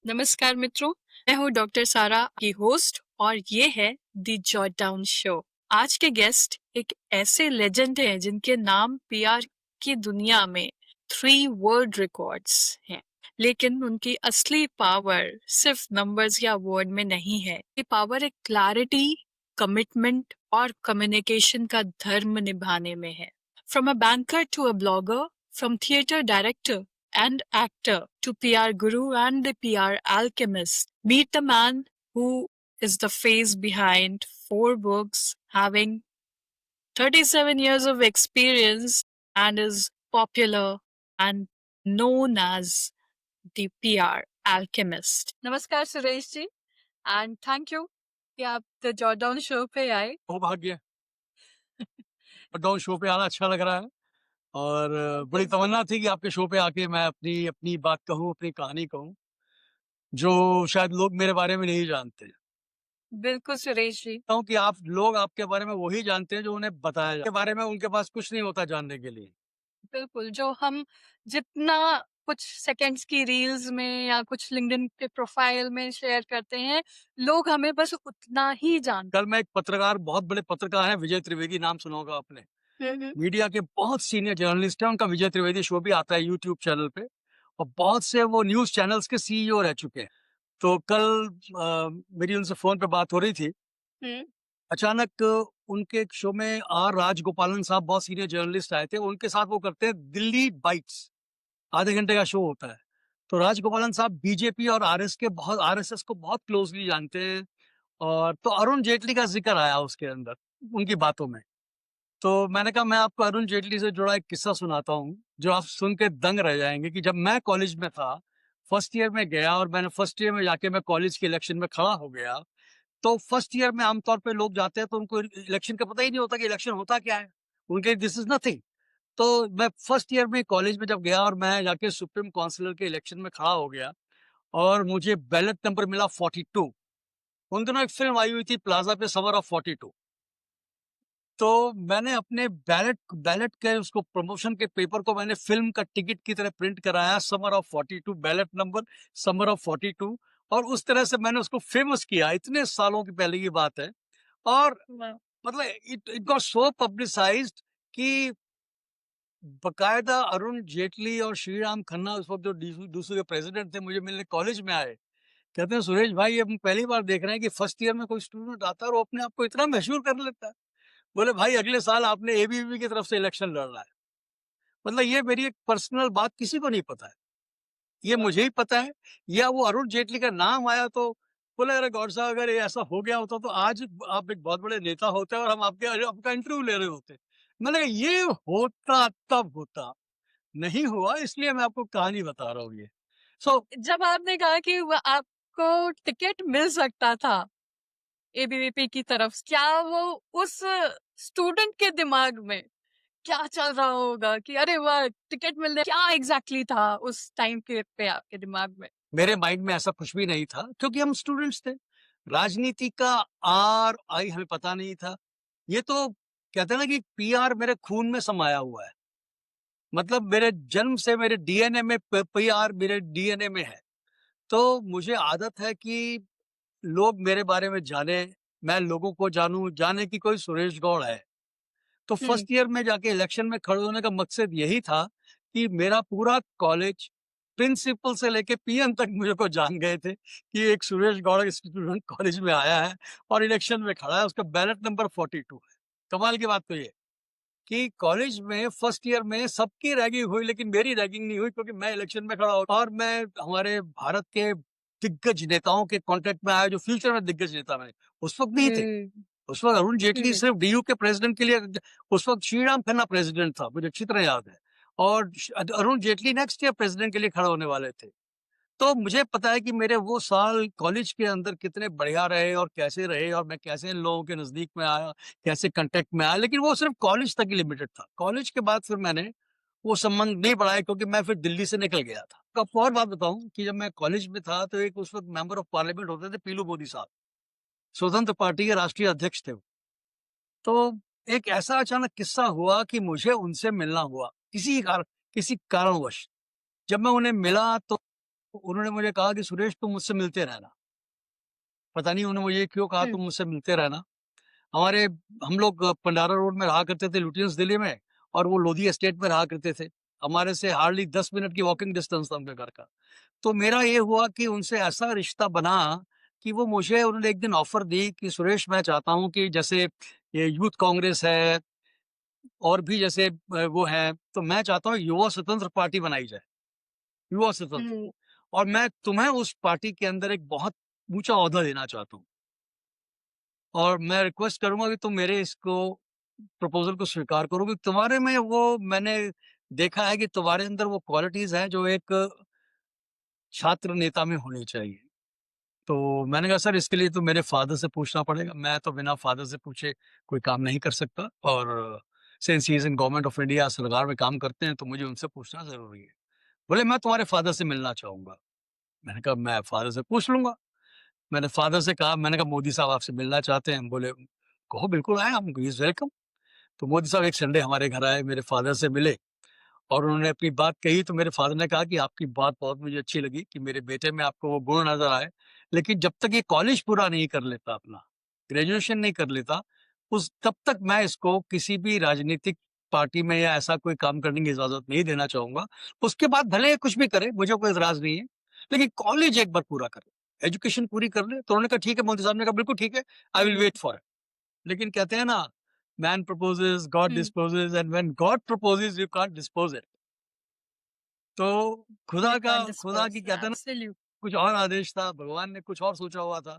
नमस्कार मित्रों, मैं हूँ डॉक्टर सारा की होस्ट और ये है द जॉट डाउन शो। आज के गेस्ट एक ऐसे लेजेंड हैं जिनके नाम पीआर की दुनिया में 3 वर्ल्ड रिकॉर्ड्स हैं, लेकिन उनकी असली पावर सिर्फ नंबर्स या वर्ड में नहीं है। ये पावर एक क्लैरिटी, कमिटमेंट और कम्युनिकेशन का धर्म निभाने में है। From a banker to a blogger, from theatre director and actor to PR guru and the PR alchemist. Meet the man who is the face behind 4 books, having 37 years of experience and is popular and known as the PR alchemist. नमस्कार Suresh ji and thank you कि आप the Jordan show पे आए। सौभाग्य Jordan show पे आना अच्छा लग रहा है और बड़ी तमन्ना थी कि आपके शो पे आके मैं अपनी अपनी बात कहूँ, अपनी कहानी कहूँ, जो शायद लोग मेरे बारे में नहीं जानते। बिल्कुल सुरेश जी। क्योंकि कि आप लोग आपके बारे में वही जानते हैं जो उन्हें बताया जाए। के बारे में उनके पास कुछ नहीं होता जानने के लिए। बिल्कुल, जो हम जितना कुछ सेकंड्स की रील्स में या कुछ लिंक्डइन के प्रोफाइल में शेयर करते हैं, लोग हमें बस उतना ही जानते कल मैं एक पत्रकार, बहुत बड़े पत्रकार हैं, विजय त्रिवेदी, नाम सुना होगा आपने। हैं। मीडिया के बहुत सीनियर जर्नलिस्ट हैं, उनका विजय त्रिवेदी शो भी आता है यूट्यूब चैनल पे और बहुत से वो न्यूज़ चैनल्स के सीईओ रह चुके हैं। तो कल मेरी उनसे फ़ोन पे बात हो रही थी। हुँ, अचानक उनके एक शो में आर राजगोपालन साहब, बहुत सीनियर जर्नलिस्ट आए थे। उनके साथ वो करते हैं दिल्ली बाइट्स, आधे घंटे का शो होता है। तो राजगोपालन साहब बीजेपी और आरएसएस को बहुत क्लोज़ली जानते हैं और तो अरुण जेटली का ज़िक्र आया उसके अंदर, उनकी बातों में। तो मैंने कहा मैं आपको अरुण जेटली से जुड़ा एक किस्सा सुनाता हूँ, जो आप सुन के दंग रह जाएँगे कि जब मैं कॉलेज में था, फर्स्ट ईयर में गया और मैंने फर्स्ट ईयर में जाके मैं कॉलेज के इलेक्शन में खड़ा हो गया। तो फर्स्ट ईयर में आमतौर पे लोग जाते हैं तो उनको इलेक्शन का पता ही नहीं होता कि इलेक्शन होता क्या है। उनके दिस इज़ नथिंग। तो मैं फर्स्ट ईयर में कॉलेज में जब गया और मैं जाके सुप्रीम काउंसिलर के इलेक्शन में खड़ा हो गया और मुझे बैलेट नंबर मिला 42। उन दिनों एक फ़िल्म आई हुई थी प्लाज़ा पे, समर ऑफ 42। तो मैंने अपने बैलेट बैलेट के उसको प्रमोशन के पेपर को मैंने फ़िल्म का टिकट की तरह प्रिंट कराया, summer of 42, ballot number summer of 42, और उस तरह से मैंने उसको फ़ेमस किया। इतने सालों की पहले की बात है। और वाह! मतलब it it got so publicised कि बकायदा अरुण जेटली और श्रीराम खन्ना, उस वक़्त जो दूसरे प्रेज़िडेंट थे, मुझे मिलने कॉलेज में आए। कहते हैं, "सुरेश भाई, हम पहली बार देख रहे हैं कि फर्स्ट ईयर में कोई स्टूडेंट आता है और वो अपने आप को इतना मशहूर कर लेता है।" बोले, "भाई, अगले साल आपने एबीवीपी की तरफ से इलेक्शन लड़ना है।" मतलब ये मेरी एक पर्सनल बात किसी को नहीं पता है। ये मुझे ही पता है। या वो अरुण जेटली का नाम आया तो बोले, "अरे गौर साहब, अगर ये ऐसा हो गया होता तो आज आप एक बहुत बड़े नेता होते और हम आपका इंटरव्यू ले रहे होते।" मैंने कहा ये होता तब होता, नहीं हुआ, इसलिए मैं आपको कहानी बता रहा हूँ ये। सो जब आपने कहा कि वो आपको टिकट मिल सकता था एबीवीपी की तरफ, क्या वो उस स्टूडेंट के दिमाग में क्या चल रहा होगा कि अरे वाह! टिकट मिलने क्या एग्ज़ैक्टली था उस टाइम के पे आपके दिमाग में? मेरे माइंड में ऐसा कुछ भी नहीं था क्योंकि हम स्टूडेंट्स थे। राजनीति का आर आई हमें पता नहीं था। ये तो कहते हैं ना कि पीआर मेरे खून में समाया हुआ है। मतलब मेरे जन्म से मेरे डीएनए में पीआर मेरे डीएनए में है। तो मुझे आदत है कि लोग मेरे बारे में जानें, मैं लोगों को जानूँ, जाने कि कोई सुरेश गौड़ है। तो हुँ, फर्स्ट ईयर में जाके इलेक्शन में खड़े होने का मकसद यही था कि मेरा पूरा कॉलेज, प्रिंसिपल से लेके पीएन तक मुझे को जान गए थे कि एक सुरेश गौड़ स्टूडेंट कॉलेज में आया है और इलेक्शन में खड़ा है, उसका बैलेट नंबर 42 है। कमाल की बात तो ये कि कॉलेज में फर्स्ट ईयर में सबकी रैगिंग हुई लेकिन मेरी रैगिंग नहीं हुई क्योंकि मैं इलेक्शन में खड़ा हो और मैं हमारे भारत के दिग्गज नेताओं के कॉन्टेक्ट में आया जो फ्यूचर में दिग्गज नेता बने। उस वक़्त नहीं थे। हुँ, उस वक़्त अरुण जेटली हुँ, सिर्फ़ डीयू के प्रेज़िडेंट के लिए, उस वक़्त श्रीराम खन्ना प्रेज़िडेंट था, मुझे अच्छी तरह याद है। और Arun Jaitley next year president के लिए खड़े होने वाले थे। तो मुझे पता है कि मेरे वो साल कॉलेज के अंदर कितने बढ़िया रहे और कैसे रहे और मैं कैसे इन लोगों के नज़दीक में आया, कैसे कॉन्टैक्ट में आया, लेकिन वो सिर्फ़ कॉलेज तक ही लिमिटेड था। कॉलेज के बाद फिर मैंने वो संबंध नहीं बढ़ाए क्योंकि मैं फिर दिल्ली से निकल गया था। आपको और बात बताऊँ कि जब मैं कॉलेज में था तो एक उस वक़्त मेंबर ऑफ पार्लियामेंट होते थे पीलू मोदी साहब, स्वतंत्र पार्टी के राष्ट्रीय अध्यक्ष थे वो। तो एक ऐसा अचानक किस्सा हुआ कि मुझे उनसे मिलना हुआ, किसी कारणवश। जब मैं उन्हें मिला तो उन्होंने मुझे कहा कि सुरेश तुम मुझसे मिलते रहना। पता नहीं उन्होंने मुझे क्यों कहा हुँ, तुम मुझसे मिलते रहना। हमारे हम लोग पंडारा रोड में रहा करते थे लुटियंस दिल्ली में और वो लोधी एस्टेट में रहा करते थे। हमारे से हार्डली 10 मिनट की वॉकिंग डिस्टेंस था उनके घर का। तो मेरा ये हुआ कि उनसे ऐसा रिश्ता बना कि वो मुझे उन्होंने एक दिन ऑफ़र दी कि सुरेश मैं चाहता हूँ कि जैसे ये यूथ कांग्रेस है और भी जैसे वो है, तो मैं चाहता हूँ युवा स्वतंत्र पार्टी बनाई जाए, युवा स्वतंत्र हुँ, और मैं तुम्हें उस पार्टी के अंदर एक बहुत ऊँचा ओहदा देना चाहता हूँ। और मैं रिक्वेस्ट करूँगा कि तुम मेरे इसको प्रपोज़ल को स्वीकार करो क्योंकि तुम्हारे में वो मैंने देखा है कि तुम्हारे अंदर वो क्वालिटीज़ हैं जो एक छात्र नेता में होनी चाहिए। तो मैंने कहा सर इसके लिए तो मेरे फ़ादर से पूछना पड़ेगा, मैं तो बिना फ़ादर से पूछे कोई काम नहीं कर सकता और since he is in government of India सरकार में काम करते हैं तो मुझे उनसे पूछना ज़रूरी है। बोले मैं तुम्हारे फ़ादर से मिलना चाहूँगा। मैंने कहा मैं फ़ादर से पूछ लूँगा। मैंने फ़ादर से कहा मैंने कहा मोदी साहब आपसे मिलना चाहते हैं। बोले कहो बिल्कुल आएँ आप ही इज़ वेलकम। तो मोदी साहब एक संडे हमारे घर आए, मेरे फ़ादर से मिले और उन्होंने अपनी बात कही तो मेरे फ़ादर ने कहा कि आपकी बात बहुत मुझे अच्छी लगी कि मेरे बेटे में आपको वो गुण नज़र आए, लेकिन जब तक ये कॉलेज पूरा नहीं कर लेता अपना, ग्रेजुएशन नहीं कर लेता, उस तब तक मैं इसको किसी भी राजनीतिक पार्टी में या ऐसा कोई काम करने की इजाज़त नहीं देना चाहूँगा। उसके बाद भले ही कुछ भी करे, मुझे कोई एतराज़ नहीं है, लेकिन कॉलेज एक बार पूरा करे, एजुकेशन पूरी कर ले। तो उन्होंने कहा ठीक है, मोदी साहब ने कहा बिल्कुल ठीक है, I will wait for it. लेकिन कहते हैं ना, man proposes, God hmm, disposes and when God proposes you can't dispose it. तो यू खुदा का कांट खुदा डिस्पर्स की कहते हैं ना एब्सोल्यूट कुछ और आदेश था, भगवान ने कुछ और सोचा हुआ था।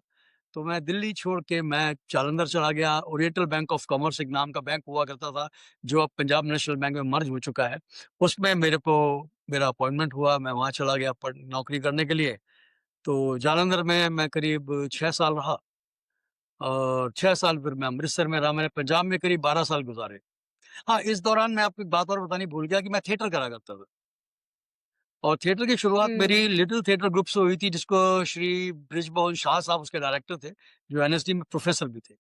तो मैं दिल्ली छोड़ के मैं जालंधर चला गया, ओरिएंटल बैंक ऑफ कॉमर्स एक नाम का बैंक हुआ करता था, जो अब पंजाब नेशनल बैंक में मर्ज हो चुका है। उसमें मेरे को मेरा अपॉइंटमेंट हुआ, मैं वहाँ चला गया नौकरी करने के लिए। तो जालंधर में मैं करीब 6 साल रहा और 6 साल फिर मैं अमृतसर में रहा, मैंने पंजाब में करीब 12 साल गुज़ारे। हाँ, इस दौरान मैं आपको एक बात और बतानी भूल गया कि मैं थिएटर करा करता था और थिएटर की शुरुआत हुँ, मेरी लिटिल थिएटर ग्रुप से हुई थी जिसको श्री बृजमोहन शाह साहब उसके डायरेक्टर थे, जो एनएसडी में प्रोफ़ेसर भी थे।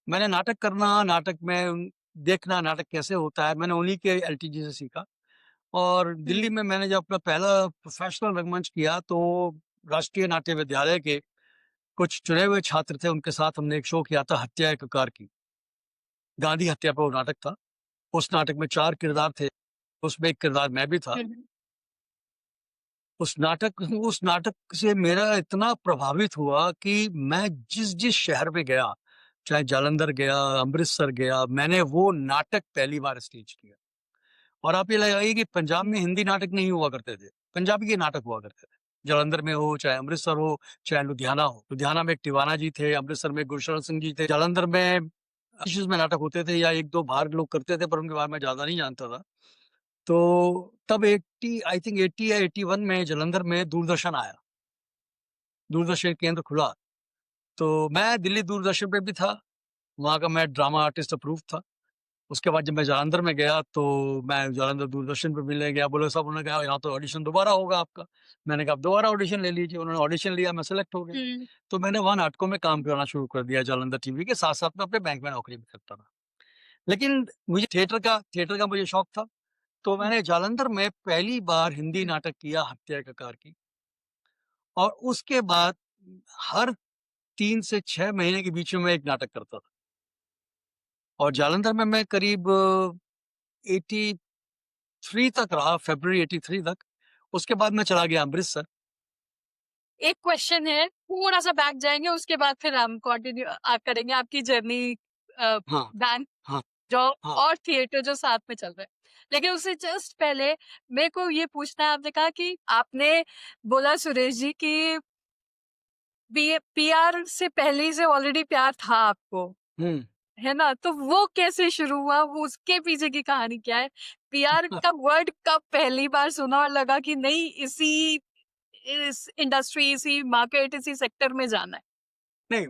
मैंने नाटक करना, नाटक में देखना नाटक कैसे होता है, मैंने उन्हीं के एलटीजी से सीखा और दिल्ली हुँ, में मैंने जब अपना पहला प्रोफ़ेशनल रंगमंच किया तो राष्ट्रीय नाट्य विद्यालय के कुछ चुने हुए छात्र थे, उनके साथ हमने एक शो किया था हत्या एक ककार की। गांधी हत्या पे वो नाटक था। उस नाटक में 4 किरदार थे, उसमें एक किरदार मैं भी था। हुँ, हुँ, उस नाटक से मेरा इतना प्रभावित हुआ कि मैं जिस-जिस शहर में गया, चाहे जालंधर गया, अमृतसर गया, मैंने वो नाटक पहली बार स्टेज किया। और आप ये लगाइए कि पंजाब हुँ, में हिंदी नाटक नहीं हुआ करते थे, पंजाबी के नाटक हुआ करते थे। जालंधर में हो, चाहे अमृतसर हो, चाहे लुधियाना हो। लुधियाना में एक टिवाना जी थे, अमृतसर में गुरशरण सिंह जी थे, जालंधर में इश्यूज़ में नाटक होते थे या 1-2 बाहर के लोग करते थे पर उनके बारे में ज़्यादा नहीं जानता था। तो तब 80 आई थिंक 80 या 81 में जालंधर में दूरदर्शन आया, दूरदर्शन केंद्र खुला। तो मैं दिल्ली दूरदर्शन पे भी था, वहाँ का मैं ड्रामा आर्टिस्ट अप्रूव्ड था। उसके बाद जब मैं जालंधर में गया तो मैं जालंधर दूरदर्शन पे मिलने गया, बोले साहब उन्होंने कहा यहाँ तो ऑडिशन दोबारा होगा आपका। मैंने कहा आप दोबारा ऑडिशन ले लीजिए, उन्होंने ऑडिशन लिया, मैं सेलेक्ट हो गया। हुँ, तो मैंने वहाँ नाटकों में काम करना शुरू कर दिया जालंधर टीवी के साथ-साथ मैं अपने बैंक में नौकरी भी करता था। लेकिन मुझे थिएटर का मुझे शौक था, तो हुँ, मैंने जालंधर में पहली बार हिंदी हुँ, नाटक किया हत्या के ककार की और उसके बाद हर 3 से 6 महीने के बीच में मैं एक नाटक करता था और जालंधर में मैं करीब 83 तक रहा, फ़रवरी 83 तक। उसके बाद मैं चला गया अमृतसर। एक क्वेश्चन है, थोड़ा-सा बैक जाएँगे उसके बाद फिर हम कंटिन्यू करेंगे आपकी जर्नी हाँ, बैंक, हाँ, जॉब हाँ। और थिएटर जो साथ में चल रहा है। लेकिन उससे जस्ट पहले मेरे को ये पूछना है, आपने कहा कि आपने बोला सुरेश जी कि पीआर से पहले से ऑलरेडी प्यार था आपको, हुँ। है ना? तो वो कैसे शुरू हुआ? वो उसके पीछे की कहानी क्या है? पीआर का वर्ड कब पहली बार सुना और लगा कि नहीं इस इंडस्ट्री, इसी मार्केट, इसी सेक्टर में जाना है? नहीं,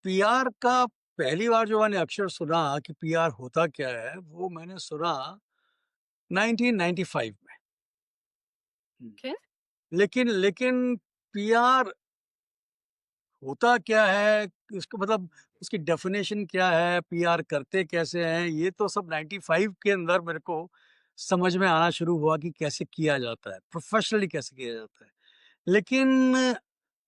पीआर का पहली बार जो मैंने अक्षर सुना कि पीआर होता क्या है, वो मैंने सुना 1995 में। हुँ। ओके। लेकिन पीआर होता क्या है, इसको मतलब उसकी डेफ़िनेशन क्या है, पीआर करते कैसे हैं, ये तो सब 95 के अंदर मेरे को समझ में आना शुरू हुआ कि कैसे किया जाता है, प्रोफ़ेशनली कैसे किया जाता है। लेकिन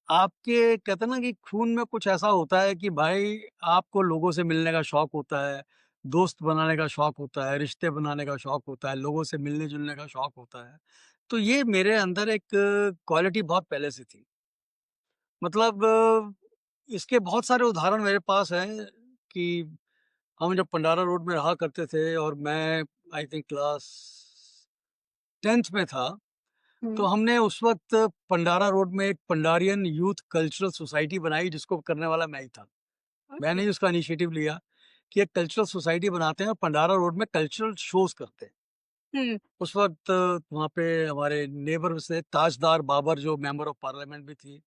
आपके कहते हैं ना कि खून में कुछ ऐसा होता है कि भाई आपको लोगों से मिलने का शौक होता है, दोस्त बनाने का शौक होता है, रिश्ते बनाने का शौक होता है, लोगों से मिलने-जुलने का शौक होता है। तो ये मेरे अंदर एक क्वालिटी बहुत पहले से थी। मतलब इसके बहुत सारे उदाहरण मेरे पास हैं कि हम जब पंडारा रोड में रहा करते थे और मैं आई थिंक क्लास 10th में था, तो हुँ, हमने उस वक़्त पंडारा रोड में एक पंडारियन यूथ कल्चरल सोसाइटी बनाई जिसको करने वाला मैं ही था। मैंने ओके। ही उसका इनिशिएटिव लिया कि एक कल्चरल सोसाइटी बनाते हैं और पंडारा रोड में कल्चरल शोज़ करते हैं। हुँ, उस वक़्त वहाँ पे हमारे नेबर्स थे, ताजदार बाबर जो मेंबर ऑफ पार्लियामेंट भी थी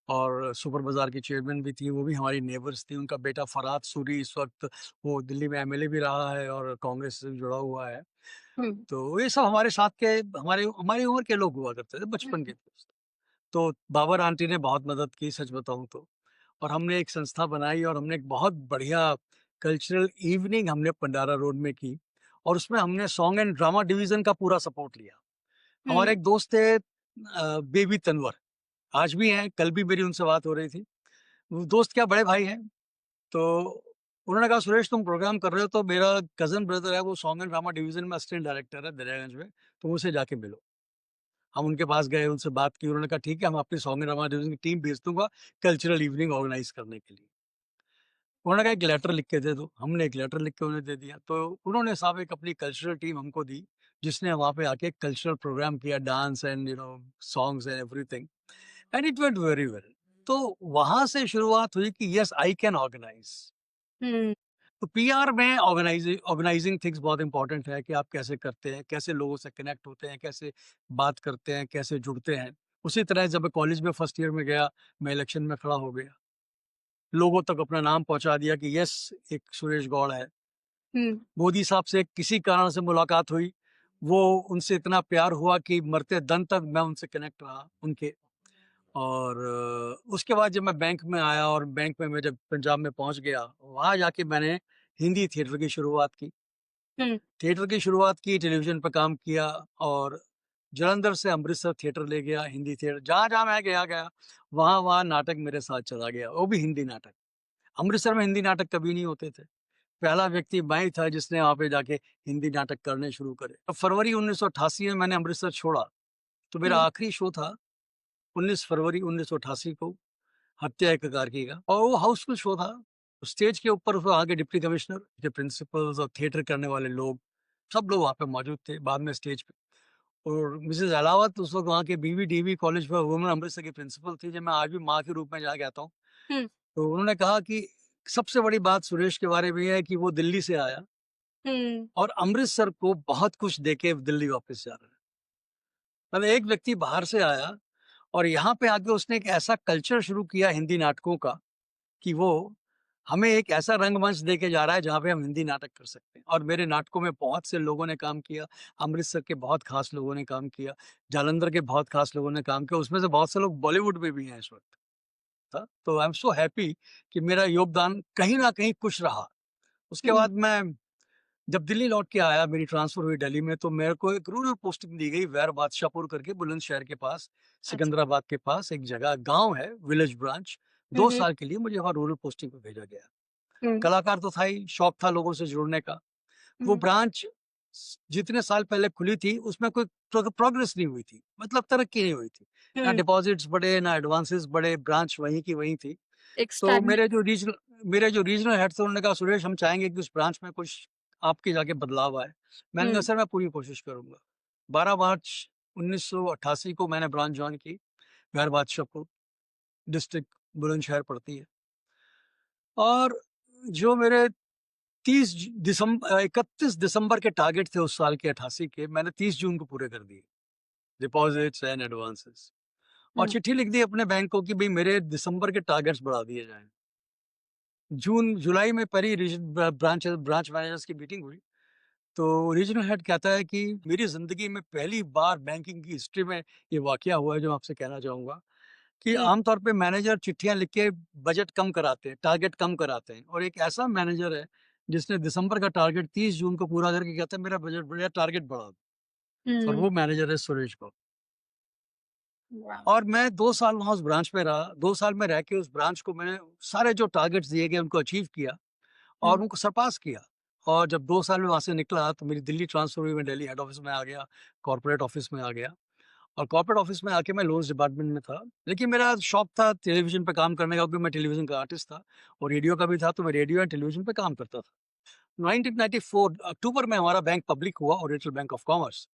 और सुपर बाज़ार की चेयरमैन भी थी, वो भी हमारी नेबर्स थी। उनका बेटा फरहाद सूरी इस वक़्त वो दिल्ली में एमएलए भी रहा है और कांग्रेस से जुड़ा हुआ है। हुँ, तो ये सब हमारे साथ के हमारे हमारी उम्र के लोग हुआ करते थे, बचपन के हुँ, दोस्त। तो बाबर आंटी ने बहुत मदद की सच बताऊँ तो और हमने एक संस्था बनाई और हमने एक बहुत बढ़िया कल्चरल इवनिंग हमने पंडारा रोड में की और उसमें हमने सॉन्ग एंड ड्रामा डिवीज़न का पूरा सपोर्ट लिया। हमारे हुँ, एक दोस्त थे बेबी तनवर, आज भी हैं, कल भी मेरी उनसे बात हो रही थी। वो दोस्त क्या बड़े भाई हैं, तो उन्होंने कहा सुरेश तुम प्रोग्राम कर रहे हो तो मेरा कज़न ब्रदर है वो सॉन्ग एंड ड्रामा डिवीज़न में असिस्टेंट डायरेक्टर है दरियागंज में, तुम उससे जाके मिलो। हम उनके पास गए, उनसे बात की, उन्होंने कहा ठीक है, हम अपनी सॉन्ग एंड ड्रामा डिवीज़न की टीम भेज दूँगा कल्चरल इवनिंग ऑर्गेनाइज़ करने के लिए। उन्होंने कहा एक लेटर लिख के दे दो, हमने एक लेटर लिख के उन्हें दे दिया। तो उन्होंने साहब एक अपनी कल्चरल टीम हमको दी, जिसने वहाँ पे आके कल्चरल प्रोग्राम किया, dance and songs and everything and it went very well. तो वहाँ से शुरुआत हुई कि येस आई कैन ऑर्गेनाइज़। हुँ, तो पीआर में ऑर्गेनाइजिंग थिंग्स बहुत इंपॉर्टेंट है कि आप कैसे करते हैं, कैसे लोगों से कनेक्ट होते हैं, कैसे बात करते हैं, कैसे जुड़ते हैं। उसी तरह जब मैं कॉलेज में फर्स्ट ईयर में गया, मैं इलेक्शन में खड़ा हो गया। लोगों तक अपना नाम पहुँचा दिया कि यस एक सुरेश गौड़ है। हुँ, मोदी साहब से किसी कारण से मुलाकात हुई, वो उनसे इतना प्यार हुआ कि मरते दम तक मैं उनसे कनेक्ट रहा उनके। और उसके बाद जब मैं बैंक में आया और बैंक में मैं जब पंजाब में पहुँच गया, वहाँ जाके मैंने हिंदी थिएटर की शुरुआत की। हुँ, थिएटर की शुरुआत की, टेलीविज़न पे काम किया और जालंधर से अमृतसर थिएटर ले गया, हिंदी थिएटर जहाँ-जहाँ मैं गया, वहाँ-वहाँ नाटक मेरे साथ चला गया, वो भी हिंदी नाटक। अमृतसर में हिंदी नाटक कभी नहीं होते थे। पहला व्यक्ति मैं ही था जिसने वहाँ पे जाके हिंदी नाटक करने शुरू करे। अब फरवरी 1988 में मैंने अमृतसर छोड़ा, तो मेरा हुँ, आखिरी शो था 19 फरवरी 1988 को हत्या एकाकार की का और वो हाउसफुल शो था। स्टेज के ऊपर वहाँ के डिप्टी कमिश्नर, के प्रिंसिपल्स और थिएटर करने वाले लोग, सब लोग वहाँ पे मौजूद थे बाद में स्टेज पे। और मिसेज़ अलावत उस वक़्त वहाँ के बीवीडीबी कॉलेज में वुमेन अमृतसर की प्रिंसिपल थी, जिन्हें मैं आज भी माँ के रूप में जाके कहता हूँ। हुँ, तो उन्होंने कहा कि सबसे बड़ी बात सुरेश के बारे में ये है कि वो दिल्ली से आया हुँ, और अमृतसर को बहुत कुछ देके दिल्ली वापस जा रहा है। मतलब एक व्यक्ति बाहर से आया और यहाँ पे आके उसने एक ऐसा कल्चर शुरू किया हिंदी नाटकों का कि वो हमें एक ऐसा रंगमंच देके जा रहा है जहाँ पे हम हिंदी नाटक कर सकते हैं और मेरे नाटकों में बहुत से लोगों ने काम किया, अमृतसर के बहुत ख़ास लोगों ने काम किया, जालंधर के बहुत ख़ास लोगों ने काम किया, उसमें से बहुत से लोग बॉलीवुड में भी हैं इस वक़्त। था, तो आई एम सो हैप्पी कि मेरा योगदान कहीं न कहीं कुछ रहा। उसके हुँ, बाद मैं जब दिल्ली लौट के आया, मेरी ट्रांसफ़र हुई दिल्ली में, तो मेरे को एक रूरल पोस्टिंग दी गई वैर बादशाहपुर करके बुलंदशहर के पास, अच्छा। सिकंदराबाद के पास एक जगह गाँव है, विलेज ब्रांच। हुँ, 2 हुँ, साल के लिए मुझे वहाँ रूरल पोस्टिंग पे भेजा गया। हुँ, कलाकार तो था ही, शौक था लोगों से जुड़ने का। वो हुँ, ब्रांच जितने साल पहले खुली थी, उसमें कोई प्रोग्रेस नहीं हुई थी, मतलब तरक्की नहीं हुई थी। ना हुँ, डिपॉज़िट्स बढ़े, ना एडवांसेस बढ़े, ब्रांच वहीं की वहीं थी। एक तो स्टैग्न मेरे जो रीजनल हेड थे उन्होंने कहा सुरेश हम चाहेंगे कि उस ब्रांच में कुछ आपके जाके बदलाव आए। मैंने कहा हुँ, सर मैं पूरी कोशिश करूँगा। 12 मार्च 1988 को मैंने ब्रांच जॉइन की, बिहार बादशाहपुर, डिस्ट्रिक्ट बुलंदशहर पड़ती है। और जो मेरे 31 दिसंबर के टारगेट थे उस साल के 88 के, मैंने 30 जून को पूरे कर दिए, डिपॉज़िट्स एंड एडवांसेस और हुँ, चिट्ठी लिख दी अपने बैंक को कि भई मेरे दिसंबर के टारगेट्स बढ़ा दिए जाएँ। जुलाई में पहली ब्रांच मैनेजर्स की मीटिंग हुई, तो रीजनल हेड कहता है कि मेरी ज़िंदगी में पहली बार बैंकिंग की हिस्ट्री में ये वाक़या हुआ है जो मैं आपसे कहना चाहूँगा, कि हुँ, आमतौर पे मैनेजर चिट्ठियाँ लिख के बजट कम कराते हैं, टारगेट कम कराते हैं और एक ऐसा मैनेजर है, जिसने दिसंबर का टारगेट 30 जून को पूरा करके कहता है मेरा टारगेट बढ़ा दो और हुँ, वो मैनेजर है सुरेश गौर। वाह! और मैं 2 साल वहाँ उस ब्रांच में रहा। 2 साल में रह के उस ब्रांच को मैंने सारे जो टारगेट्स दिए गए उनको अचीव किया और हुँ, उनको सरपास किया। और जब 2 साल में वहाँ से निकला तो मेरी दिल्ली ट्रांसफ़र हुई, मैं दिल्ली हेड ऑफ़िस में आ गया, कॉर्पोरेट ऑफ़िस में आ गया और कॉर्पोरेट ऑफ़िस में आके मैं लोन्स डिपार्टमेंट में था। लेकिन मेरा शौक था टेलीविज़न पे काम करने का, क्योंकि मैं टेलीविज़न का आर्टिस्ट था और रेडियो का भी था, तो मैं रेडियो एंड टेलीविज़न पे काम करता था। 1994 अक्टूबर में हमारा बैंक पब्लिक हुआ, ओरिएंटल बैंक ऑफ कॉमर्स।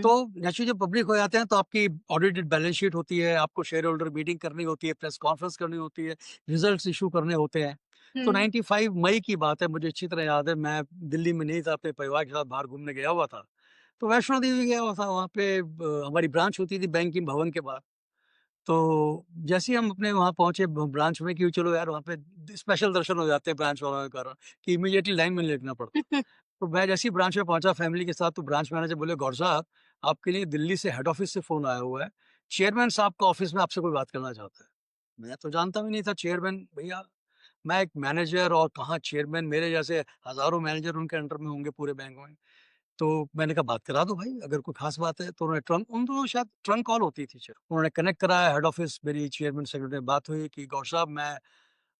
तो हुँ, नेचुरली जब पब्लिक हो जाते हैं तो आपकी ऑडिटेड बैलेंस शीट होती है, आपको शेयर होल्डर मीटिंग करनी होती है, प्रेस कॉन्फ्रेंस करनी होती है, रिजल्ट्स इश्यू करने होते हैं। तो हुँ, 95 मई की बात है, मुझे अच्छी तरह याद है, मैं दिल्ली में नहीं था, अपने परिवार के साथ बाहर घूमने गया हुआ था। तो वैष्णो देवी गया हुआ था, वहाँ पे हमारी ब्रांच होती थी बैंकिंग भवन के बाहर। तो जैसे ही हम अपने वहाँ पहुँचे ब्रांच में, कि चलो यार वहाँ पे स्पेशल दर्शन हो जाते हैं ब्रांच वालों के कारण, कि इमीडिएटली लाइन में लगना पड़ता। तो मैं जैसे ही ब्रांच में पहुँचा फैमिली के साथ, तो ब्रांच मैनेजर बोले, गौर साहब, आपके लिए दिल्ली से हेड ऑफिस से फ़ोन आया हुआ है। चेयरमैन साहब का ऑफिस में आपसे कोई बात करना चाहता है। मैं तो जानता भी नहीं था चेयरमैन भैया, मैं एक मैनेजर और कहाँ चेयरमैन, मेरे जैसे हज़ारों मैनेजर उनके अंडर में होंगे पूरे बैंक में। तो मैंने कहा बात करा दो भाई, अगर कोई ख़ास बात है। तो उन्होंने ट्रंक, उन दोनों शायद ट्रंक कॉल होती थी शायद। उन्होंने कनेक्ट कराया हेड ऑफिस, मेरी चेयरमैन सेक्रेटरी में बात हुई कि गौर साहब, मैं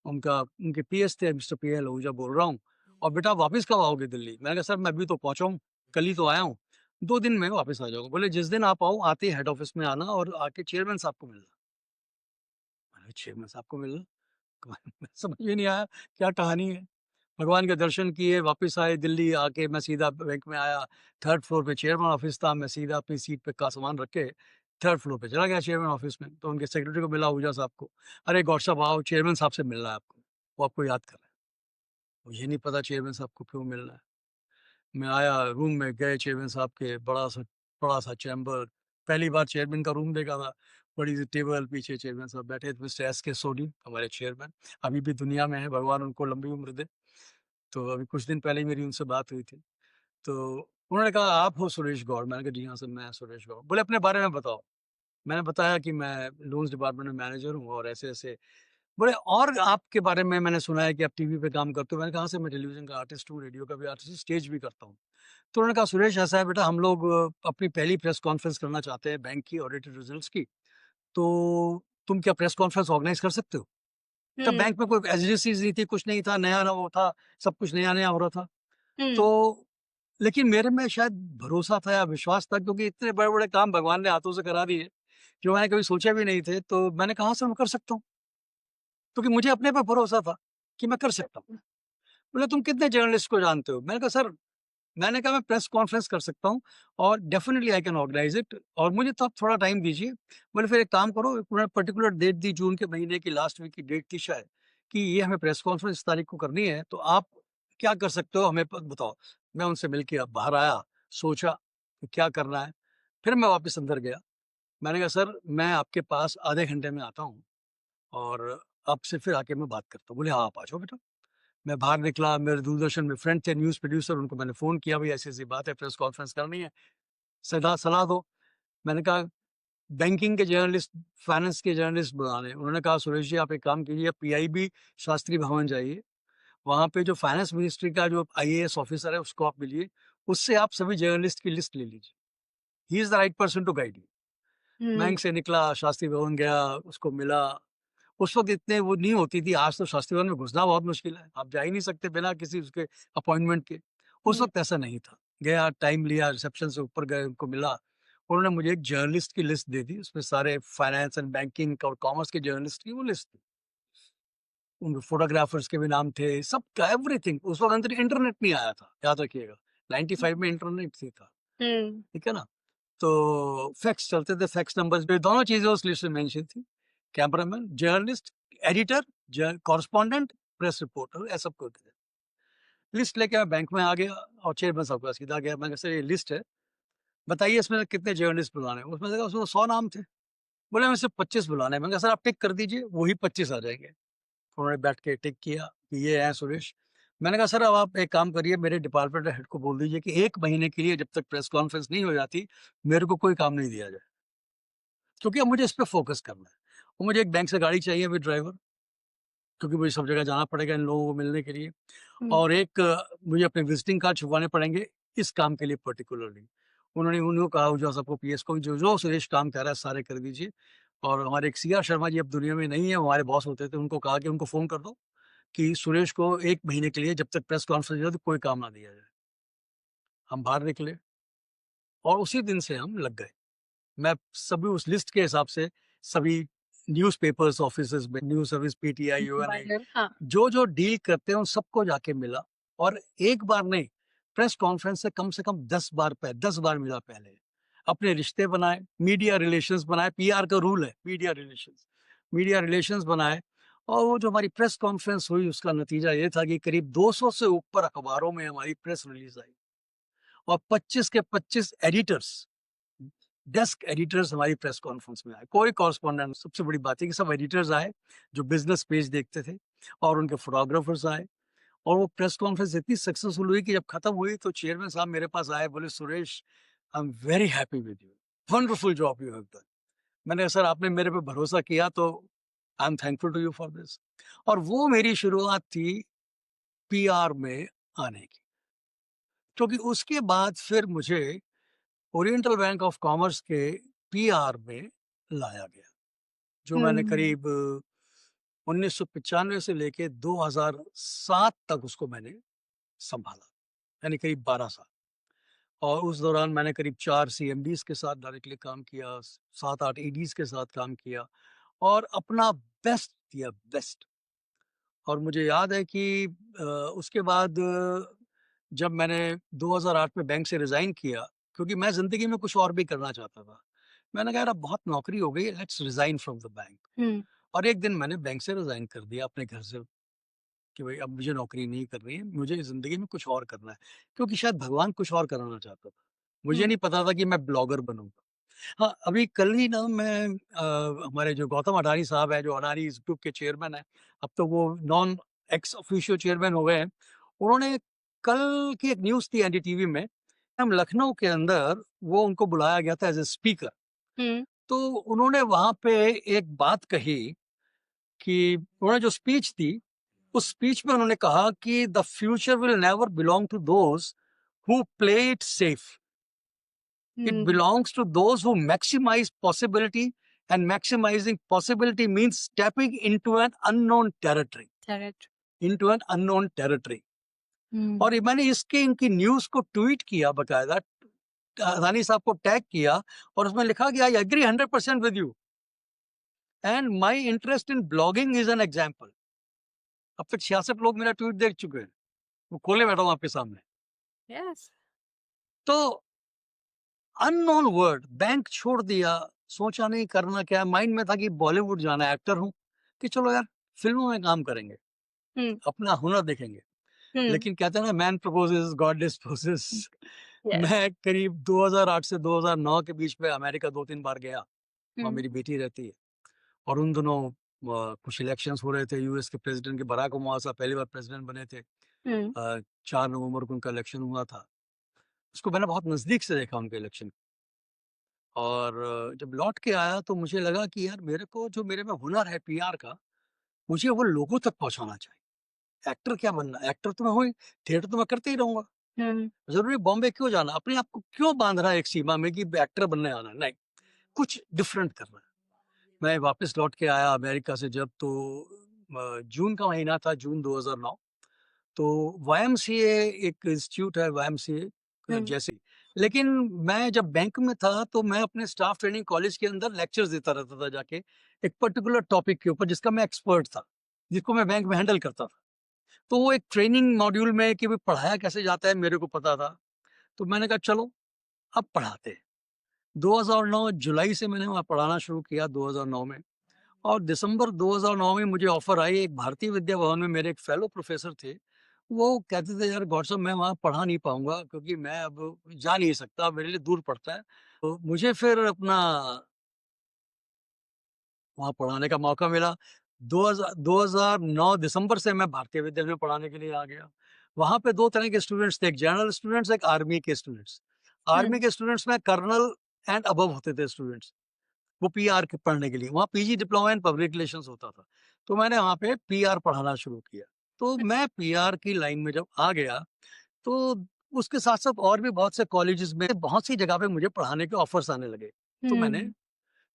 उनके पीएस थे मिस्टर पीएल आहूजा बोल रहा हूँ, और बेटा आप वापस कब आओगे दिल्ली? मैंने कहा सर मैं अभी तो पहुँचा हूँ, कल ही तो आया हूँ, 2 दिन में वापस आ जाऊँगा। बोले जिस दिन आप आओ, आते ही हेड ऑफिस में आना और आके चेयरमैन साहब को मिलना। मैंने कहा चेयरमैन साहब को मिलना? समझ में नहीं आया क्या कहानी है। भगवान के दर्शन किए, वापस आए दिल्ली, आके मैं सीधा बैंक में आया। 3rd फ्लोर पे चेयरमैन ऑफिस था, मैं सीधा अपनी सीट पे का सामान रख के 3rd फ्लोर पे चला गया चेयरमैन ऑफिस में। तो उनके सेक्रेटरी को मिला, आहूजा साहब को। अरे गौर साहब आओ, चेयरमैन साहब से मिलना है आपको, वो आपको याद कर रहे हैं। मुझे नहीं पता चेयरमैन साहब को क्यों मिलना है। मैं आया रूम में, गए चेयरमैन साहब के, बड़ा सा चैम्बर, पहली बार चेयरमैन का रूम देखा था। बड़ी सी टेबल, पीछे चेयरमैन साहब बैठे थे, मिस्टर एस के सोनी हमारे चेयरमैन, अभी भी दुनिया में है, भगवान उनको लंबी उम्र दे। तो अभी कुछ दिन पहले ही मेरी उनसे बात हुई थी। तो उन्होंने कहा आप हो सुरेश गौड़? मैंने कहा जी हाँ सर, मैं सुरेश गौड़। बोले अपने बारे में बताओ। मैंने बताया कि मैं लोन्स डिपार्टमेंट में मैनेजर हूँ और ऐसे-ऐसे। बोले और आपके बारे में मैंने सुना है कि आप टीवी पे काम करते हो। मैंने कहा हाँ सर, मैं टेलीविज़न का आर्टिस्ट हूँ, रेडियो का भी आर्टिस्ट हूँ, स्टेज भी करता हूँ। तो उन्होंने कहा सुरेश ऐसा है बेटा, हम लोग अपनी पहली प्रेस कॉन्फ्रेंस करना चाहते हैं बैंक की ऑडिटेड रिजल्ट्स की। तो तुम क्या प्रेस कॉन्फ्रेंस ऑर्गेनाइज़ कर सकते हो? तब हुँ, बैंक में कोई एजेंसीज़ नहीं थी, कुछ नहीं था, नया ना वो था, सब कुछ नया-नया हो रहा था। हुँ, तो लेकिन मेरे में शायद भरोसा था या विश्वास था, क्योंकि इतने बड़े-बड़े काम भगवान ने हाथों से करा दिए, जो मैंने कभी सोचे भी नहीं थे। तो मैंने कहा, "हाँ सर, मैं कर सकता हूँ।" क्योंकि मुझे अपने पे भरोसा था कि मैं कर सकता हूँ। बोले, "तुम कितने जर्नलिस्ट को जानते हो?" मैंने कहा, "सर, मैंने कहा मैं प्रेस कॉन्फ्रेंस कर सकता हूँ और definitely I can organise it, और मुझे तो आप थोड़ा टाइम दीजिए।" बोले, "फिर एक काम करो।" उन्होंने पर्टिकुलर डेट दी, जून के महीने की लास्ट वीक की डेट थी शायद, कि ये हमें प्रेस कॉन्फ्रेंस इस तारीख को करनी है, तो आप क्या कर सकते हो हमें बताओ। मैं उनसे मिल के अब बाहर आया, सोचा कि क्या करना है। फिर मैं वापस अंदर गया। मैंने कहा, "सर, मैं आपके पास आधे घंटे में आता हूँ और आपसे फिर आके मैं बात करता हूँ।" बोले, "हाँ, आप आ जाओ बेटा।" मैं बाहर निकला, मेरे दूरदर्शन में फ्रेंड थे न्यूज़ प्रोड्यूसर, उनको मैंने फ़ोन किया, भई ऐसी-ऐसी बात है, प्रेस कॉन्फ्रेंस करनी है, सलाह सलाह दो। मैंने कहा बैंकिंग के जर्नलिस्ट, फाइनेंस के जर्नलिस्ट बुलाने। उन्होंने कहा सुरेश जी आप एक काम कीजिए, आप पीआईबी शास्त्री भवन जाइए, वहाँ पे जो फाइनेंस मिनिस्ट्री का जो आईएएस ऑफिसर है उसको आप मिलिए, उससे आप सभी जर्नलिस्ट की लिस्ट ले लीजिए। He is the right person to guide you. Hmm, bank से निकला, शास्त्री भवन गया, उसको मिला। उस वक़्त इतने वो नहीं होती थी, आज तो शास्त्री भवन में घुसना बहुत मुश्किल है। आप जा ही नहीं सकते बिना किसी उसके अपॉइंटमेंट के। उस हुँ, वक़्त ऐसा नहीं था। गया, टाइम लिया, रिसेप्शन से ऊपर गए, उनको मिला। उन्होंने मुझे एक जर्नलिस्ट की लिस्ट दे दी, उसमें सारे फाइनेंस एंड बैंकिंग और कॉमर्स के जर्नलिस्ट की वो लिस्ट थी। उनके फोटोग्राफर्स के भी नाम थे, सबका एवरीथिंग। उस वक़्त अंदर इंटरनेट नहीं आया था, याद रखिएगा। 95 में इंटरनेट ही था, हुँ, ठीक है ना? तो फैक्स चलते थे, फैक्स नंबर्स पे दोनों चीज़ें उस लिस्ट में मेंशन थी। Cameraman, journalist, editor, correspondent, press reporter, ऐसा सब होते थे। लिस्ट लेके मैं बैंक में आ गया और चेयरमैन साहब के पास सीधा गया। मैंने कहा सर ये लिस्ट है, बताइए इसमें से कितने जर्नलिस्ट बुलाने हैं? उसमें से उसमें 100 नाम थे। बोले हमें सिर्फ 25 बुलाने हैं। मैंने कहा सर आप टिक कर दीजिए, वही 25 आ जाएँगे। उन्होंने बैठ के टिक किया कि ये हैं सुरेश। मैंने कहा सर अब आप एक काम करिए, मेरे डिपार्टमेंट हेड को बोल दीजिए कि 1 महीने के लिए जब तक प्रेस कॉन्फ्रेंस नहीं हो जाती, मेरे को कोई काम नहीं दिया जाए। क्योंकि अब मुझे इस पे फ़ोकस करना है। और मुझे एक बैंक से गाड़ी चाहिए विद ड्राइवर, क्योंकि मुझे सब जगह जाना पड़ेगा इन लोगों को मिलने के लिए। हुँ, और एक मुझे अपने विज़िटिंग कार्ड छपवाने पड़ेंगे इस काम के लिए पर्टिकुलरली। उन्होंने उन्होंने कहा जो सबको पीएस को जो सुरेश काम कर रहा है सारे कर दीजिए। और हमारे एक सीआर शर्मा जी अब दुनिया में नहीं है, वो हमारे बॉस होते थे, उनको कहा कि उनको फ़ोन कर दो कि सुरेश को 1 महीने के लिए जब तक प्रेस कॉन्फ्रेंस हो तो कोई काम ना दिया जाए। हम बाहर निकले और उसी दिन से हम लग गए। मैं सभी उस लिस्ट के हिसाब से सभी न्यूज़पेपर्स ऑफिसेज़ में news service, PTI, Uni viral, हाँ। जो डील करते हैं उन सबको जाके मिला और एक बार नहीं, प्रेस कॉन्फ्रेंस से कम 10 बार मिला पहले। अपने रिश्ते बनाए, मीडिया रिलेशंस बनाए, पीआर का रूल है मीडिया रिलेशंस बनाए और वो जो हमारी प्रेस कॉन्फ्रेंस हुई उसका नतीजा ये था कि करीब 200 से ऊपर अखबारों में हमारी प्रेस रिलीज़ आई और 25 के 25 एडिटर्स, डेस्क एडिटर्स हमारी प्रेस कॉन्फ्रेंस में आए। कोई कॉरेस्पॉन्डेंट, सबसे बड़ी बात है कि सब एडिटर्स आए जो बिज़नेस पेज देखते थे और उनके फोटोग्राफर्स आए और वो प्रेस कॉन्फ्रेंस इतनी सक्सेसफुल हुई कि जब खत्म हुई तो चेयरमैन साहब मेरे पास आए, बोले Suresh I am very happy with you, wonderful job you have done. मैंने कहा सर आपने मेरे पे भरोसा किया तो I am thankful to you for this. और वो मेरी शुरुआत थी पीआर में आने की, क्योंकि उसके बाद फिर मुझे ओरिएंटल बैंक ऑफ कॉमर्स के पीआर में लाया गया, जो मैंने हुँ। करीब 1995 से लेके 2007 तक उसको मैंने संभाला, यानी करीब 12 साल। और उस दौरान मैंने करीब 4 सीएमडीज़ के साथ डायरेक्टली काम किया, 7-8 ईडीज़ के साथ काम किया और अपना बेस्ट दिया, बेस्ट। और मुझे याद है कि उसके बाद जब मैंने 2008 में बैंक से रिज़ाइन किया, क्योंकि मैं ज़िंदगी में कुछ और भी करना चाहता था। मैंने कहा यार अब बहुत नौकरी हो गई, let's resign from the bank. हुँ। और एक दिन मैंने बैंक से रिज़ाइन कर दिया अपने घर से कि भई अब मुझे नौकरी नहीं करनी है, मुझे ज़िंदगी में कुछ और करना है। क्योंकि शायद भगवान कुछ और कराना चाहता था। मुझे हुँ। नहीं पता था कि मैं ब्लॉगर बनूँगा। हाँ, अभी कल ही ना मैं हमारे जो गौतम अडानी साहब हैं, जो अडानी ग्रुप के चेयरमैन हैं, अब तो वो नॉन एक्स ऑफिशियो चेयरमैन हो गए हैं। उन्होंने कल की एक न्यूज़ थी एनडीटीवी में, हम लखनऊ के अंदर वो उनको बुलाया गया था एज़ अ स्पीकर। हुँ। तो उन्होंने वहाँ पे एक बात कही कि उन्होंने जो स्पीच दी, उस स्पीच में उन्होंने कहा कि the future will never belong to those who play it safe. It hmm. belongs to those who maximize possibility, and maximizing possibility means stepping into an unknown territory, correct. into an unknown territory. हुँ। और ये मैंने इसके इनकी news को tweet किया बकायदा, अदानी साहब को टैग किया और उसमें लिखा कि I agree 100% with you and my interest in blogging is an example. अब तक 66 लोग मेरा ट्वीट देख चुके हैं, वो खोले बैठा हूँ आपके सामने। यस। तो अननोन वर्ड, बैंक छोड़ दिया, सोचा नहीं करना क्या है, माइंड में था कि बॉलीवुड जाना है, एक्टर हूँ, कि चलो यार फ़िल्मों में काम करेंगे, हुँ। अपना हुनर देखेंगे। हुँ। लेकिन कहते हैं ना man proposes God disposes. Yes. मैं करीब 2008 से 2009 के बीच में अमेरिका 2-3 बार गया, वहाँ हुँ। मेरी बेटी रहती है और उन दिनों कुछ इलेक्शंस हो रहे थे यूएस के प्रेसिडेंट के, बराक ओबामा साहब पहली बार प्रेसिडेंट बने थे। हुँ। 4 नवंबर को उनका इलेक्शन हुआ था। उसको मैंने बहुत नज़दीक से देखा उनके इलेक्शन। और जब लौट के आया तो मुझे लगा कि यार मेरे को जो मेरे में हुनर है पीआर का, मुझे वो लोगों तक पहुँचाना चाहिए। एक्टर क्या बनना है? एक्टर तो मैं हूँ ही, थिएटर तो मैं करते ही रहूँगा। हुँ। ज़रूरी बॉम्बे क्यों जाना? अपने आप को क्यों बाँध रहा है एक सीमा में कि एक्टर बनने आना है? नहीं, कुछ डिफरेंट करना है। मैं वापस लौट के आया अमेरिका से जब, तो जून का महीना था, जून 2009। तो वाईएमसीए एक इंस्टीट्यूट है, वाईएमसीए हुँ। जैसे ही। लेकिन मैं जब बैंक में था तो मैं अपने स्टाफ ट्रेनिंग कॉलेज के अंदर लेक्चर्स देता रहता था जाके, एक पर्टिकुलर टॉपिक के ऊपर जिसका मैं एक्सपर्ट था, जिसको मैं बैंक में हैंडल करता था। तो वो एक ट्रेनिंग मॉड्यूल में कि भाई पढ़ाया कैसे जाता है मेरे को पता था। तो मैंने कहा चलो अब पढ़ाते हैं। 2009 जुलाई से मैंने वहाँ पढ़ाना शुरू किया 2009 में। और दिसंबर 2009 में मुझे ऑफ़र आई, एक भारतीय विद्या भवन में मेरे एक फेलो प्रोफ़ेसर थे, वो कहते थे, "यार गौड साहब मैं वहाँ पढ़ा नहीं पाऊँगा क्योंकि मैं अब जा नहीं सकता, मेरे लिए दूर पड़ता है।" तो मुझे फिर अपना वहाँ पढ़ाने का मौका मिला। 2009 दिसंबर से मैं भारतीय विद्यालय में पढ़ाने के लिए आ गया। वहाँ पे 2 तरह के स्टूडेंट्स थे, एक जनरल स्टूडेंट्स, एक आर्मी के स्टूडेंट्स। हुँ। आर्मी के स्टूडेंट्स में कर्नल एंड अबव होते थे स्टूडेंट्स। वो पीआर के पढ़ने के लिए, वहाँ PG diploma in public relations होता था। तो मैंने वहाँ पे पीआर पढ़ाना शुरू किया। तो मैं पीआर की लाइन में जब आ गया, तो उसके साथ-साथ और भी बहुत से कॉलेजेस में बहुत सी जगह पे मुझे पढ़ाने के ऑफर्स आने लगे। तो मैंने हुँ,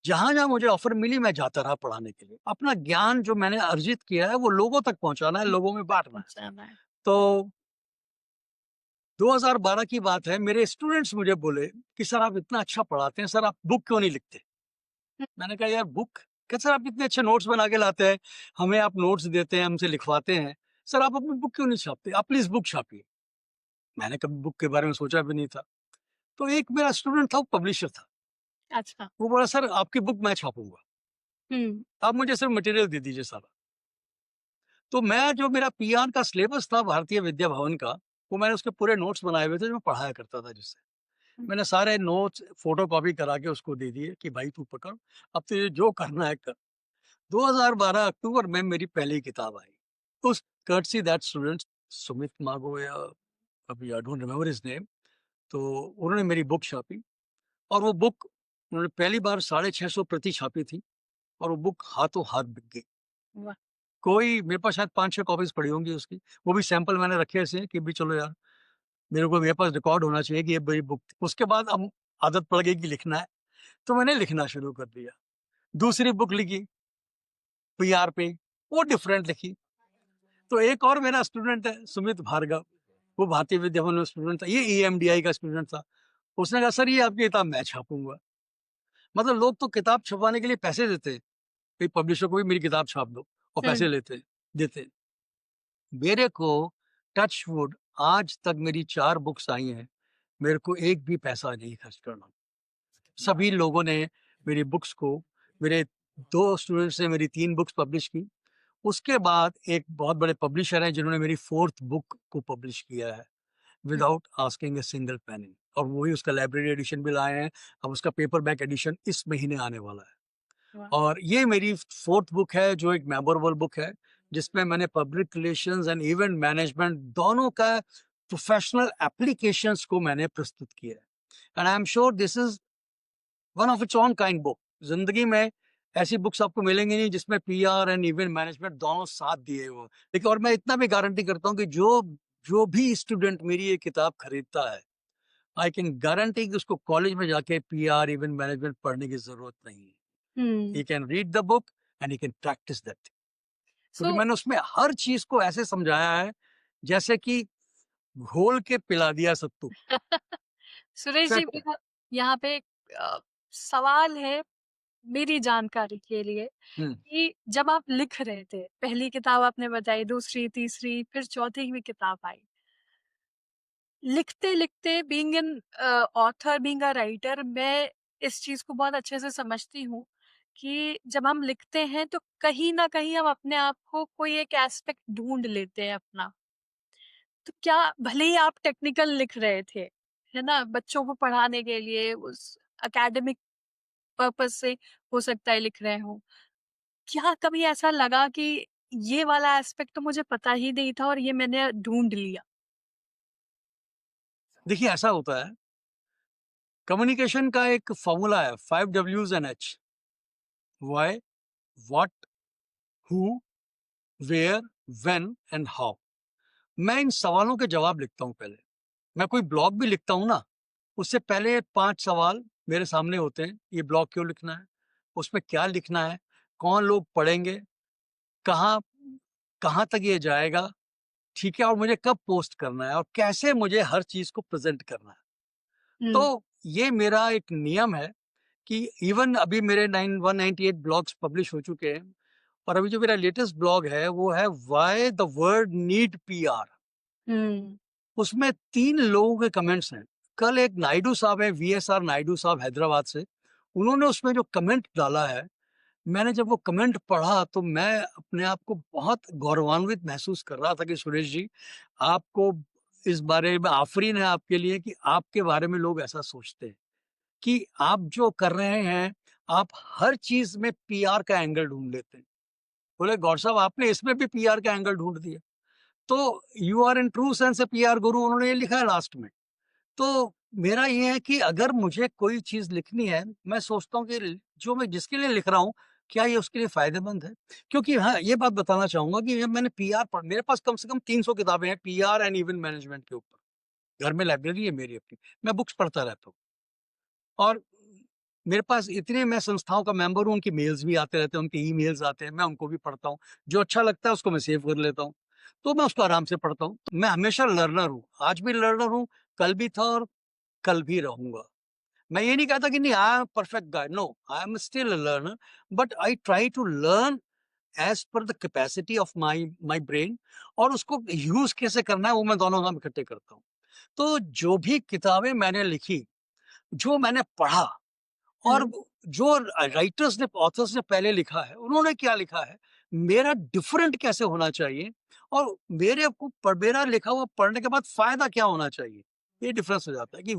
जहाँ-जहाँ मुझे ऑफर मिली मैं जाता रहा पढ़ाने के लिए। अपना ज्ञान जो मैंने अर्जित किया है वो लोगों तक पहुँचाना है, लोगों में बाँटना है। जाना है। तो 2012 की बात है, मेरे स्टूडेंट्स मुझे बोले कि सर आप इतना अच्छा पढ़ाते हैं, सर आप बुक क्यों नहीं लिखते? हुँ, मैंने कहा यार बुक? कहते सर आप इतने अच्छे नोट्स बना के लाते हैं, हमें आप नोट्स देते हैं, हमसे लिखवाते हैं, सर आप अपनी बुक क्यों नहीं छापते? आप प्लीज़ बुक छापिए। मैंने कभी बुक के बारे में सोचा भी नहीं था। तो एक मेरा स्टूडेंट था, वो पब्लिशर था। अच्छा। वो बोला सर आपकी बुक मैं छापूँगा, हुँ, आप मुझे सिर्फ मटेरियल दे दीजिए सारा। तो मैं जो मेरा पीआर का सिलेबस था भारतीय विद्या भवन का, वो मैंने उसके पूरे नोट्स बनाए हुए थे जो मैं पढ़ाया करता था जिससे। हुँ, मैंने सारे नोट्स फ़ोटोकॉपी करा के उसको दे दिए कि भाई तू पकड़, अब तुझे जो करना है कर। 2012 अक्टूबर में मेरी पहली किताब आई। उस कर्टसी दैट स्टूडेंट सुमित मागो या अभी I don't remember his name, तो उन्होंने मेरी बुक छापी और वो बुक उन्होंने पहली बार 650 प्रति छापी थी और वो बुक हाथों-हाथ बिक गई। वाह! कोई मेरे पास शायद 5-6 कॉपीज़ पड़ी होंगी उसकी। वो भी सैंपल मैंने रखे ऐसे हैं कि भी चलो यार, मेरे पास रिकॉर्ड होना चाहिए कि ये मेरी बुक थी। उसके बाद अब आदत पड़ गई कि लिखना है, तो मैंने लिखना शुरू कर दिया। दूसरी बुक लिखी पीआर पे, वो डिफरेंट लिखी। तो एक और मेरा स्टूडेंट है सुमित भार्गव, वो भारतीय विद्या भवन में स्टूडेंट था, ये ईएमडीआई का स्टूडेंट था। उसने कहा सर ये आपकी किताब मैं छापूँगा। मतलब लोग तो किताब छपवाने के लिए पैसे देते हैं, कई पब्लिशर को भी मेरी किताब छाप दो और हुँ, पैसे लेते हैं, देते हैं। मेरे को टच वुड आज तक मेरी 4 बुक्स आई हैं, मेरे को एक भी पैसा नहीं खर्च करना। वाह! सभी लोगों ने मेरी बुक्स को मेरे 2 स्टूडेंट्स ने मेरी 3 बुक्स पब्लिश की। उसके बाद एक बहुत बड़े पब्लिशर हैं जिन्होंने मेरी 4th बुक को पब्लिश किया है हुँ, without asking a single penny और वही उसका लाइब्रेरी एडिशन भी लाए हैं। अब उसका पेपर बैक एडिशन इस महीने आने वाला है। वाह! और ये मेरी 4th बुक है जो एक मेमोरेबल बुक है, जिसमें मैंने public relations and event management दोनों का प्रोफेशनल एप्लीकेशंस को मैंने प्रस्तुत किया है। And I am sure this is one of its own kind book. ज़िंदगी में ऐसी बुक्स आपको मिलेंगी नहीं जिसमें पीआर एंड इवेंट मैनेजमेंट दोनों साथ दिए हो। देखिए और मैं इतना भी गारंटी करता हूँ कि जो जो भी स्टूडेंट मेरी ये किताब खरीदता है, आई कैन गारंटी कि उसको कॉलेज में जाके पीआर इवेंट मैनेजमेंट पढ़ने की ज़रूरत नहीं है। हुँ। He can read the book and he can practise that क्योंकि सो मैंने उसमें हर चीज़ को ऐसे समझाया है जैसे कि घोल के पिला दिया सत्तू। सुरेश जी फैक्ट है। मेरा यहाँ पे एक सवाल है मेरी जानकारी के लिए हुँ। कि जब आप लिख रहे थे, पहली किताब आपने बताई, दूसरी, तीसरी, फिर चौथी भी किताब आई। लिखते-लिखते being an author, being a writer मैं इस चीज़ को बहुत अच्छे से समझती हूँ कि जब हम लिखते हैं तो कहीं न कहीं हम अपने आप को कोई एक एस्पेक्ट ढूँढ लेते हैं अपना। तो क्या भले ही आप टेक्निकल लिख रहे थे, है ना? बच्चों को पढ़ाने के लिए उस एकेडमिक पर्पज़ से हो सकता है लिख रहे हों। क्या कभी ऐसा लगा कि ये वाला एस्पेक्ट तो मुझे पता ही नहीं था और ये मैंने ढूँढ लिया? देखिए ऐसा होता है, कम्युनिकेशन का एक फ़ॉर्मूला है 5 डब्ल्यूज़ and H. Why, what, who, where, when and how. मैं इन सवालों के जवाब लिखता हूँ पहले। मैं कोई ब्लॉग भी लिखता हूँ ना, उससे पहले 5 सवाल मेरे सामने होते हैं। ये ब्लॉग क्यों लिखना है? उसमें क्या लिखना है? कौन लोग पढ़ेंगे? कहाँ कहाँ तक ये जाएगा? ठीक है और मुझे कब पोस्ट करना है और कैसे मुझे हर चीज़ को प्रेज़ेंट करना है। हुँ, तो ये मेरा एक नियम है कि इवन अभी मेरे 198 ब्लॉग्स पब्लिश हो चुके हैं और अभी जो मेरा लेटेस्ट ब्लॉग है वो है why the world need PR. हुँ, उसमें 3 लोगों के कमेंट्स हैं। कल एक नायडू साहब हैं, वीएसआर नायडू साहब हैदराबाद से, उन्होंने उसमें जो कमेंट डाला है, मैंने जब वो कमेंट पढ़ा तो मैं अपने आप को बहुत गौरवान्वित महसूस कर रहा था कि सुरेश जी, आपको इस बारे में आफ़रीन है आपके लिए कि आपके बारे में लोग ऐसा सोचते हैं। कि आप जो कर रहे हैं, आप हर चीज़ में पीआर का एंगल ढूँढ लेते हैं। बोले गौर साहब आपने इसमें भी पीआर का एंगल ढूँढ दिया। तो you are in true sense a PR guru उन्होंने ये लिखा है लास्ट में। तो मेरा ये है कि अगर मुझे कोई चीज़ लिखनी है, मैं सोचता हूँ कि जो मैं जिसके लिए लिख रहा हूँ, क्या ये उसके लिए फ़ायदेमंद है? क्योंकि हाँ, ये बात बताना चाहूँगा कि जब मैंने पीआर पढ़ मेरे पास कम से कम 300 किताबें हैं पीआर एंड इवेंट मैनेजमेंट के ऊपर। घर में लाइब्रेरी है मेरी अपनी, मैं बुक्स पढ़ता रहता हूँ। और मेरे पास इतने मैं संस्थाओं का मेंबर हूँ, उनके मेल्स भी आते रहते हैं, उनके ईमेल्स आते हैं, मैं उनको भी पढ़ता हूँ। जो अच्छा लगता है उसको मैं सेव कर लेता हूँ, तो मैं उसको आराम से पढ़ता हूँ। तो मैं हमेशा लर्नर हूँ, आज भी लर्नर हूँ, कल भी था और कल भी रहूँगा। मैं ये नहीं कहता कि नहीं I am perfect guy, no, I am still a learner, but I try to learn as per the capacity of my my brain, और उसको यूज़ कैसे करना है वो मैं दोनों काम इकट्ठे करता हूँ। तो जो भी किताबें मैंने लिखी, जो मैंने पढ़ा, और हुँ, जो राइटर्स ने, ऑथर्स ने पहले लिखा है, उन्होंने क्या लिखा है, मेरा डिफरेंट कैसे होना चाहिए, और मेरा लिखा हुआ पढ़ने के बाद फ़ायदा क्या होना चाहिए, ये डिफरेंस हो जाता है कि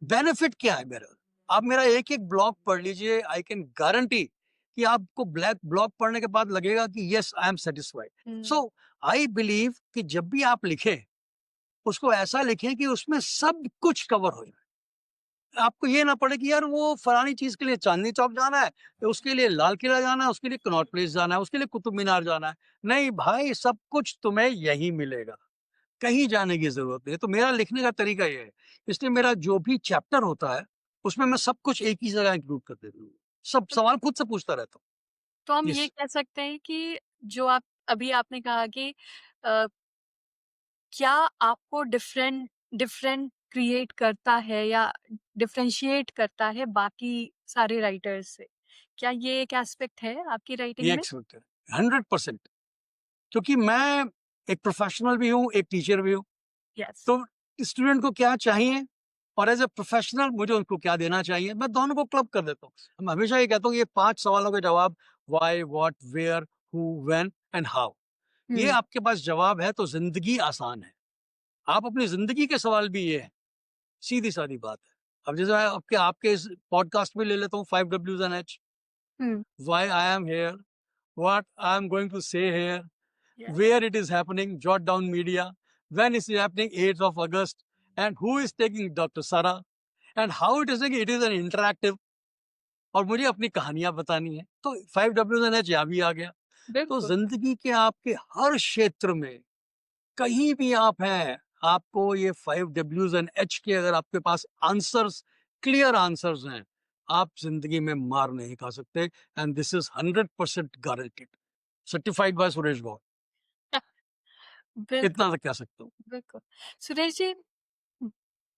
बेनिफिट क्या है मेरा। आप मेरा एक-एक ब्लॉग पढ़ लीजिए, आई कैन गारंटी कि आपको ब्लैक ब्लॉग पढ़ने के बाद लगेगा कि yes I am satisfied. Hmm, so I believe कि जब भी आप लिखें, उसको ऐसा लिखें कि उसमें सब कुछ कवर हो जाए। आपको ये ना पड़े कि यार वो फलानी चीज़ के लिए चांदनी चौक जाना है, तो उसके लिए लाल किला जाना है, उसके लिए कनॉट प्लेस जाना है, उसके लिए कुतुब मीनार जाना है। नहीं भाई, सब कुछ तुम्हें यहीं मिलेगा, कहीं जाने की ज़रूरत नहीं है। तो मेरा लिखने का तरीका ये है, इसलिए मेरा जो भी चैप्टर होता है, उसमें मैं सब कुछ एक ही जगह इंक्लूड कर देता हूँ। सब तो सवाल खुद से पूछता रहता तो हम हूँ। ये यस, कह सकते हैं कि जो आप अभी आपने कहा कि अ, क्या आपको डिफरेंट डिफरेंट क्रिएट करता है या डिफरेंशिएट करता है बाकी सारे राइटर्स से? क्या ये एक एस्पेक्ट है आपकी राइटिंग ये में? एक्सपेक्ट है, 100%, क्योंकि मैं एक प्रोफेशनल भी हूँ, एक टीचर भी हूँ। यस। तो स्टूडेंट को क्या चाहिए और एज़ अ प्रोफेशनल मुझे उनको क्या देना चाहिए, मैं दोनों को क्लब कर देता हूँ। मैं हमेशा ये कहता हूँ, ये 5 सवालों के जवाब, why, what, where, who, when and how, ये हुँ, आपके पास जवाब है तो ज़िंदगी आसान है। आप अपनी ज़िंदगी के सवाल भी ये हैं, सीधी-सादी बात है। अब जैसे मैं आपके आपके इस पॉडकास्ट में ले लेता हूँ, 5 डब्ल्यूज़ एंड एच, हुँ, why I am here, what I am going to say here, yes, where it is happening, jot down media, when is it happening, 8th of August, and who is taking Dr. Sara, and how it is doing, it is an interactive, और मुझे अपनी कहानियाँ बतानी है, तो 5 डब्ल्यूज़ N H यहाँ भी आ गया। तो बिल्कुल। ज़िंदगी के आपके हर क्षेत्र में, कहीं भी आप हैं, आपको ये 5 डब्ल्यूज़ एन एच के अगर आपके पास आंसर्स, क्लियर आंसर्स हैं, आप ज़िंदगी में मार नहीं खा सकते, and this is 100% guaranteed, certified by Suresh Gaur, बिल्कुल, इतना तो कह सकता हूँ। बिल्कुल। सुरेश जी,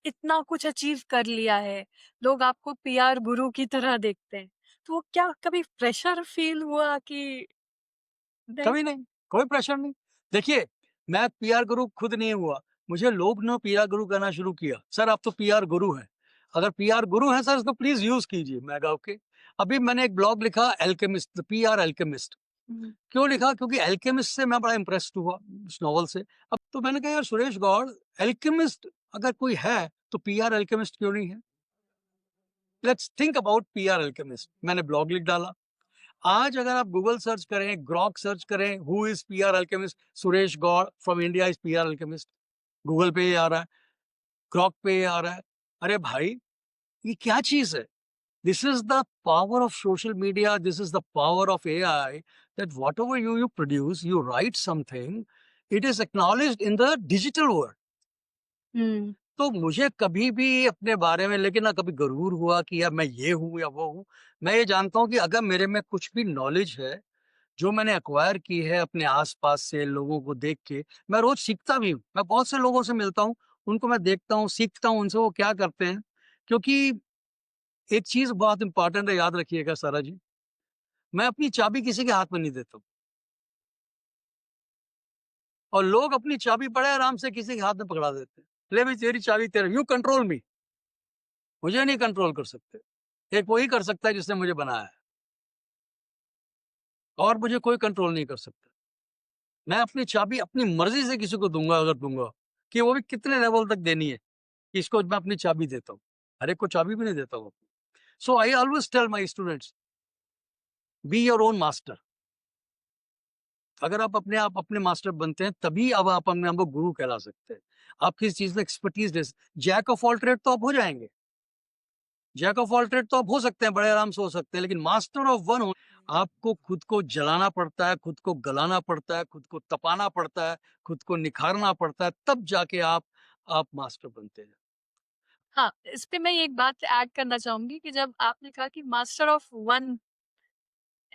इतना कुछ अचीव कर लिया है, लोग आपको पीआर गुरु की तरह देखते हैं, तो वो क्या कभी प्रेशर फ़ील हुआ कि नहीं? कभी नहीं, कोई प्रेशर नहीं। देखिए, मैं पीआर गुरु खुद नहीं हुआ, मुझे लोग ने पीआर गुरु कहना शुरू किया। सर आप तो पीआर गुरु हैं। अगर पीआर गुरु हैं सर, इसको प्लीज़ यूज़ कीजिए। मैं कहा ओके। अभी मैंने एक ब्लॉग लिखा, अल्केमिस्ट, द पीआर अल्केमिस्ट। हुँ, क्यों लिखा? क्योंकि अल्केमिस्ट से मैं बड़ा इम्प्रेस्ड हुआ, उस नॉवल से। अब तो मैंने कहा यार सुरेश गौड़, अल्केमिस्ट अगर कोई है, तो पीआर अल्केमिस्ट क्यों नहीं है? Let's think about PR alchemist. मैंने ब्लॉग लिख डाला। आज अगर आप गूगल सर्च करें, ग्रॉक सर्च करें, who is PR alchemist? Suresh Gaur from India is PR alchemist. Google पे ये आ रहा है, ग्रॉक पे ये आ रहा है। अरे भाई, ये क्या चीज़ है? This is the power of social media, this is the power of AI, that whatever you produce, you write something, it is acknowledged in the digital world. हुँ, तो मुझे कभी भी अपने बारे में लेकिन ना कभी गरूर हुआ कि यार मैं ये हूँ या वो हूँ। मैं ये जानता हूँ कि अगर मेरे में कुछ भी नॉलेज है, जो मैंने एक्वायर की है अपने आस-पास से लोगों को देख के, मैं रोज़ सीखता भी हूँ। मैं बहुत से लोगों से मिलता हूँ, उनको मैं देखता हूँ, सीखता हूँ उनसे वो क्या करते हैं। क्योंकि एक चीज़ बहुत इम्पोर्टेंट है, याद रखिएगा सारा जी, मैं अपनी चाबी किसी के हाथ में नहीं देता हूँ, और लोग अपनी चाबी बड़े आराम से किसी के हाथ में पकड़ा देते हैं। ले भई तेरी चाबी तेरे, यू कंट्रोल मी, मुझे नहीं कंट्रोल कर सकते। एक वही कर सकता है जिसने मुझे बनाया है, और मुझे कोई कंट्रोल नहीं कर सकता। मैं अपनी चाबी अपनी मर्ज़ी से किसी को दूँगा अगर दूँगा, कि वो भी कितने लेवल तक देनी है। इसको मैं अपनी चाबी देता हूँ। हर एक को चाबी भी नहीं देता हूँ। So I always tell my students, be your own master. अगर आप अपने मास्टर बनते हैं, तभी अब आप अपने आप को गुरु कहला सकते हैं। आप किसी चीज़ में एक्सपर्टीज़ ले, जैक ऑफ ऑल ट्रेड तो आप हो जाएँगे। जैक ऑफ ऑल ट्रेड तो आप हो सकते हैं, बड़े आराम से हो सकते हैं, लेकिन मास्टर ऑफ वन हो, आपको खुद को जलाना पड़ता है, खुद को गलाना पड़ता है, खुद को तपाना पड़ता है, खुद को निखारना पड़ता है, तब जाके आप आप मास्टर बनते हैं। हाँ, इस पे मैं एक बात ऐड करना चाहूँगी कि जब आपने कहा कि मास्टर ऑफ वन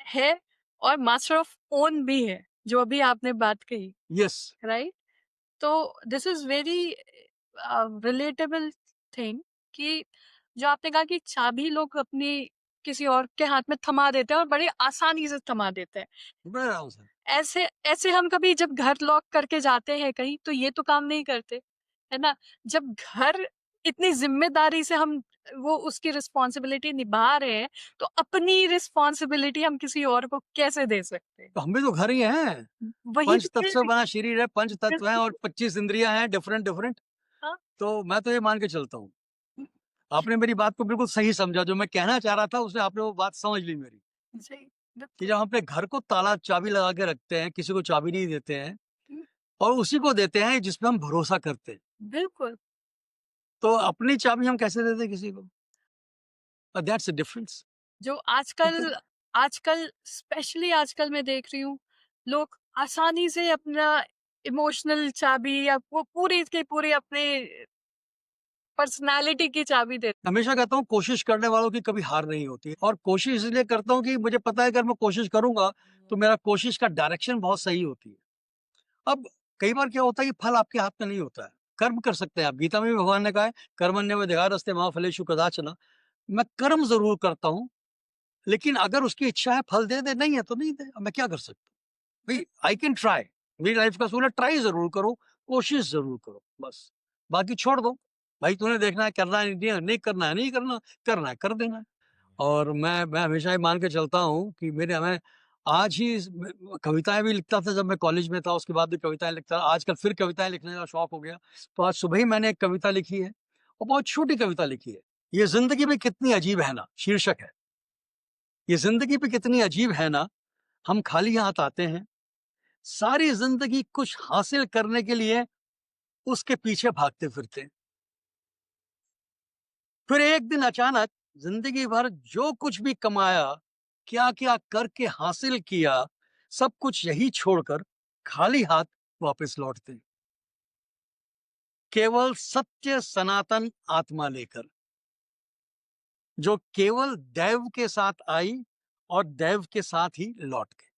है और मास्टर ऑफ ओन भी है, जो अभी आपने बात कही, यस। राइट? तो this is very relatable thing कि जो आपने कहा कि चाबी लोग अपनी किसी और के हाथ में थमा देते हैं और बड़ी आसानी से थमा देते हैं। बड़े आराम से। ऐसे ऐसे हम कभी जब घर लॉक करके जाते हैं कहीं तो ये तो काम नहीं करते, है ना? जब घर इतनी ज़िम्मेदारी से हम वो उसकी रिस्पॉन्सिबिलिटी निभा रहे हैं, तो अपनी रिस्पॉन्सिबिलिटी हम किसी और को कैसे दे सकते हैं? तो हम भी तो घर ही हैं। वही पंच तो तत्व कह से रही बना शरीर है, पंच तत्व हैं हूँ। और 25 इंद्रियाँ हैं डिफरेंट डिफरेंट। हाँ, तो मैं तो ये मान के चलता हूँ। आपने मेरी बात को बिल्कुल सही समझा, जो मैं कहना चाह रहा था उसने आपने वो बात समझ ली मेरी, सही, कि बिल्कुल। जब हम अपने घर को ताला चाबी लगा के रखते हैं, किसी को चाबी नहीं देते हैं हुँ, और उसी को देते हैं जिस पे हम भरोसा करते हैं। बिल्कुल, तो अपनी चाबी हम कैसे दे दें किसी को? That's the difference. जो ठीक है? आजकल आजकल स्पेशली आजकल मैं देख रही हूँ, लोग आसानी से अपना इमोशनल चाबी या वो पूरी की पूरी अपने पर्सनैलिटी की चाबी देते हमेशा कहता हूँ कोशिश करने वालों की कभी हार नहीं होती और कोशिश इसलिए करता हूँ कि मुझे पता है अगर मैं कोशिश करूँगा, तो मेरा कोशिश का डायरेक्शन बहुत सही होती है। अब कई बार क्या होता है कि फल आपके हाथ में नहीं होता है। कर्म कर सकते हैं आप। गीता में भी भगवान ने कहा है, कर्मण्येवाधिकारस्ते मा फलेषु कदाचन। मैं कर्म ज़रूर करता हूँ, लेकिन अगर उसकी इच्छा है फल दे दे, नहीं है तो नहीं दे। अब मैं क्या कर सकता हूँ? भई आई कैन ट्राई। मेरी लाइफ़ का असूल है ट्राई ज़रूर करो, कोशिश ज़रूर करो, बस। बाकी छोड़ दो। भाई तूने देखना है, करना है, नहीं करना है, नहीं करना है, कर देना है। और मैं हमेशा ये मान के चलता हूँ कि मेरे मैं आज ही कविताएँ भी लिखता था जब मैं कॉलेज में था, उसके बाद भी कविताएँ लिखता था। आजकल फिर कविताएँ लिखने का शौक हो गया। तो आज सुबह ही मैंने एक कविता लिखी है और बहुत छोटी कविता लिखी है। ये ज़िंदगी भी कितनी अजीब है ना, शीर्षक है। ये ज़िंदगी भी कितनी अजीब है ना, हम खाली हाथ आते हैं, सारी ज़िंदगी कुछ हासिल करने के लिए उसके पीछे भागते फिरते हैं। फिर एक दिन अचानक जिंदगी भर जो कुछ भी कमाया, क्या-क्या करके हासिल किया, सब कुछ यही छोड़कर खाली हाथ वापस लौटते हैं। केवल सत्य सनातन आत्मा लेकर, जो केवल दैव के साथ आई और दैव के साथ ही लौट गई।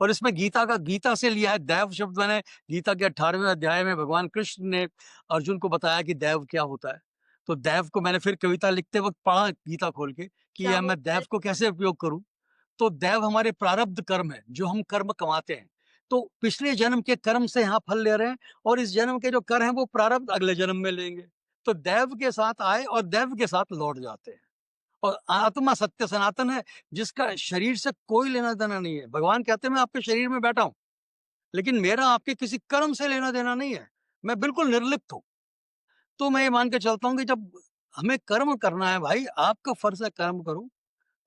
और इसमें गीता से लिया है। दैव शब्द मैंने गीता के 18वें अध्याय में भगवान कृष्ण ने अर्जुन को बताया कि दैव क्या होता है। तो दैव को मैंने फिर कविता लिखते वक़्त पढ़ा गीता खोल के कि क्या यार वो मैं दैव को कैसे उपयोग करूँ? तो दैव हमारे प्रारब्ध कर्म है, जो हम कर्म कमाते हैं। तो पिछले जन्म के कर्म से यहाँ फल ले रहे हैं और इस जन्म के जो कर हैं वो प्रारब्ध अगले जन्म में लेंगे। तो दैव के साथ आए और दैव के साथ लौट जाते हैं। और आत्मा सत्य सनातन है, जिसका शरीर से कोई लेना-देना नहीं है। भगवान कहते हैं मैं आपके शरीर में बैठा हूँ, लेकिन मेरा आपके किसी कर्म से लेना-देना नहीं है। मैं बिल्कुल निर्लिप्त हूँ। तो मैं ये मान के चलता हूँ कि जब हमें कर्म करना है भाई, आपका फ़र्ज़ है कर्म करो,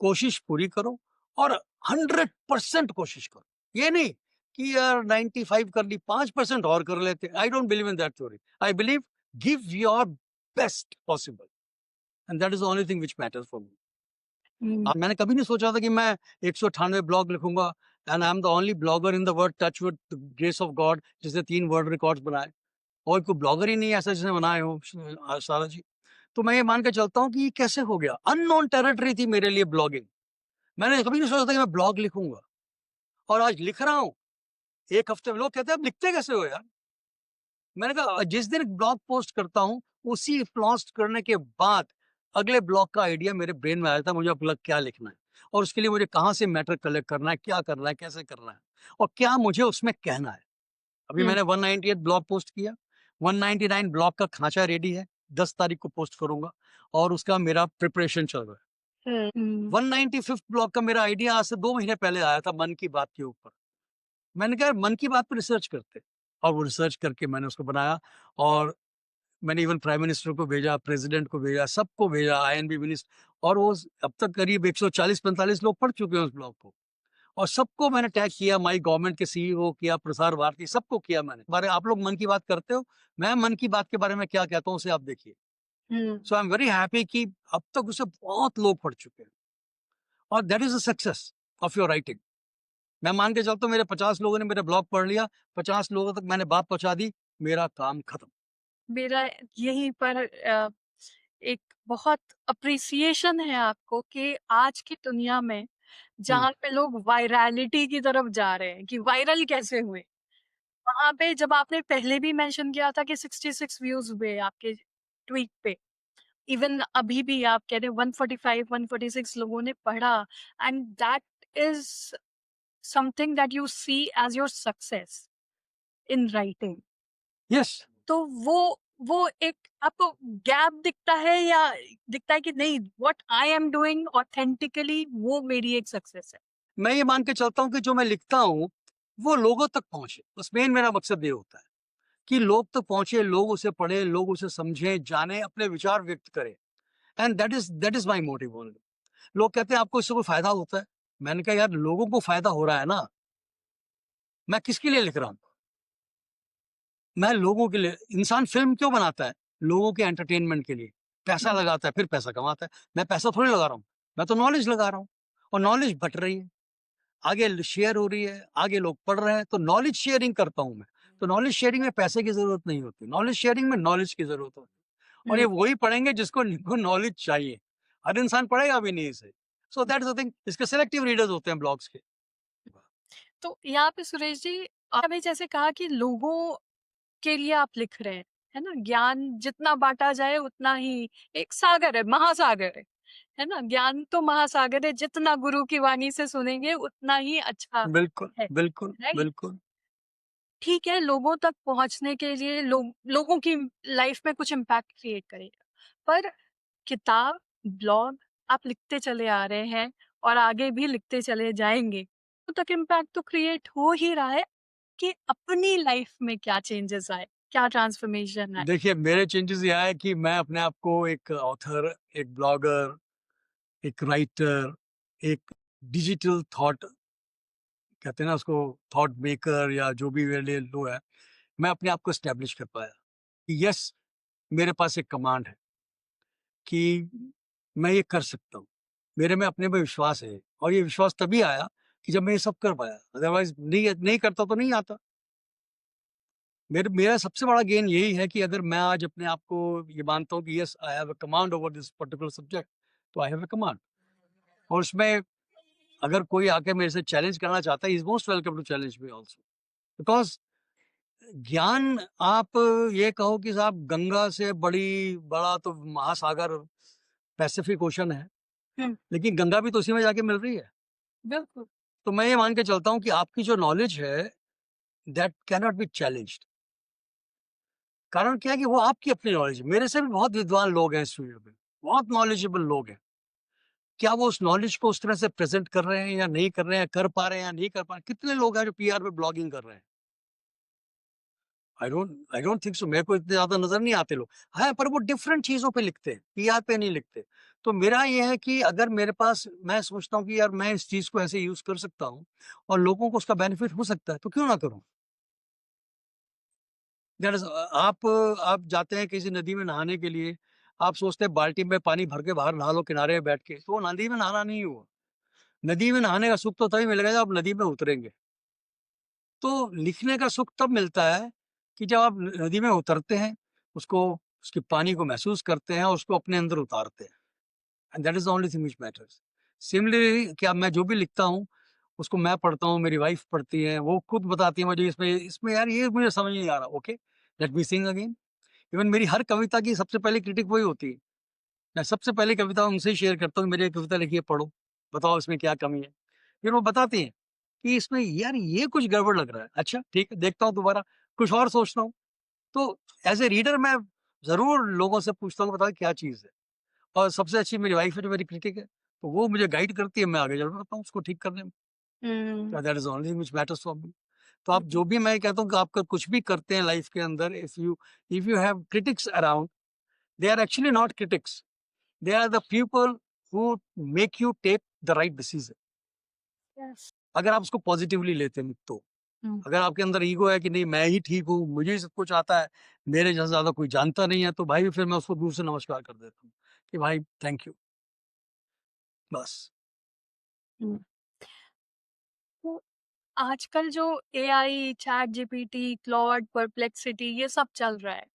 कोशिश पूरी करो और 100% कोशिश करो। ये नहीं कि यार 95 कर ली, 5% और कर लेते। I don't believe in that theory. I believe give your best possible and that is the only thing which matters for me. हुँ, मैंने कभी नहीं सोचा था कि मैं 198 ब्लॉग लिखूँगा and I am the only blogger in the world touch with the grace of God जिसने 3 वर्ल्ड रिकॉर्ड्स बनाए। और कोई ब्लॉगर ही नहीं है ऐसा जिसने बनाए हों सारा जी। तो मैं ये मान के चलता हूँ कि ये कैसे हो गया? अननोन टेरिटरी थी मेरे लिए ब्लॉगिंग। मैंने कभी नहीं सोचा था कि मैं ब्लॉग लिखूँगा और आज लिख रहा हूँ। 1 हफ्ते में लोग कहते हैं, "आप लिखते कैसे हो यार?" मैंने कहा जिस दिन ब्लॉग पोस्ट करता हूँ, उसी पोस्ट करने के बाद अगले ब्लॉग का आइडिया मेरे ब्रेन में आ जाता है, मुझे अब लग क्या लिखना है और उसके लिए मुझे कहाँ से मैटर कलेक्ट करना है, क्या करना है, कैसे करना है और क्या मुझे उसमें कहना है। अभी हुँ, मैंने 198 ब्लॉग पोस्ट किया, 199 ब्लॉग का खाँचा रेडी है, 10 तारीख को पोस्ट करूँगा और उसका मेरा प्रिपरेशन चल रहा है। हुँ, 195th ब्लॉग का मेरा आइडिया आज से 2 महीने पहले आया था मन की बात के ऊपर। मैंने कहा मन की बात पे रिसर्च करते हैं और वो रिसर्च करके मैंने उसको बनाया और मैंने इवन प्राइम मिनिस्टर को भेजा, प्रेसिडेंट को भेजा, सबको भेजा, आईएनबी मिनिस्टर और वो अब तक करीब 140-45 लोग पढ़ चुके हैं उस ब्लॉग को और सबको मैंने टैग किया, माई गवर्नमेंट के सीईओ किया, प्रसार भारती सबको किया मैंने। बारे आप लोग मन की बात करते हो, मैं मन की बात के बारे में क्या कहता हूँ उसे आप देखिए। हुँ, सो आई एम वेरी हैप्पी कि अब तक उसे बहुत लोग पढ़ चुके हैं और that is the success of your writing. मैं मान के चलता हूँ मेरे 50 लोगों ने मेरा ब्लॉग पढ़ लिया, 50 लोगों तक मैंने बात पहुँचा दी, मेरा काम खत्म। मेरा यहीं पर एक बहुत अप्रिसिएशन है आपको कि आज की दुनिया में हुँ, जहाँ पे लोग वायरैलिटी की तरफ जा रहे हैं कि वायरल कैसे हुए, वहाँ पे जब आपने पहले भी मेंशन किया था कि 66 व्यूज़ हुए आपके ट्वीट पे, इवन अभी भी आप कह रहे हैं 145 146 लोगों ने पढ़ा, and that is something that you see as your success in writing. Yes. तो वो एक आपको गैप दिखता है या दिखता है कि नहीं, what I am doing authentically वो मेरी एक सक्सेस है? मैं ये मान के चलता हूँ कि जो मैं लिखता हूँ, वो लोगों तक पहुँचे। बस मेन मेरा मकसद ये होता है कि लोग तक पहुँचे, लोग उसे पढ़ें, लोग उसे समझें, जानें, अपने विचार व्यक्त करें। And that is my motive only. लोग कहते हैं आपको इससे कोई फ़ायदा होता है? मैंने कहा यार लोगों को फ़ायदा हो रहा है ना, मैं किसके लिए लिख रहा हूँ? मैं लोगों के लिए इंसान फ़िल्म क्यों बनाता है? लोगों के एंटरटेनमेंट के लिए। पैसा हुँ, लगाता है, फिर पैसा कमाता है। मैं पैसा थोड़ी लगा रहा हूँ, मैं तो नॉलेज लगा रहा हूँ और नॉलेज बँट रही है। आगे शेयर हो रही है, आगे लोग पढ़ रहे हैं, तो नॉलेज शेयरिंग करता हूँ मैं। तो नॉलेज शेयरिंग में पैसे की ज़रूरत नहीं होती, नॉलेज शेयरिंग में नॉलेज की ज़रूरत होती है और हुँ। ये वही पढ़ेंगे जिसको नॉलेज चाहिए। हर इंसान पढ़ेगा भी नहीं इसे। So that is the thing, इसके सेलेक्टिव रीडर्स होते हैं ब्लॉग्स के। तो यहाँ पे सुरेश जी, आपने जैसे कहा कि लोगों के लिए आप लिख रहे हैं, है ना? ज्ञान जितना बाँटा जाए उतना ही एक सागर है, महासागर है ना? ज्ञान तो महासागर है, जितना गुरु की वाणी से सुनेंगे उतना ही अच्छा बिल्कुल, है, बिल्कुल, राइट? बिल्कुल। ठीक है, लोगों तक पहुँचने के लिए लोगों की लाइफ में कुछ इम्पैक्ट क्रिएट करेगा। पर किताब, ब्लॉग आप लिखते चले आ रहे हैं और आगे भी लिखते चले जाएँगे। लोगों तक इम्पैक्ट तो क्रिएट हो ही रहा है कि अपनी लाइफ में क्या चेंजेस आए, क्या ट्रांसफॉर्मेशन आए। देखिए मेरे चेंजेस ये आए कि मैं अपने आप को एक ऑथर, एक ब्लॉगर, एक राइटर, एक डिजिटल थॉट कहते हैं ना उसको थॉट मेकर या जो भी मेरे लिए लो है, मैं अपने आप को एस्टेब्लिश कर पाया कि यस मेरे पास एक कमांड है कि मैं ये कर सकता हूँ। मेरे में अपने में विश्वास है और ये विश्वास तभी आया कि जब मैं ये सब कर पाया, अदरवाइज़ नहीं नहीं करता तो नहीं आता। मेरा सबसे बड़ा गेन यही है कि अगर मैं आज अपने आप को ये मानता हूँ कि yes I have a command over this particular subject, तो आई हैव अ कमांड और उसमें अगर कोई आके मेरे से चैलेंज करना चाहता है, he is most welcome to challenge me also because ज्ञान आप ये कहो कि साहब गंगा से बड़ा तो महासागर पैसिफिक ओशन है, हुँ, लेकिन गंगा भी तो उसी में जाके मिल रही है। बिल्कुल। तो मैं ये मान के चलता हूँ कि आपकी जो नॉलेज है that can not be challenged. कारण क्या है कि वो आपकी अपनी नॉलेज है। मेरे से भी बहुत विद्वान लोग हैं इस फील्ड में, बहुत नॉलेजेबल लोग हैं। क्या वो उस नॉलेज को उस तरह से प्रेज़ेंट कर रहे हैं या नहीं कर रहे हैं, कर पा रहे हैं या नहीं कर पा रहे हैं? कितने लोग हैं जो पीआर पे ब्लॉगिंग कर रहे हैं? आई डोंट थिंक सो मेरे को इतने ज़्यादा नज़र नहीं आते लोग। हाँ, पर वो डिफरेंट चीज़ों पे लिखते हैं, पीआर पे नहीं लिखते। तो मेरा ये है कि अगर मेरे पास मैं सोचता हूँ कि यार मैं इस चीज़ को ऐसे यूज़ कर सकता हूँ और लोगों को उसका बेनिफिट हो सकता है, तो क्यों ना करूँ? दैट इज़ आप जाते हैं किसी नदी में नहाने के लिए, आप सोचते हैं बाल्टी में पानी भर के बाहर नहा लो किनारे में बैठ के, तो वो नदी में नहाना नहीं हुआ। नदी में नहाने का सुख तो तभी मिलेगा जब आप नदी में उतरेंगे। तो लिखने का सुख तब मिलता है कि जब आप नदी में उतरते हैं, उसको उसके पानी को महसूस करते हैं और उसको अपने अंदर उतारते हैं and that is the only thing which matters. Similarly क्या मैं जो भी लिखता हूँ, उसको मैं पढ़ता हूँ, मेरी वाइफ़ पढ़ती है, वो खुद बताती है मुझे इसमें यार ये मुझे समझ नहीं आ रहा, ओके, लेट मी सिंग अगेन। इवन मेरी हर कविता की सबसे पहली क्रिटिक वही होती है। मैं सबसे पहली कविता उनसे ही शेयर करता हूँ, मेरी ये कविता लिखी है पढ़ो, बताओ इसमें क्या कमी है? फिर वो बताती हैं कि इसमें यार ये कुछ गड़बड़ लग रहा है। अच्छा ठीक है, देखता हूँ दोबारा, कुछ और सोचता हूँ। तो एज़ अ रीडर मैं ज़रूर लोगों से पूछता हूँ बताओ क्या चीज़ है? और सबसे अच्छी मेरी वाइफ़ है जो मेरी क्रिटिक है, तो वो मुझे गाइड करती है, मैं आगे ज़रूर बढ़ता हूँ उसको ठीक करने में। हुँ, that is only thing which matters for me. तो आप हुँ, जो भी मैं कहता हूँ कि आपका कुछ भी करते हैं लाइफ़ के अंदर if you have critics around, they are actually not critics. They are the people who make you take the right decision. Yes, अगर आप उसको पॉजिटिवली लेते हैं तो। हुँ, अगर आपके अंदर ईगो है कि नहीं मैं ही ठीक हूँ, मुझे ही सब कुछ आता है, मेरे जैसा ज़्यादा कोई जानता नहीं है, तो भाई फिर मैं उसको दूर से नमस्कार कर देता हूँ कि भाई थैंक यू, बस। हुँ। तो आजकल जो AI, chat GPT, Claude, perplexity ये सब चल रहा है।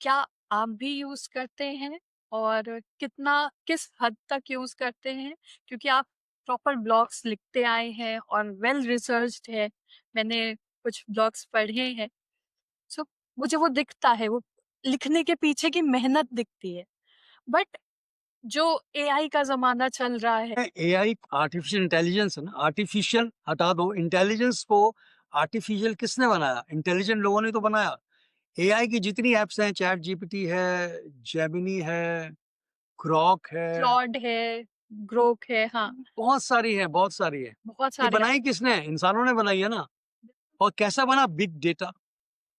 क्या आप भी यूज़ करते हैं? और कितना किस हद तक यूज़ करते हैं? क्योंकि आप प्रॉपर ब्लॉग्स लिखते आए हैं और वेल रिसर्च्ड है। मैंने कुछ ब्लॉग्स पढ़े हैं। सो मुझे वो दिखता है, वो लिखने के पीछे की मेहनत दिखती है। बट जो एआई का ज़माना चल रहा है, एआई आर्टिफिशियल इंटेलिजेंस है ना, आर्टिफिशियल हटा दो, इंटेलिजेंस को आर्टिफिशियल किसने बनाया? इंटेलिजेंट लोगों ने तो बनाया। एआई की जितनी एप्स हैं, चैट जीपीटी है, जेमिनी है, ग्रॉक है, क्लॉड है, ग्रोक है, हाँ, बहुत सारी है, बहुत सारी है। बहुत ये सारे बनाई किसने? इंसानों ने बनाई है ना। और कैसा बना? Big data.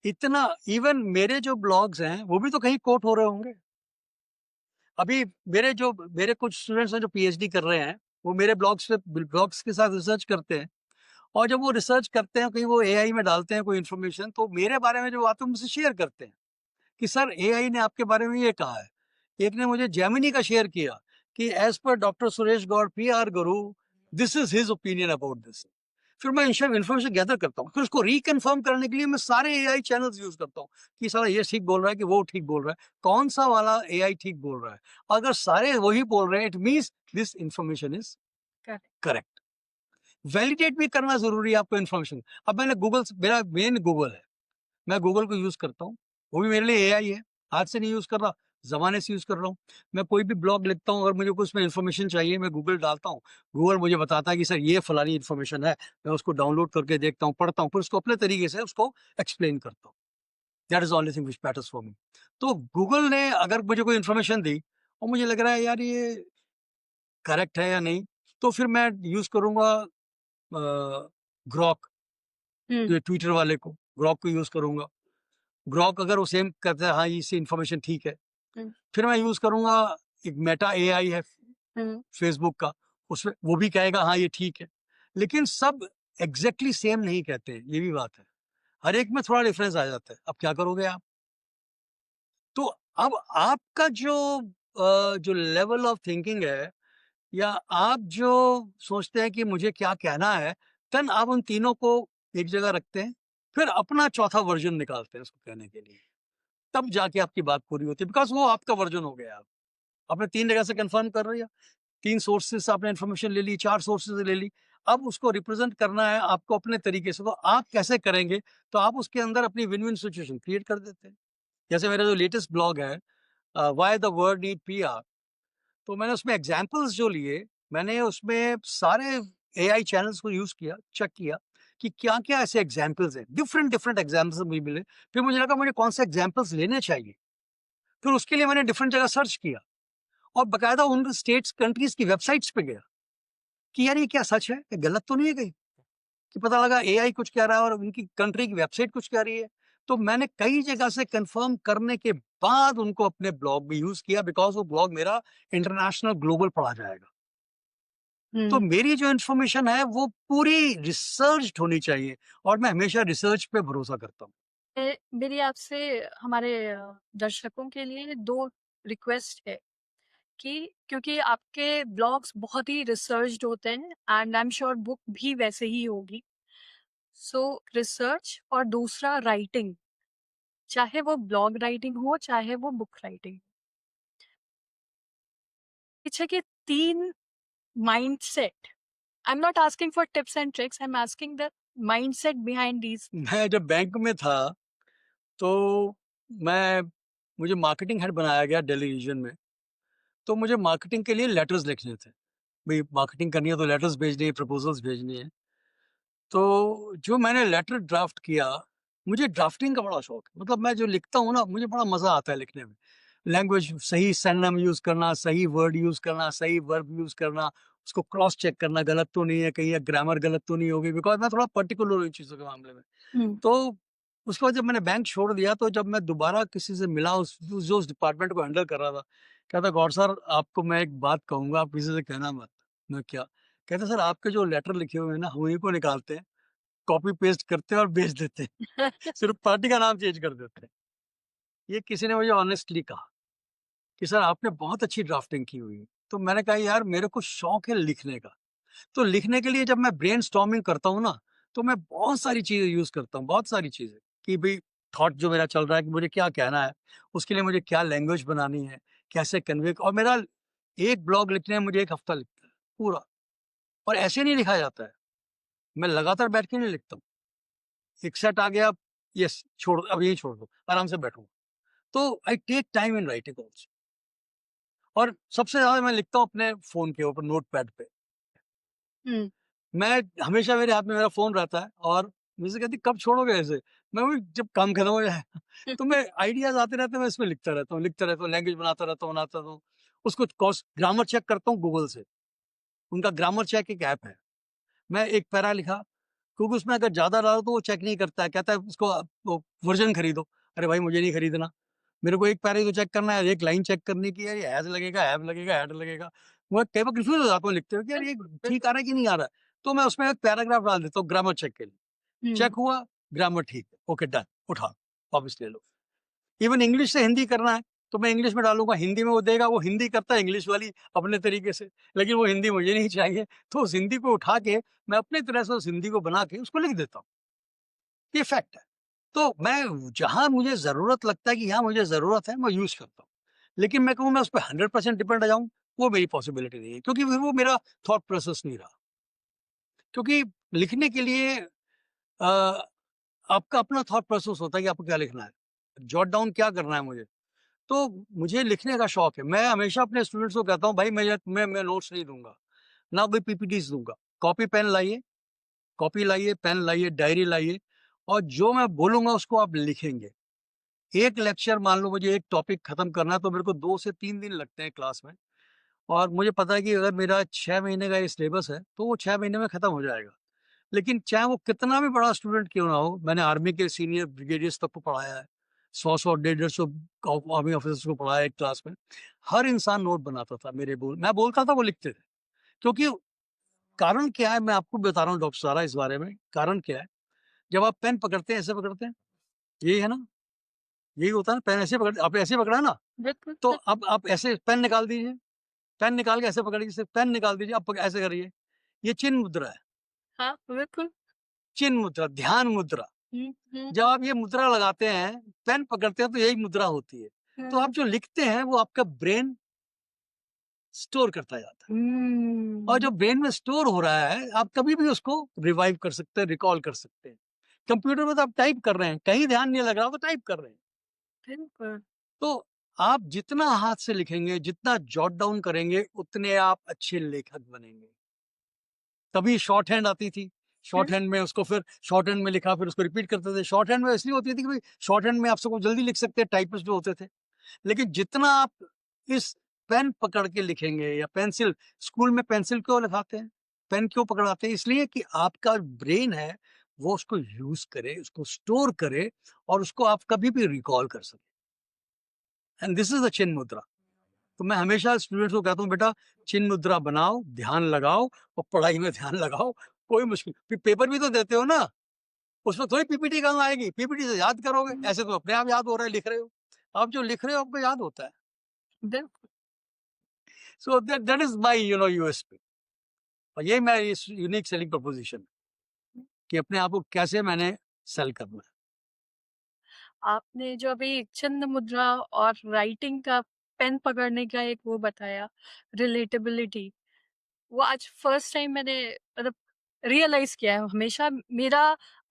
इतना, इवन मेरे जो ब्लॉग्स हैं वो भी तो कहीं कोट हो रहे होंगे। अभी मेरे कुछ स्टूडेंट्स हैं जो पीएचडी कर रहे हैं, वो मेरे ब्लॉग्स के साथ रिसर्च करते हैं। और जब वो रिसर्च करते हैं, कहीं वो एआई में डालते हैं कोई इन्फॉर्मेशन, तो मेरे बारे में जो बात है मुझसे शेयर करते हैं कि सर एआई ने आपके बारे में ये कहा है। एक ने मुझे जेमिनी का शेयर किया कि as per doctor Suresh Gaur PR guru, this is his opinion about this. फिर मैं इन्फॉर्मेशन गैदर करता हूँ, फिर उसको रिकन्फर्म करने के लिए मैं सारे एआई चैनल्स यूज करता हूँ कि साला ये ठीक बोल रहा है कि वो ठीक बोल रहा है, कौन सा वाला एआई ठीक बोल रहा है। अगर सारे वही बोल रहे हैं, it means this information is correct. Correct. Validate भी करना जरूरी है आपको इन्फॉर्मेशन। अब मैंने गूगल, मेरा मेन गूगल है, मैं गूगल को यूज करता हूँ, वो भी मेरे लिए एआई है। आज से नहीं यूज कर रहा, जमाने से यूज कर रहा हूँ। मैं कोई भी ब्लॉग लिखता हूँ और मुझे कुछ उसमें इन्फॉर्मेशन चाहिए, मैं गूगल डालता हूँ, गूगल मुझे बताता है कि सर ये फलानी इन्फॉर्मेशन है। मैं उसको डाउनलोड करके देखता हूँ, पढ़ता हूँ, फिर उसको अपने तरीके से उसको एक्सप्लेन करता हूँ। That is only thing which matters for me. तो गूगल ने अगर मुझे कोई इन्फॉर्मेशन दी और मुझे लग रहा है यार ये करेक्ट है या नहीं, तो फिर मैं यूज करूंगा ग्रॉक, हुँ, ट्विटर वाले को, ग्रॉक को यूज करूंगा। ग्रॉक अगर वो सेम करता है, हाँ इससे इन्फॉर्मेशन ठीक है, हुँ, फिर मैं यूज करूंगा एक मेटा एआई है हुँ, फेसबुक का, उसमें वो भी कहेगा हाँ ये ठीक है। लेकिन सब एग्जैक्टली सेम नहीं कहते हैं, ये भी बात है। हर एक में थोड़ा डिफरेंस आ जाता है। अब क्या करोगे आप? तो अब आपका जो लेवल ऑफ थिंकिंग है, या आप जो सोचते हैं कि मुझे क्या कहना है, देन आप उन तीनों को एक जगह रखते हैं, फिर अपना चौथा वर्जन निकालते हैं उसको कहने के लिए। तब जाके आपकी बात पूरी होती है, बिकॉज वो आपका वर्जन हो गया। आप आपने 3 जगह से कंफर्म कर लिया, 3 सोर्सेस से आपने इन्फॉर्मेशन ले ली, 4 सोर्सेस से ले ली। अब उसको रिप्रेजेंट करना है आपको अपने तरीके से, तो आप कैसे करेंगे? तो आप उसके अंदर अपनी विन-विन सिचुएशन क्रिएट कर देते हैं। जैसे मेरा जो लेटेस्ट ब्लॉग है, why the world need PR, तो मैंने उसमें एग्जांपल्स जो लिए, मैंने उसमें सारे एआई चैनल्स को यूज़ किया, चेक किया कि क्या-क्या ऐसे एग्जांपल्स हैं। डिफरेंट डिफरेंट एग्जांपल्स मुझे मिले। फिर मुझे लगा मुझे कौन से एग्जांपल्स लेने चाहिए। फिर उसके लिए मैंने डिफरेंट जगह सर्च किया और बाकायदा उन स्टेट्स कंट्रीज की वेबसाइट्स पे गया कि यार ये क्या सच है, ये गलत तो नहीं है कहीं। कि पता लगा एआई कुछ कह रहा है और उनकी कंट्री की वेबसाइट कुछ कह रही है। तो मैंने कई जगह से कंफर्म करने के बाद उनको अपने ब्लॉग में यूज किया, बिकॉज वो ब्लॉग मेरा इंटरनेशनल ग्लोबल पढ़ा जाएगा। तो हुँ। मेरी जो इन्फॉर्मेशन है वो पूरी रिसर्च होनी चाहिए, और मैं हमेशा रिसर्च पे भरोसा करता हूँ। मेरी आपसे हमारे दर्शकों के लिए 2 रिक्वेस्ट है कि क्योंकि आपके ब्लॉग्स बहुत ही रिसर्च्ड होते हैं and I am sure book भी वैसे ही होगी। सो रिसर्च और दूसरा राइटिंग, चाहे वो ब्लॉग राइटिंग हो, चाहे वो बुक राइटिंग। पीछे के 3 mindset, I am not asking for tips and tricks, I am asking the mindset behind these. मैं जब बैंक में था, तो मैं मुझे मार्केटिंग हेड बनाया गया दिल्ली रीजन में। तो मुझे मार्केटिंग के लिए लेटर्स लिखने थे। भई मार्केटिंग करनी है तो लेटर्स भेजनी है, प्रपोज़ल्स भेजनी है। तो जो मैंने लेटर ड्राफ्ट किया, मुझे ड्राफ्टिंग का बड़ा शौक है। मतलब मैं जो लिखता हूँ ना, मुझे बड़ा मज़ा आता है लिखने में। लैंग्वेज सही सिनोनिम यूज़ करना, सही वर्ड यूज़ करना, सही वर्ब यूज़ करना, उसको क्रॉस चेक करना, गलत तो नहीं है कहीं, या ग्रामर गलत तो नहीं होगी, बिकॉज़ मैं थोड़ा पर्टिकुलर हूँ इन चीज़ों के मामले में। हुँ। तो उसके बाद जब मैंने बैंक छोड़ दिया, तो जब मैं दोबारा किसी से मिला, जो उस डिपार्टमेंट को हैंडल कर रहा था, कहता गौर सर आपको मैं एक बात कहूँगा, आप किसी से कहना मत। मैं क्या? कहते सर आपके जो लेटर लिखे हुए हैं ना, हम उन्हीं को निकालते हैं, कॉपी पेस्ट करते हैं और बेच देते हैं। सिर्फ़ पार्टी का नाम चेंज कर देते हैं। ये किसी ने मुझे ऑनेस्टली कहा कि सर आपने बहुत अच्छी ड्राफ्टिंग की हुई है। तो मैंने कहा यार मेरे को शौक है लिखने का। तो लिखने के लिए जब मैं ब्रेनस्टॉर्मिंग करता हूँ ना, तो मैं बहुत सारी चीज़ें यूज़ करता हूँ, बहुत सारी चीज़ें कि भई थॉट जो मेरा चल रहा है कि मुझे क्या कहना है, उसके लिए मुझे क्या लैंग्वेज बनानी है, कैसे कन्वे, और मेरा एक ब्लॉग लिखने में मुझे 1 हफ्ता लगता है, पूरा। और ऐसे नहीं लिखा जाता है, मैं लगातार बैठ के नहीं लिखता हूँ। एक सेट आ गया, यस छोड़ अब यही छोड़ दो, आराम से बैठूँगा। तो I take time in writing also. और सबसे ज़्यादा मैं लिखता हूँ अपने फ़ोन के ऊपर, नोटपैड पे। हुँ। मैं हमेशा मेरे हाथ में मेरा फ़ोन रहता है, और मुझसे कहती कब छोड़ोगे ऐसे? मैं बोली जब काम खत्म हो जाए। तो मैं आइडियाज़ आते रहते हैं, मैं इसमें लिखता रहता हूँ, लैंग्वेज बनाता रहता हूँ। उसको कॉस ग्रामर चेक करता हूँ गूगल से। उनका ग्रामर चेक एक ऐप है। मैं एक पैरा लिखा, क्योंकि उसमें अगर ज़्यादा डालो तो वो चेक नहीं करता है, कहता है उसको वो वर्ज़न खरीदो। अरे भाई मुझे नहीं खरीदना। मेरे को एक पैरा ही तो चेक करना है, एक लाइन चेक करनी की है, ये हैज़ लगेगा, हैव लगेगा, हैड लगेगा। मैं कई बार कन्फ्यूज़ हो जाता हूँ लिखते हुए कि यार ये बिल्कुल, ठीक आ बिल्कुल। रहा है कि नहीं आ रहा है? तो मैं उसमें एक पैराग्राफ डाल देता हूँ ग्रामर चेक के लिए। हुँ। चेक हुआ, ग्रामर ठीक है, ओके डन, उठाओ, वापस ले लो। इवन इंग्लिश से हिंदी करना है, तो मैं इंग्लिश में डालूँगा, हिंदी में वो देगा, वो हिंदी करता है इंग्लिश वाली अपने तरीके से, लेकिन वो हिंदी मुझे नहीं चाहिए, तो उस हिंदी को उठा के मैं अपनी तरह से उस हिंदी को बना के उसको लिख देता हूँ। ये फैक्ट है। तो मैं जहाँ मुझे ज़रूरत लगता है कि यहाँ मुझे ज़रूरत है, मैं यूज़ करता हूँ। लेकिन मैं कहूँ मैं उस पे 100% डिपेंड आ जाऊँ, वो मेरी पॉसिबिलिटी नहीं है, क्योंकि फिर वो मेरा थॉट प्रोसेस नहीं रहा। क्योंकि लिखने के लिए अ, आपका अपना थॉट प्रोसेस होता है कि आपको क्या लिखना है, जॉट डाउन क्या करना है मुझे। तो मुझे लिखने का शौक है। मैं हमेशा अपने स्टूडेंट्स को कहता हूँ भाई मैं नोट्स नहीं दूँगा, ना कोई पीपीटीज़ दूँगा। कॉपी पेन लाइए, कॉपी लाइए, पेन लाइए, डायरी लाइए, और जो मैं बोलूँगा उसको आप लिखेंगे। एक लेक्चर मान लो मुझे एक टॉपिक खत्म करना है तो मेरे को 2 से 3 दिन लगते हैं क्लास में, और मुझे पता है कि अगर मेरा 6 महीने का ये सिलेबस है, तो वो 6 महीने में खत्म हो जाएगा। लेकिन चाहे वो कितना भी बड़ा स्टूडेंट क्यों ना हो, मैंने आर्मी के सीनियर ब्रिगेडियर्स तक को पढ़ाया है। 100-100 150 आर्मी ऑफिसर्स को पढ़ाया है एक क्लास में। हर इंसान नोट बनाता था मेरे मैं बोलता था वो लिखते थे। क्योंकि कारण क्या है मैं आपको बता रहा हूँ डॉक्टर सारा इस बारे में, कारण क्या है? जब आप पेन पकड़ते हैं, ऐसे पकड़ते हैं, यही है ना? यही होता है ना, पेन ऐसे पकड़ आपने ऐसे पकड़ा है ना? बिल्कुल, तो बिल अब आप ऐसे पेन निकाल दीजिए, पेन निकाल के ऐसे पकड़िए, जैसे पेन निकाल दीजिए, आप ऐसे करिए। ये चिन्ह मुद्रा है, हाँ, बिल्कुल। चिन्ह मुद्रा, ध्यान मुद्रा। हुँ, हुँ, जब आप ये मुद्रा लगाते हैं, पेन पकड़ते हैं तो यही मुद्रा होती है। तो आप हुँ। जो लिखते हैं वो आपका ब्रेन स्टोर करता जाता है, और जो हुँ, ब्रेन में स्टोर हो रहा है, आप कभी भी उसको रिवाइव कर सकते हैं, रिकॉल कर सकते हैं। कंप्यूटर में तो आप टाइप कर रहे हैं, कहीं ध्यान नहीं लग रहा हो तो टाइप कर रहे हैं। बिल्कुल। तो आप जितना हाथ से लिखेंगे, जितना जॉट डाउन करेंगे, उतने आप अच्छे लेखक बनेंगे। तभी शॉर्ट हैंड आती थी। शॉर्ट हुँ, हैंड में उसको फिर शॉर्ट हैंड में लिखा, फिर उसको रिपीट करते थे। शॉर्ट हैंड में इसलिए होती थी कि भाई शॉर्ट हैंड में आप सबको जल्दी लिख सकते हैं, टाइपिस्ट जो होते थे। लेकिन जितना आप इस पेन पकड़ के लिखेंगे या पेंसिल, स्कूल में पेंसिल क्यों लिखाते हैं? पेन क्यों पकड़ाते हैं? इसलिए कि आपका ब्रेन है, वो उसको यूज़ करे, उसको स्टोर करे, और उसको आप कभी भी रिकॉल कर सकें। एंड दिस इज़ द चिन्ह मुद्रा। तो मैं हमेशा स्टूडेंट्स को कहता हूँ बेटा चिन्ह मुद्रा बनाओ, ध्यान लगाओ, और पढ़ाई में ध्यान लगाओ। कोई मुश्किल पेपर भी तो देते हो ना, उसमें थोड़ी पीपीटी काम आएगी, पीपीटी से याद करोगे, हुँ, ऐसे तो अपने आप याद हो रहा है, लिख रहे हो। आप जो लिख रहे हो आपको याद होता है। बिल्कुल। So that is my USP, और यही मेरा इस यूनिक सेलिंग प्रोपोज़िशन कि अपने आप को कैसे मैंने सेल करना है। आपने जो अभी चिन्ह मुद्रा और राइटिंग का पेन पकड़ने का एक वो बताया, रिलेटेबिलिटी, वो आज फर्स्ट टाइम मैंने मतलब रियलाइज़ किया है। हमेशा मेरा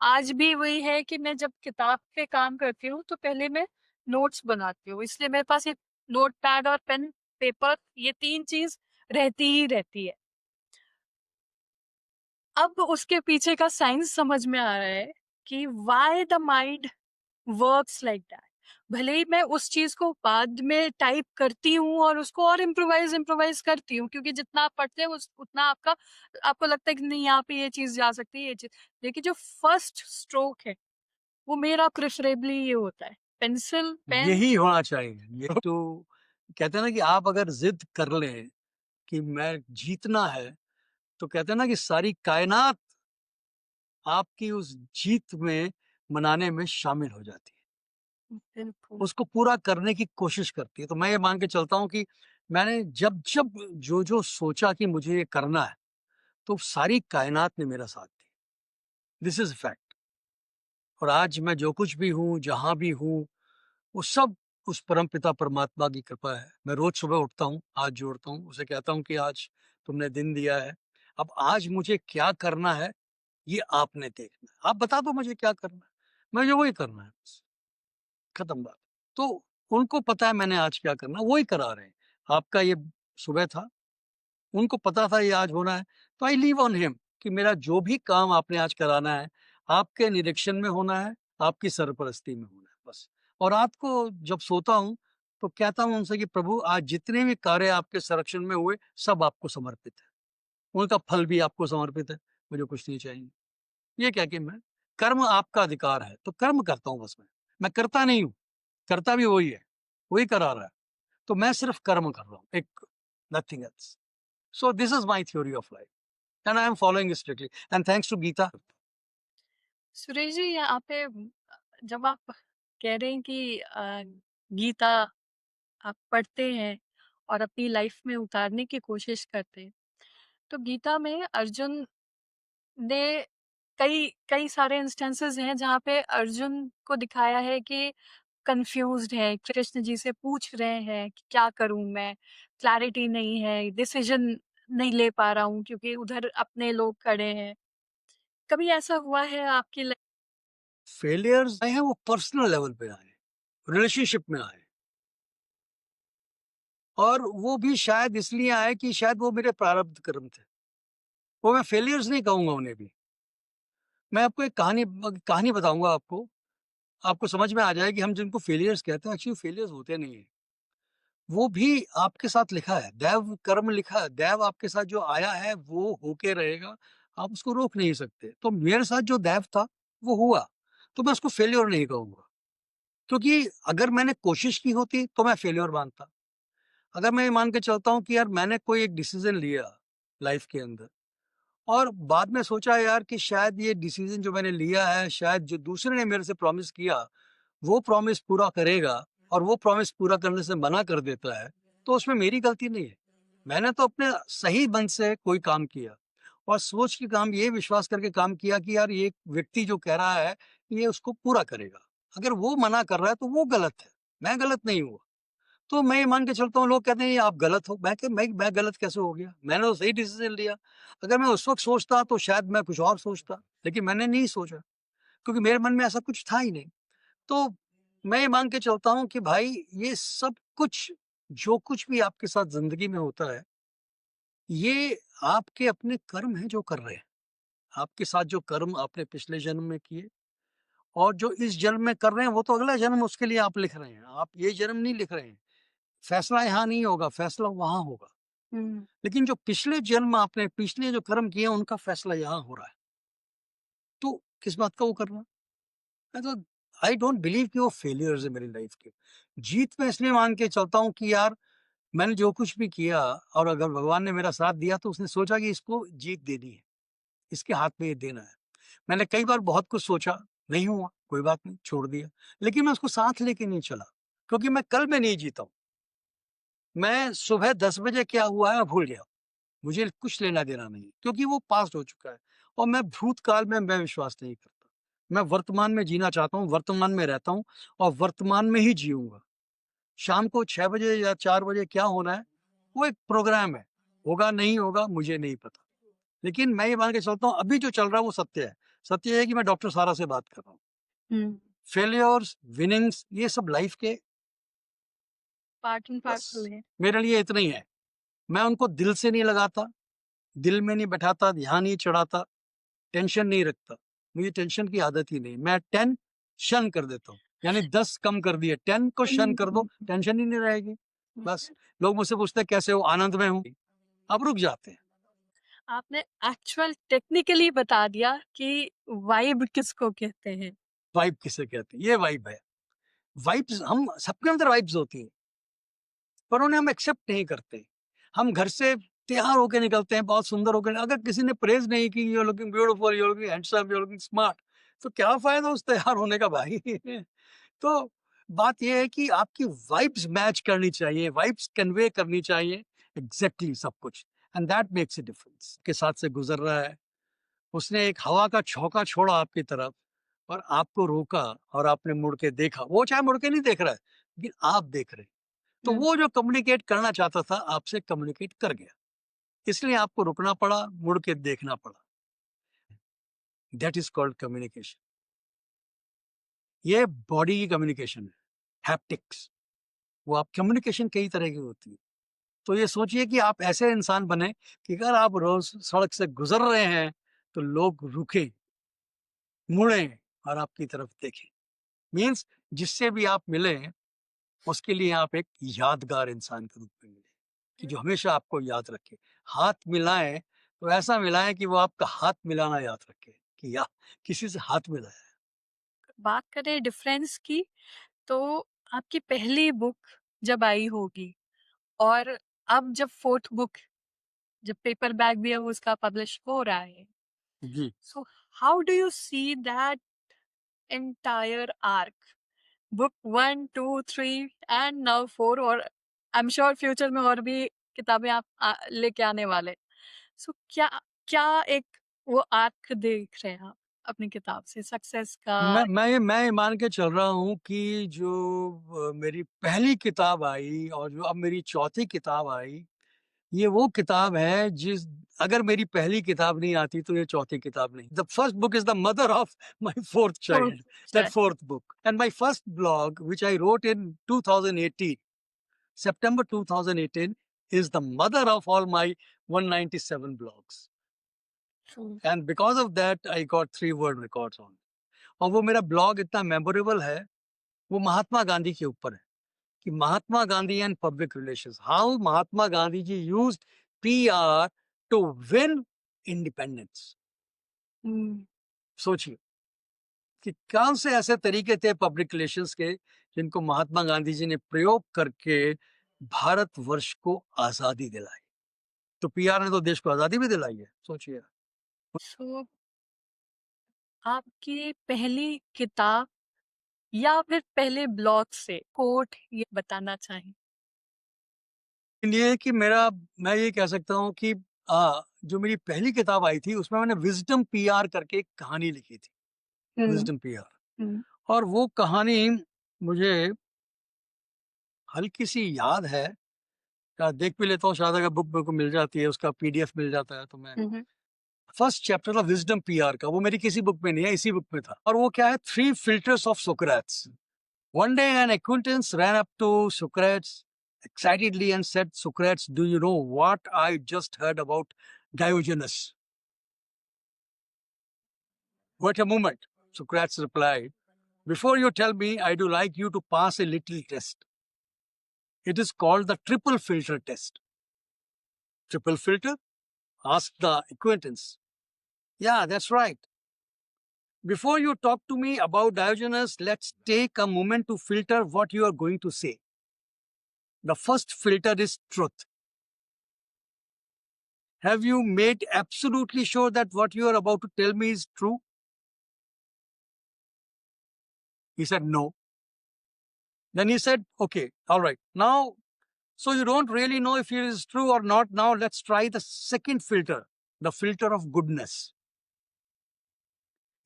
आज भी वही है कि मैं जब किताब पे काम करती हूँ, तो पहले मैं नोट्स बनाती हूँ। इसलिए मेरे पास एक नोटपैड और पेन, पेपर, ये 3 चीज़ रहती ही रहती है। अब उसके पीछे का साइंस समझ में आ रहा है कि why the mind works like that. भले ही मैं उस चीज को बाद में टाइप करती हूँ और उसको और इम्प्रोवाइज इम्प्रोवाइज करती हूँ, क्योंकि जितना आप पढ़ते हैं उतना आपको लगता है कि नहीं यहाँ पे ये चीज जा सकती है, ये चीज। लेकिन जो फर्स्ट स्ट्रोक है वो मेरा प्रेफरेबली ये होता है, पेंसिल पेन। यही होना चाहिए। ये तो कहते हैं ना कि आप अगर ज़िद कर लें कि मैं जीतना है, तो कहते हैं ना कि सारी कायनात आपकी उस जीत में मनाने में शामिल हो जाती है। बिल्कुल। उसको पूरा करने की कोशिश करती है। तो मैं ये मान के चलता हूँ कि मैंने जब-जब जो-जो सोचा कि मुझे ये करना है, तो सारी कायनात ने मेरा साथ दिया। This is fact. और आज मैं जो कुछ भी हूँ, जहाँ भी हूँ, वो सब उस परमपिता परमात्मा की कृपा है। मैं रोज़ सुबह उठता हूँ, हाथ जोड़ता हूँ, उसे कहता हूँ कि आज तुमने दिन दिया है। अब आज मुझे क्या करना है, ये आपने देखना है। आप बता दो मुझे क्या करना है, मुझे वही करना है बस, खत्म बात। तो उनको पता है मैंने आज क्या करना है, वही करा रहे हैं। आपका ये सुबह था, उनको पता था ये आज होना है, तो आई लीव ऑन हिम कि मेरा जो भी काम आपने आज कराना है, आपके निरीक्षण में होना है, आपकी सरपरस्ती में होना है, बस। और रात को जब सोता हूँ, तो कहता हूँ उनसे कि प्रभु आज जितने भी कार्य आपके संरक्षण में हुए, सब आपको समर्पित है। उनका फल भी आपको समर्पित है, मुझे कुछ नहीं चाहिए। ये कह के मैं कर्म आपका अधिकार है, तो कर्म करता हूँ बस मैं करता नहीं हूँ, करता भी वही है, वही करा रहा है। तो मैं सिर्फ कर्म कर रहा हूँ, एक nothing else. So this is my theory of life, and I am following it strictly. And thanks to Geeta. Suresh ji, यहाँ पे जब आप कह रहे हैं कि गीता आप पढ़ते हैं और अपनी लाइफ में उतारने की कोशिश करते हैं, तो गीता में अर्जुन ने कई कई सारे इंस्टेंसेस हैं जहाँ पे अर्जुन को दिखाया है कि कंफ्यूज्ड है, कृष्ण जी से पूछ रहे हैं कि क्या करूँ मैं? क्लैरिटी नहीं है, डिसीजन नहीं ले पा रहा हूँ क्योंकि उधर अपने लोग खड़े हैं। कभी ऐसा हुआ है आपकी लाइफ? Failures आए हैं वो पर्सनल लेवल पे आए, रिलेशनशिप में आए, और वो भी शायद इसलिए आए कि शायद वो मेरे प्रारब्ध कर्म थे। वो मैं फेलियर्स नहीं कहूंगा उन्हें भी। मैं आपको एक कहानी बताऊंगा आपको, आपको समझ में आ जाए कि हम जिनको फेलियर्स कहते हैं एक्चुअली फेलियर्स होते नहीं है। वो भी आपके साथ लिखा है, दैव कर्म लिखा है, दैव आपके साथ जो आया है वो होके रहेगा, आप उसको रोक नहीं सकते। तो मेरे साथ जो दैव था वो हुआ, तो मैं उसको फेलियर नहीं कहूंगा, क्योंकि अगर मैंने कोशिश की होती तो मैं फेलियर मानता। अगर मैं ये मान के चलता हूँ कि यार मैंने कोई एक डिसीजन लिया लाइफ के अंदर, और बाद में सोचा यार कि शायद ये डिसीजन जो मैंने लिया है, शायद जो दूसरे ने मेरे से प्रॉमिस किया वो प्रॉमिस पूरा करेगा, और वो प्रॉमिस पूरा करने से मना कर देता है, तो उसमें मेरी गलती नहीं है। मैंने तो अपने सही मन से कोई काम किया, और सोच के काम, ये विश्वास करके काम किया कि यार ये व्यक्ति जो कह रहा है ये उसको पूरा करेगा। अगर वो मना कर रहा है तो वो गलत है, मैं गलत नहीं हुआ। तो मैं ये मान के चलता हूँ, लोग कहते हैं ये आप गलत हो, मैं गलत कैसे हो गया, मैंने तो सही डिसीजन लिया। अगर मैं उस वक्त सोचता तो शायद मैं कुछ और सोचता, लेकिन मैंने नहीं सोचा, क्योंकि मेरे मन में ऐसा कुछ था ही नहीं। तो मैं ये मान के चलता हूँ कि भाई ये सब कुछ, जो कुछ भी आपके साथ जिंदगी में होता है, ये आपके अपने कर्म हैं जो कर रहे हैं। आपके साथ जो कर्म आपने पिछले जन्म में किए, और जो इस जन्म में कर रहे हैं, वो तो अगला जन्म उसके लिए आप लिख रहे हैं, आप ये जन्म नहीं लिख रहे हैं। फैसला यहाँ नहीं होगा, फैसला वहां होगा। हुँ, लेकिन जो पिछले जन्म आपने पिछले जो कर्म किए, उनका फैसला यहाँ हो रहा है। तो किस बात का वो करना? मैं तो आई डोंट बिलीव कि वो फेलियर्स है मेरी लाइफ के। जीत मैं इसलिए मान के चलता हूँ कि यार मैंने जो कुछ भी किया, और अगर भगवान ने मेरा साथ दिया तो उसने सोचा कि इसको जीत देनी है, इसके हाथ में ये देना है। मैंने कई बार बहुत कुछ सोचा, नहीं हुआ, कोई बात नहीं, छोड़ दिया। लेकिन मैं उसको साथ लेके नहीं चला, क्योंकि मैं कल में नहीं जीता हूँ। मैं सुबह 10 बजे क्या हुआ है मैं भूल गया। मुझे कुछ लेना-देना नहीं है, क्योंकि वो पास्ट हो चुका है, और मैं भूतकाल में मैं विश्वास नहीं करता। मैं वर्तमान में जीना चाहता हूँ, वर्तमान में रहता हूँ, और वर्तमान में ही जीऊँगा। शाम को 6 बजे या 4 बजे क्या होना है, वो एक प्रोग्राम है। होगा, नहीं होगा, मुझे नहीं पता। लेकिन मैं ये मान के चलता हूँ, अभी जो चल रहा है वो सत्य है। सत्य ये है कि मैं डॉक्टर सारा से बात कर रहा हूँ। हुँ, फेल्योर्स, विनिंग्स, ये सब लाइफ के पार्ट एंड पार्सल बस है। मेरे लिए इतना ही है। मैं उनको दिल से नहीं लगाता, दिल में नहीं बैठाता, ध्यान नहीं चढ़ाता, टेंशन नहीं रखता। मुझे टेंशन की आदत ही नहीं। मैं 10 शन कर देता हूँ। यानी 10 कम कर दिए, 10 को शन कर दो, टेंशन ही नहीं रहेगी। बस लोग मुझसे पूछते हैं कैसे हो? आनंद में हूँ। अब रुक जाते हैं। आपने एक्चुअल टेक्निकली बता दिया कि वाइब किसको कहते हैं। वाइब किसे कहते हैं? ये वाइब है। वाइब्स हम सबके अंदर वाइब्स होती हैं, पर उन्हें हम एक्सेप्ट नहीं करते। हम घर से तैयार होके निकलते हैं, बहुत सुंदर होके, अगर किसी ने प्रेज़ नहीं की, you are looking beautiful, you are looking handsome, you are looking smart, तो क्या फ़ायदा उस तैयार होने का भाई? तो बात ये है कि आपकी वाइब्स मैच करनी चाहिए, वाइब्स कन्वे करनी चाहिए, एग्ज़ैक्टली सब कुछ, and that makes a difference. के साथ से गुज़र रहा है, उसने एक हवा का झोंका छोड़ा आपकी तरफ, और आपको रोका और आपने मुड़ के देखा, वो चाहे मुड़ के नहीं देख रहा है, लेकिन आप देख रहे हैं। तो हुँ। वो जो कम्युनिकेट करना चाहता था, आपसे कम्युनिकेट कर गया। इसलिए आपको रुकना पड़ा, मुड़ के देखना पड़ा। That is called communication. ये बॉडी की कम्युनिकेशन है, हैप्टिक्स। वो आप कम्युनिकेशन कई तरह की होती है। तो ये सोचिए कि आप ऐसे इंसान बने कि अगर आप रोज़ सड़क से गुज़र रहे हैं, तो लोग रुकें, मुड़ें और आपकी तरफ देखें। मीन्स जिससे भी आप मिले, उसके लिए आप एक यादगार इंसान के रूप में मिले, कि जो हमेशा आपको याद रखे। हाथ मिलाएँ, तो ऐसा मिलाएँ कि वो आपका हाथ मिलाना याद रखे, कि या किसी से हाथ मिलाया है। बात करें डिफरेंस की, तो आपकी पहली बुक जब आई होगी और अब जब 4th बुक, जब पेपर बैक भी अब उसका पब्लिश हो रहा है, जी। So how do you see that entire arc? Book 1, 2, 3 and now 4, और आई एम श्योर फ्यूचर में और भी किताबें आप लेके आने वाले। सो क्या क्या एक वो आर्क देख रहे हैं आप अपनी किताब से सक्सेस का? मैं ये मान के चल रहा हूँ कि जो मेरी पहली किताब आई और जो अब मेरी चौथी किताब आई, ये वो किताब है जिस अगर मेरी पहली किताब नहीं आती तो ये चौथी किताब नहीं। The first book is the mother of my fourth fourth child, that fourth book. And my first blog which I wrote in 2018, September 2018 is the mother of all my 197 blogs. And because of that, I got 3 world records on. और वो मेरा blog इतना memorable है, वो महात्मा गांधी के ऊपर है, कि Mahatma Gandhi and public relations, how Mahatma Gandhi ji used PR to win independence. सोचिए कि कौन से ऐसे तरीके थे पब्लिक रिलेशंस के जिनको महात्मा गांधी जी ने प्रयोग करके भारतवर्ष को आजादी दिलाई। तो पीआर ने तो देश को आजादी भी दिलाई है, सोचिए। सो आपकी पहली किताब या फिर पहले ब्लॉग से कोट ये बताना चाहें? ये कि मेरा मैं ये कह सकता हूँ कि जो मेरी पहली किताब आई थी उसमें मैंने विज़डम पीआर करके एक कहानी लिखी थी, हुँ, विज़डम पीआर। हुँ, और वो कहानी मुझे हल्की-सी याद है, देख भी लेता हूँ, शायद अगर बुक मेरे को मिल जाती है, उसका पीडीएफ मिल जाता है तो मैं हुँ, हुँ, first chapter of wisdom PR का, वो मेरी किसी बुक में नहीं है, इसी बुक में था। और वो क्या है, 3 filters of Socrates. One day an acquaintance ran up to Socrates excitedly and said, Socrates, do you know what I just heard about Diogenes? Wait a moment, Socrates replied. Before you tell me, I do like you to pass a little test. It is called the triple filter test. Triple filter? Asked the acquaintance. Yeah, that's right. Before you talk to me about Diogenes, let's take a moment to filter what you are going to say. The first filter is truth. Have you made absolutely sure that what you are about to tell me is true? He said, no. Then he said, okay, all right. Now, so you don't really know if it is true or not. Now let's try the second filter, the filter of goodness.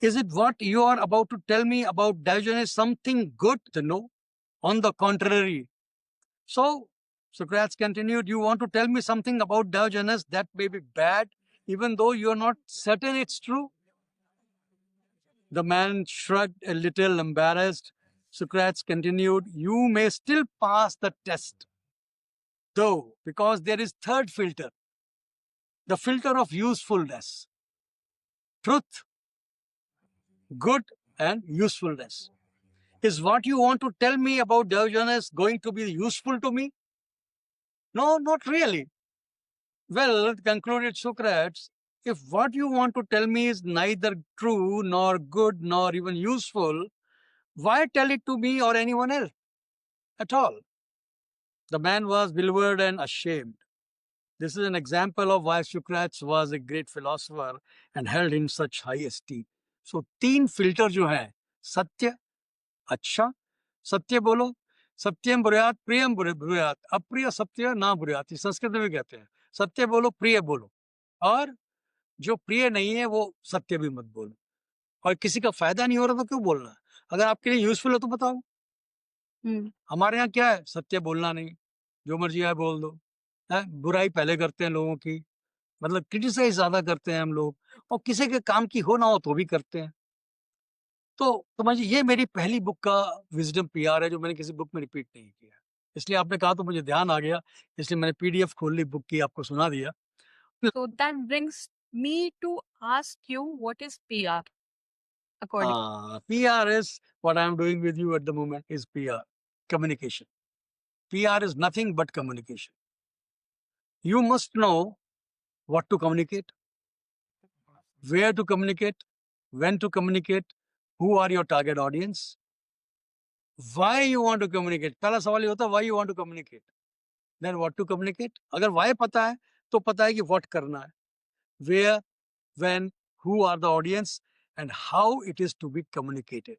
Is it what you are about to tell me about Diogenes something good? No. On the contrary. So, Socrates continued, you want to tell me something about Diogenes that may be bad, even though you are not certain it's true? The man shrugged a little embarrassed. Socrates continued, you may still pass the test, though, because there is third filter, the filter of usefulness. Truth, good, and usefulness. Is what you want to tell me about Diogenes going to be useful to me? No, not really. Well, concluded Socrates, if what you want to tell me is neither true, nor good, nor even useful, why tell it to me or anyone else at all? The man was bewildered and ashamed. This is an example of why Socrates was a great philosopher and held in such high esteem. So, तीन filter जो हैं, सत्य, अच्छा, सत्य बोलो, सत्यम ब्रूयात, प्रियम ब्रूयात, अप्रिय सत्य ना ब्रूयात, ये संस्कृत में भी कहते हैं। सत्य बोलो, प्रिय बोलो, और जो प्रिय नहीं है वो सत्य भी मत बोलो। और किसी का फायदा नहीं हो रहा तो क्यों बोलना है? अगर आपके लिए यूजफुल है तो बताओ। हमारे यहाँ क्या है, सत्य बोलना नहीं, जो मर्जी आए बोल दो, है बुराई पहले करते हैं लोगों की, मतलब क्रिटिसाइज ज्यादा करते हैं हम लोग, और किसी के काम की हो ना हो तो भी करते हैं। तो समझिए ये मेरी पहली बुक का विजडम पीआर है जो मैंने किसी बुक में रिपीट नहीं किया है। इसलिए आपने कहा तो मुझे ध्यान आ गया, इसलिए मैंने पीडीएफ खोल ली बुक की, आपको सुना दिया। So that brings me to ask you, what is PR according? PR is what I'm doing with you at the moment is PR, communication. PR is nothing but communication. You must know what to communicate, where to communicate, when to communicate, who are your target audience, why you want to communicate. पहला सवाल ये होता है why you want to communicate, then what to communicate. अगर why पता है तो पता है कि what करना है, where, when, who are the audience and how it is to be communicated.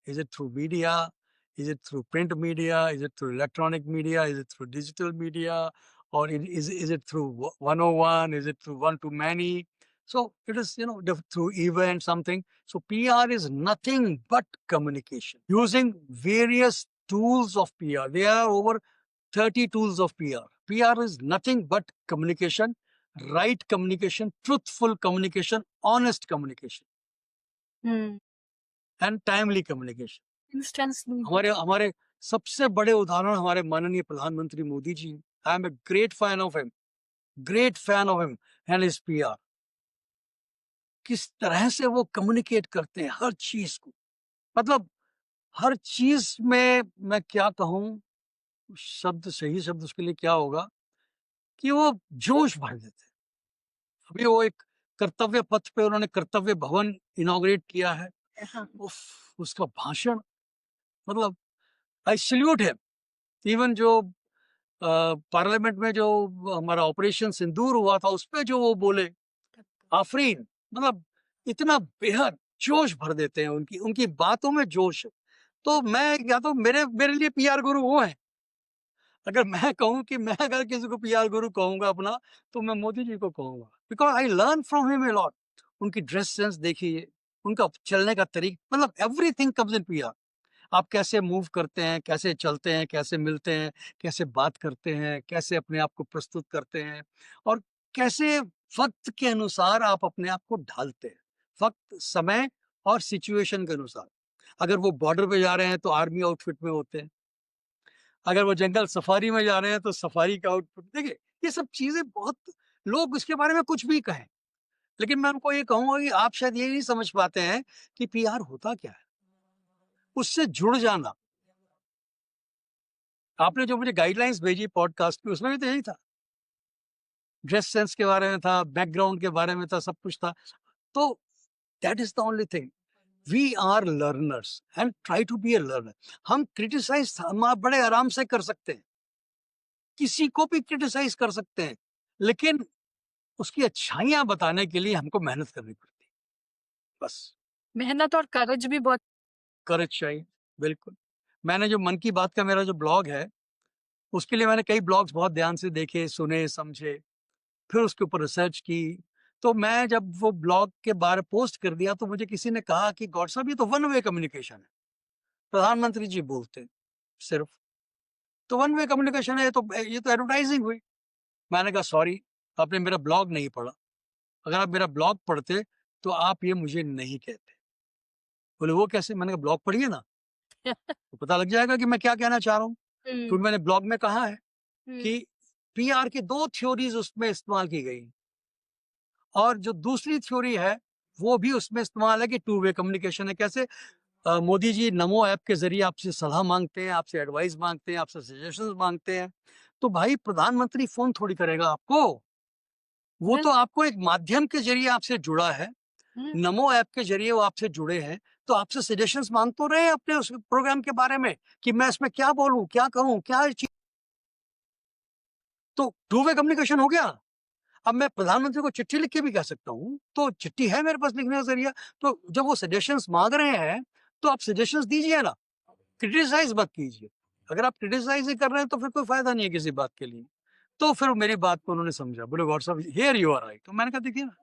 Is it through media? Is it through print media? Is it through electronic media? Is it through digital media? Or is it through 101? Is it through one to many? So it is, through event, something. So PR is nothing but communication using various tools of PR. There are over 30 tools of PR. PR is nothing but communication, right communication, truthful communication, honest communication, and timely communication. Instantly. हमारे हमारे सबसे बड़े उदाहरण हमारे माननीय प्रधानमंत्री Modi ji. I am a great fan of him, great fan of him and his PR. किस तरह से वो कम्युनिकेट करते हैं हर चीज को, मतलब हर चीज में मैं क्या कहूँ, शब्द सही शब्द उसके लिए क्या होगा कि वो जोश भर देते हैं। अभी वो एक कर्तव्य पथ पे उन्होंने कर्तव्य भवन इनॉग्रेट किया है। उफ, उसका भाषण, मतलब आई सल्यूट हिम। इवन जो पार्लियामेंट में जो हमारा ऑपरेशन सिंदूर हुआ था उस पे जो वो बोले आफरीन, मतलब इतना बेहद जोश भर देते हैं, उनकी उनकी बातों में जोश है। तो मैं या तो मेरे मेरे लिए पीआर गुरु वो है। अगर मैं कहूँ कि मैं अगर किसी को पीआर गुरु कहूंगा अपना, तो मैं मोदी जी को कहूंगा, because I learn from him a lot. उनकी ड्रेस सेंस देखिए, उनका चलने का तरीका, मतलब एवरीथिंग कम्स इन पीआर। आप कैसे मूव करते हैं, कैसे चलते हैं, कैसे मिलते हैं, कैसे बात करते हैं, कैसे अपने आप को प्रस्तुत करते हैं, और कैसे वक्त के अनुसार आप अपने आप को ढालते हैं, वक्त, समय और सिचुएशन के अनुसार। अगर वो बॉर्डर पे जा रहे हैं तो आर्मी आउटफिट में होते हैं, अगर वो जंगल सफारी में जा रहे हैं तो सफारी का आउटफिट। देखिए ये सब चीजें बहुत, लोग इसके बारे में कुछ भी कहें, लेकिन मैं उनको ये कहूंगा कि आप शायद ये नहीं समझ पाते हैं कि पीआर होता क्या है, उससे जुड़ जाना। आपने जो मुझे गाइडलाइंस भेजी पॉडकास्ट की, उसमें भी तो यही था, ड्रेस सेंस के बारे में था, बैकग्राउंड के बारे में था, सब कुछ था। तो that is the only thing, we are learners and try to be a learner. हम क्रिटिसाइज हम बड़े आराम से कर सकते हैं, किसी को भी क्रिटिसाइज कर सकते हैं, लेकिन उसकी अच्छाइयां बताने के लिए हमको मेहनत करनी पड़ती है, बस। मेहनत और करेज भी बहुत। करेज चाहिए, बिल्कुल। मैंने जो मन की बात का मेरा जो ब्लॉग है, उसके लिए मैंने कई ब्लॉग्स बहुत ध्यान से देखे, सुने, समझे, फिर उसके ऊपर रिसर्च की। तो मैं जब वो ब्लॉग के बारे पोस्ट कर दिया तो मुझे किसी ने कहा कि गॉड साहब ये तो वन वे कम्युनिकेशन है, प्रधानमंत्री जी बोलते हैं सिर्फ, तो वन वे कम्युनिकेशन है, तो ये तो एडवर्टाइजिंग हुई। मैंने कहा सॉरी, आपने मेरा ब्लॉग नहीं पढ़ा, अगर आप मेरा ब्लॉग पढ़ते तो आप ये मुझे नहीं कहते। बोले वो कैसे? मैंने कहा ब्लॉग पढ़िए ना, तो पता लग जाएगा कि मैं क्या कहना चाह रहा हूँ। क्योंकि मैंने ब्लॉग में कहा है कि पीआर की 2 थ्योरीज उसमें इस्तेमाल की गई, और जो दूसरी थ्योरी है वो भी उसमें इस्तेमाल है कि टू वे कम्युनिकेशन है। कैसे? मोदी जी नमो ऐप के जरिए आपसे सलाह मांगते हैं, आपसे एडवाइस मांगते हैं, आपसे सजेशंस मांगते हैं। तो भाई प्रधानमंत्री फोन थोड़ी करेगा आपको, वो तो आपको एक माध्यम के जरिए आपसे जुड़ा है, नमो ऐप के जरिए वो आपसे जुड़े हैं, तो आपसे सजेशंस मांग तो रहे हैं अपने उस प्रोग्राम के बारे में कि मैं इसमें क्या बोलूं, क्या कहूं, क्या चीज। तो टू वे कम्युनिकेशन हो गया। अब मैं प्रधानमंत्री को चिट्ठी लिख के भी कह सकता हूँ, तो चिट्ठी है मेरे पास लिखने का जरिया। तो जब वो सजेशंस मांग रहे हैं तो आप सजेशंस दीजिए ना, क्रिटिसाइज मत कीजिए। अगर आप क्रिटिसाइज ही कर रहे हैं तो फिर कोई फायदा नहीं है किसी बात के लिए। तो फिर मेरी बात को उन्होंने समझा, बोले गॉड साहब हियर यू आर राइट। तो मैंने कहा देखिए ना,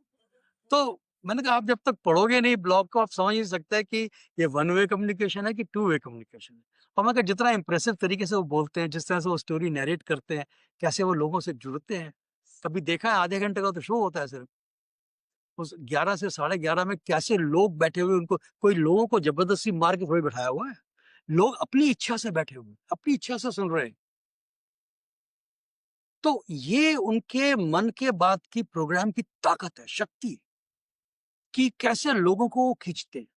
तो मैंने कहा आप जब तक पढ़ोगे नहीं ब्लॉग को आप समझ नहीं सकते कि ये वन वे कम्युनिकेशन है कि टू वे कम्युनिकेशन है। और मैं कहा जितना इम्प्रेसिव तरीके से वो बोलते हैं, जिस तरह से वो स्टोरी नैरेट करते हैं, कैसे वो लोगों से जुड़ते हैं। कभी देखा है आधे घंटे का तो शो होता है सिर्फ। उस 11 से साढ़े 11 में कैसे लोग बैठे हुए उनको कोई लोगों को जबरदस्ती मार के थोड़ी बैठाया हुआ है। लोग अपनी इच्छा से बैठे हुए हैं, अपनी इच्छा से सुन रहे हैं। तो ये उनके मन के बात की प्रोग्राम की ताकत है, शक्ति है, कि कैसे लोगों को वो खींचते हैं।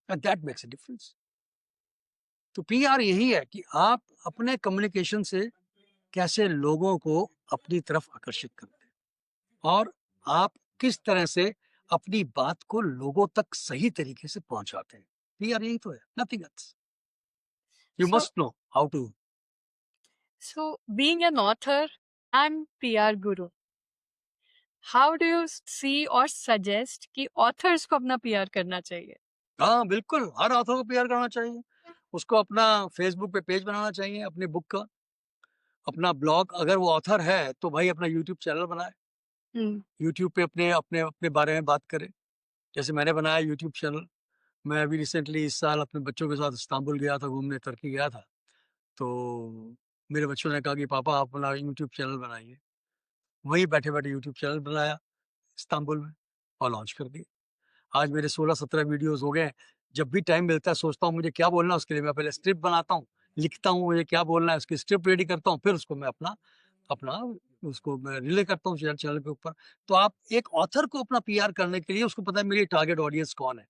And that makes a difference. तो पीआर यही है कि आप अपने कम्युनिकेशन से कैसे लोगों को अपनी तरफ आकर्षित करते हैं और आप किस तरह से अपनी बात को लोगों तक सही तरीके से पहुंचाते हैं। पीआर यही तो है, nothing else. You So, must know how to. so being an author and PR guru, how do you see or suggest कि authors को अपना PR करना चाहिए? हाँ बिल्कुल, हर ऑथर को पीआर करना चाहिए। उसको अपना फेसबुक पे पेज बनाना चाहिए अपनी बुक का, अपना ब्लॉग। अगर वो ऑथर है तो भाई अपना यूट्यूब चैनल बनाए, हम्म। यूट्यूब पे अपने अपने अपने बारे में बात करे। जैसे मैंने बनाया यूट्यूब चैनल। मैं अभी रिसेंटली इस साल अपने बच्चों के साथ इस्तांबुल गया था घूमने, तुर्की गया था। तो मेरे बच्चों ने कहा कि पापा आप अपना यूट्यूब चैनल बनाइए। वहीं बैठे-बैठे यूट्यूब चैनल बनाया इस्तांबुल में और लॉन्च कर दिया। आज मेरे 16-17 वीडियोज़ हो गए हैं। जब भी टाइम मिलता है सोचता हूँ मुझे क्या बोलना है उसके लिए मैं पहले स्क्रिप्ट बनाता हूँ, लिखता हूँ मुझे क्या बोलना है उसकी स्क्रिप्ट रेडी करता हूँ, फिर उसको मैं अपना अपना उसको मैं रिले करता हूँ चैनल के ऊपर। तो आप एक ऑथर को अपना पीआर करने के लिए उसको पता है मेरी टारगेट ऑडियंस कौन है।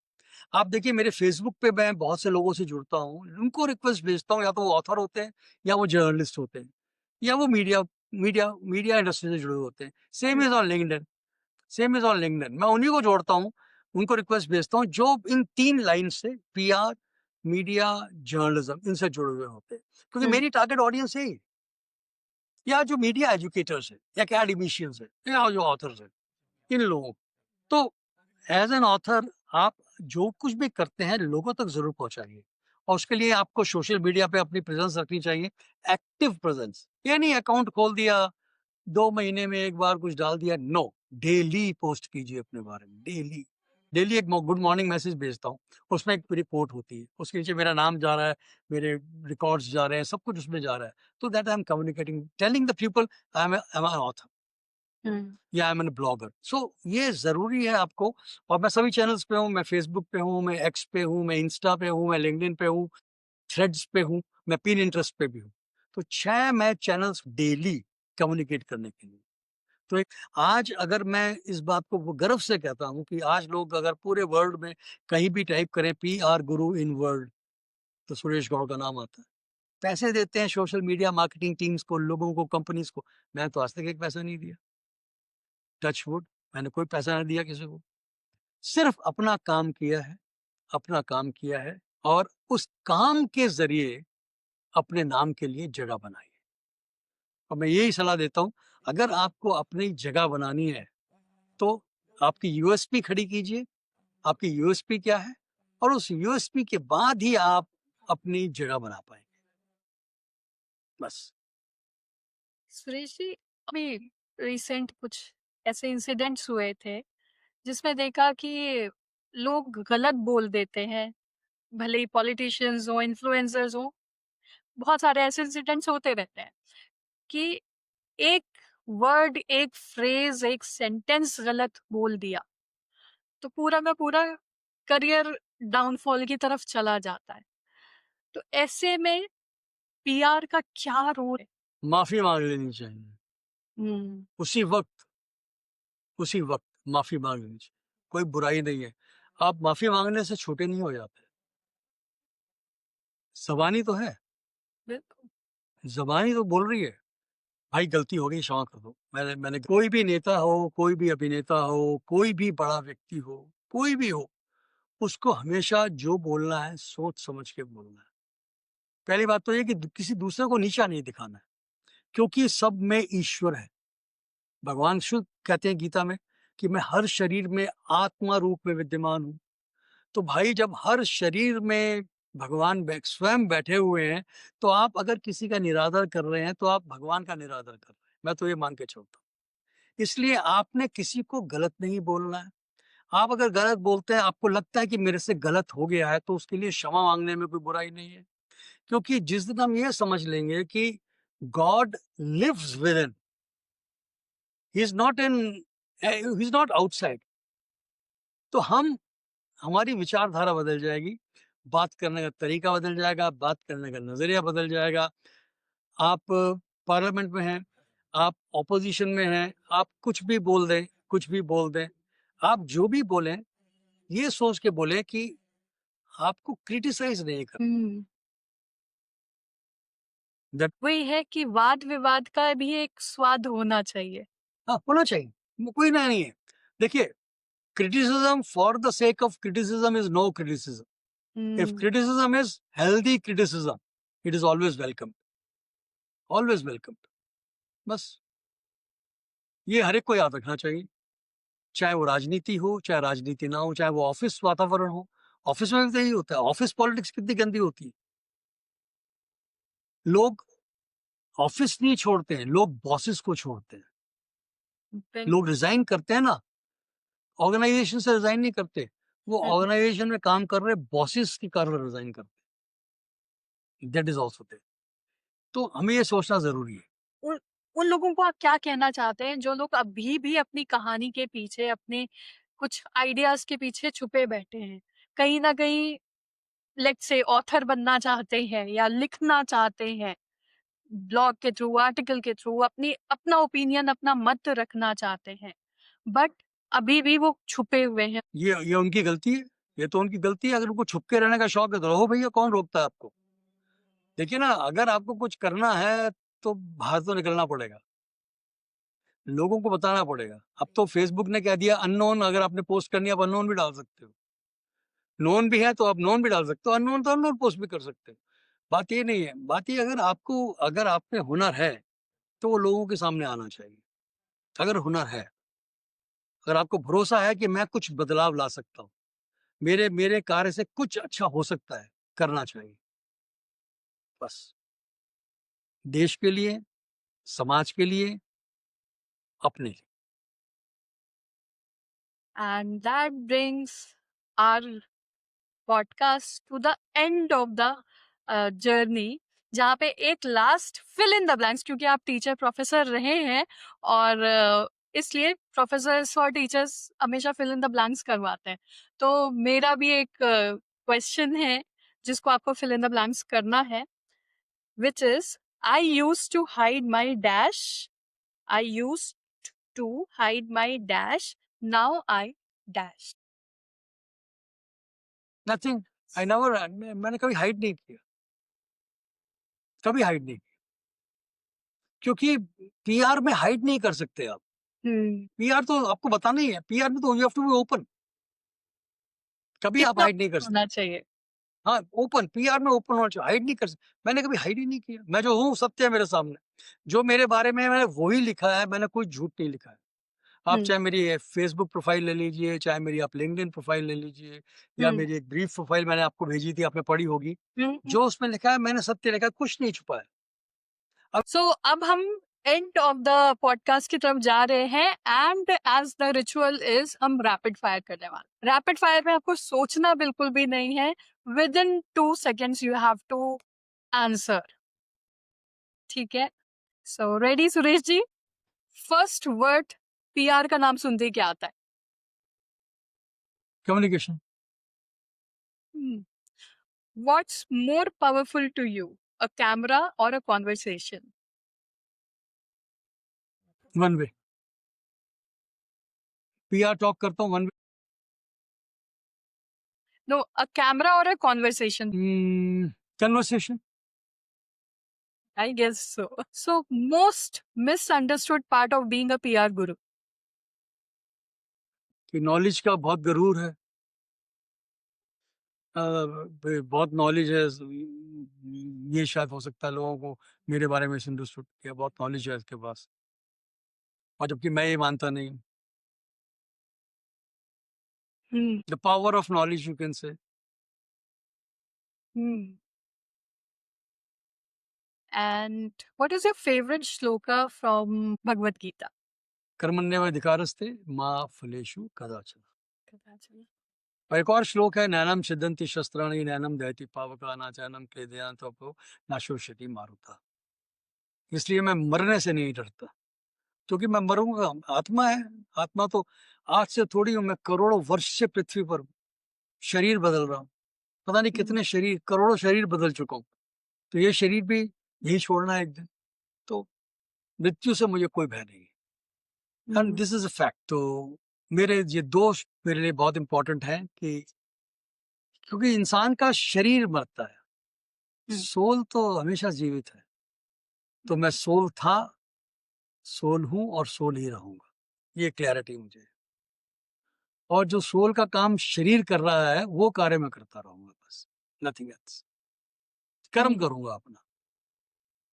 आप देखिए मेरे फ़ेसबुक पे मैं बहुत से लोगों से जुड़ता हूँ, उनको रिक्वेस्ट भेजता हूँ या तो वो ऑथर होते हैं या वो जर्नलिस्ट होते हैं या वो मीडिया इंडस्ट्री से जुड़े होते हैं। Same is on LinkedIn. Same is on LinkedIn. मैं उन्हीं को जोड़ता हूँ, उनको रिक्वेस्ट भेजता हूँ जो इन 3 लाइन से पीआर, मीडिया, जर्नलिज़्म इनसे जुड़े हुए होते हैं। क्योंकि हम्म। मेरी टारगेट ऑडियंस यही है या जो मीडिया एजुकेटर्स हैं, या एकेडमिशियंस हैं या जो ऑथर्स हैं, इन लोगों को। तो एज़ एन ऑथर आप जो कुछ भी करते हैं लोगों तक ज़रूर पहुँचाइए और उसके लिए आपको सोशल मीडिया पे अपनी प्रेज़ेंस रखनी चाहिए, एक्टिव प्रेज़ेंस। ये नहीं अकाउंट खोल दिया 2 महीने में 1 बार कुछ डाल दिया, नो। डेली पोस्ट कीजिए अपने बारे में, डेली। डेली एक गुड मॉर्निंग मैसेज भेजता हूँ, उसमें एक रिपोर्ट होती है, उसके नीचे मेरा नाम जा रहा है, मेरे रिकॉर्ड्स जा रहे हैं, सब कुछ उसमें जा रहा है। तो that I am communicating, telling the people I am an author hmm. या आई एम एन ब्लॉगर। सो ये ज़रूरी है आपको। और मैं सभी चैनल्स पे हूँ, मैं फेसबुक पे हूँ, मैं एक्स पे हूँ, मैं इंस्टा पे हूँ, मैं लिंक्डइन पे हूँ, थ्रेड्स पे हूँ, मैं पिन इंटरेस्ट पे भी हूँ। तो 6 मैं चैनल्स डेली कम्युनिकेट करने के लिए। तो एक आज अगर मैं इस बात को वो गर्व से कहता हूँ कि आज लोग अगर पूरे वर्ल्ड में कहीं भी टाइप करें पीआर गुरु इन वर्ल्ड तो सुरेश गौड़ का नाम आता है। पैसे देते हैं सोशल मीडिया मार्केटिंग टीम्स को, लोगों को, कंपनीज को। मैं तो आज तक एक पैसा नहीं दिया। टच वुड, मैंने कोई पैसा नहीं दिया किसी को। सिर्फ अपना काम किया है, अपना काम किया है और उस काम के ज़रिए अपने नाम के लिए जगह बनाई है। और मैं यही सलाह देता हूँ, अगर आपको अपनी जगह बनानी है, तो आपकी यूएसपी खड़ी कीजिए। आपकी यूएसपी क्या है? और उस यूएसपी के बाद ही आप अपनी जगह बना पाएँगे। बस। सुरेश जी, अभी रिसेंट कुछ ऐसे इंसिडेंट्स हुए थे जिसमें देखा कि लोग गलत बोल देते हैं, भले ही पॉलिटिशियंस हो, इन्फ्लुएंसर्स हो, बहुत सारे ऐसे इंसिडेंट्स होते रहते हैं कि एक वर्ड, एक फ्रेज, एक सेंटेंस गलत बोल दिया तो पूरा का पूरा करियर डाउनफॉल की तरफ चला जाता है। तो ऐसे में पीआर का क्या रोल है? माफ़ी माँग लेनी चाहिए। हम्म। उसी वक़्त माफ़ी माँग लेनी चाहिए। कोई बुराई नहीं है। आप माफ़ी माँगने से छोटे नहीं हो जाते। ज़बानी तो है, बिल्कुल। ज़बानी तो बोल रही है, भाई गलती हो गई क्षमा कर दो। मैंने मैंने कोई भी नेता हो, कोई भी अभिनेता हो, कोई भी बड़ा व्यक्ति हो, कोई भी हो, उसको हमेशा जो बोलना है सोच समझ के बोलना है। पहली बात तो ये कि किसी दूसरे को नीचा नहीं दिखाना है, क्योंकि सब में ईश्वर है। भगवान शिव कहते हैं गीता में कि मैं हर शरीर में आत्मा रूप में विद्यमान हूँ। तो भाई जब हर शरीर में भगवान स्वयं बैठे हुए हैं, तो आप अगर किसी का निरादर कर रहे हैं, तो आप भगवान का निरादर कर रहे हैं। मैं तो ये मान के चलता हूँ। इसलिए आपने किसी को गलत नहीं बोलना है। आप अगर गलत बोलते हैं, आपको लगता है कि मेरे से गलत हो गया है, तो उसके लिए क्षमा माँगने में कोई बुराई नहीं है। क्योंकि जिस दिन हम ये समझ लेंगे कि God lives within, he is not in he is not outside, तो हमारी विचारधारा बदल जाएगी, बात करने का तरीका बदल जाएगा, बात करने का नज़रिया बदल जाएगा। आप पार्लियामेंट में हैं, आप ऑपोज़िशन में हैं, आप कुछ भी बोल दें, कुछ भी बोल दें। आप जो भी बोलें, ये सोच के बोलें कि आपको क्रिटिसाइज़ नहीं करना। हुँ। दैट वही है कि वाद-विवाद का भी एक स्वाद होना चाहिए। हाँ, होना चाहिए, कोई ना नहीं है। देखिए, criticism for the sake of criticism is no criticism. If hmm. criticism is healthy criticism, it is always welcomed. बस ये हर एक को याद रखना चाहिए। चाहे वो राजनीति हो, चाहे राजनीति ना हो, चाहे वो ऑफ़िस वातावरण हो। ऑफ़िस में भी तो यही होता है। ऑफ़िस पॉलिटिक्स कितनी गंदी होती है। लोग ऑफ़िस नहीं छोड़ते हैं, लोग बॉसेस को छोड़ते हैं। बिल लोग रिज़ाइन करते हैं ना, ऑर्गनाइज़ेशन से रिज़ाइन नहीं करते। वो हुँ, ऑर्गनाइज़ेशन में काम कर रहे बॉसेस के कारण रिज़ाइन करते हैं। That is also there. तो हमें ये सोचना ज़रूरी है। उन उन लोगों को आप क्या कहना चाहते हैं जो लोग अभी भी अपनी कहानी के पीछे, अपने कुछ आइडियाज़ के पीछे छुपे बैठे हैं? कहीं न कहीं लेट्स से ऑथर बनना चाहते हैं या लिखना चाहते हैं, ब्लॉग के थ्रू, आर्टिकल के थ्रू अपना ओपिनियन, अपना मत रखना चाहते हैं। बट अभी भी वो छुपे हुए हैं। ये उनकी गलती है। ये तो उनकी गलती है। अगर उनको छुप के रहने का शौक है तो रहो भैया, कौन रोकता है आपको? देखिए ना, अगर आपको कुछ करना है तो बाहर तो निकलना पड़ेगा। लोगों को बताना पड़ेगा। अब तो फ़ेसबुक ने कह दिया अननोन, अगर आपने पोस्ट करनी है आप अननोन भी डाल सकते हो। नोन भी है तो आप नोन भी डाल सकते हो, अननोन तो अननोन पोस्ट भी कर सकते हो। बात ये नहीं है। बात ये, अगर आप में हुनर है, तो वो लोगों के सामने आना चाहिए। अगर हुनर है, अगर आपको भरोसा है कि मैं कुछ बदलाव ला सकता हूँ, मेरे मेरे कार्य से कुछ अच्छा हो सकता है, करना चाहिए। बस। देश के लिए, समाज के लिए, अपने लिए। And that brings our podcast to the end of the journey, जहाँ पे एक last fill in the blanks, क्योंकि आप टीचर प्रोफेसर रहे हैं और इसलिए प्रोफेसर्स और टीचर्स हमेशा फिल इन द ब्लैंक्स करवाते हैं। तो मेरा भी एक क्वेश्चन है जिसको आपको फिल इन द ब्लैंक्स करना है, which is I use to hide my dash, I use to hide my dash, now I dash. Nothing. I never मैंने कभी हाइड नहीं किया, कभी हाइड नहीं किया। क्योंकि पीआर में हाइड नहीं कर सकते आप। हम्म। पीआर तो आपको बताना ही है, पीआर में तो you have to be open. कभी आप कितना हाइड नहीं कर सकते। होना चाहिए? हाँ, ओपन, पीआर में ओपन होना चाहिए, हाइड नहीं कर सकते। मैंने कभी हाइड ही नहीं किया। मैं जो हूँ सत्य है मेरे सामने। जो मेरे बारे में मैंने वो ही लिखा है, मैंने कोई झूठ नहीं लिखा है। आप हम्म। चाहे मेरी फेसबुक प्रोफाइल ले लीजिए, चाहे मेरी आप लिंक्डइन प्रोफाइल ले लीजिए, या हम्म। मेरी एक ब्रीफ प्रोफाइल मैंने आपको भेजी थी, आपने पढ़ी होगी। हम्म। जो उसमें लिखा है मैंने सत्य लिखा है, कुछ नहीं छुपा है। अब सो अब हम एंड ऑफ द पॉडकास्ट की तरफ जा रहे हैं, and as the ritual is हम रैपिड फायर करने वाले। रैपिड फायर में आपको सोचना बिल्कुल भी नहीं है, within 2 seconds you have to answer. ठीक है? So ready Suresh ji? First word PR का नाम सुनते ही क्या आता कम्युनिकेशन। है? What's more powerful to you, a camera और a conversation? One way. PR talk करता हूँ वन नो, अ कैमरा और a conversation? Way. Conversation. I guess so. So, most misunderstood part of being a PR guru. कि knowledge का बहुत गरूर है। बहुत knowledge है। ये शायद हो सकता है लोगों को मेरे बारे में मिसअंडरस्टूड किया, बहुत नॉलेज है इसके पास, और जबकि मैं ये मानता नहीं हूँ। Hmm. The power of knowledge you can say. Hmm. And what is your favorite shloka from Bhagavad Gita? कर्मण्येवाधिकारस्ते माँ फलेषु कदाचन। कदाचन। और एक और श्लोक है, नैनम छिदन्ति शस्त्राणि नैनम दहति पावका न चैनम क्लेदयान तपो नाशोष्यति मारुता। इसलिए मैं मरने से नहीं डरता, क्योंकि मैं मरूंगा, आत्मा है। आत्मा तो आज से थोड़ी हूं, मैं करोड़ों वर्ष से पृथ्वी पर हूं, शरीर बदल रहा हूँ, पता नहीं कितने शरीर, करोड़ों शरीर बदल चुका हूँ। तो ये शरीर भी यही छोड़ना है एक दिन, तो मृत्यु से मुझे कोई भय नहीं है। And this is a fact. तो मेरे ये दो मेरे लिए बहुत इंपॉर्टेंट है, कि क्योंकि इंसान का शरीर मरता है, सोल तो हमेशा जीवित है। तो मैं सोल था, सोल हूं और सोल ही रहूंगा, ये क्लैरिटी मुझे है। और जो सोल का काम शरीर कर रहा है वो कार्य मैं करता रहूंगा, बस, नथिंग एल्स। कर्म करूंगा अपना।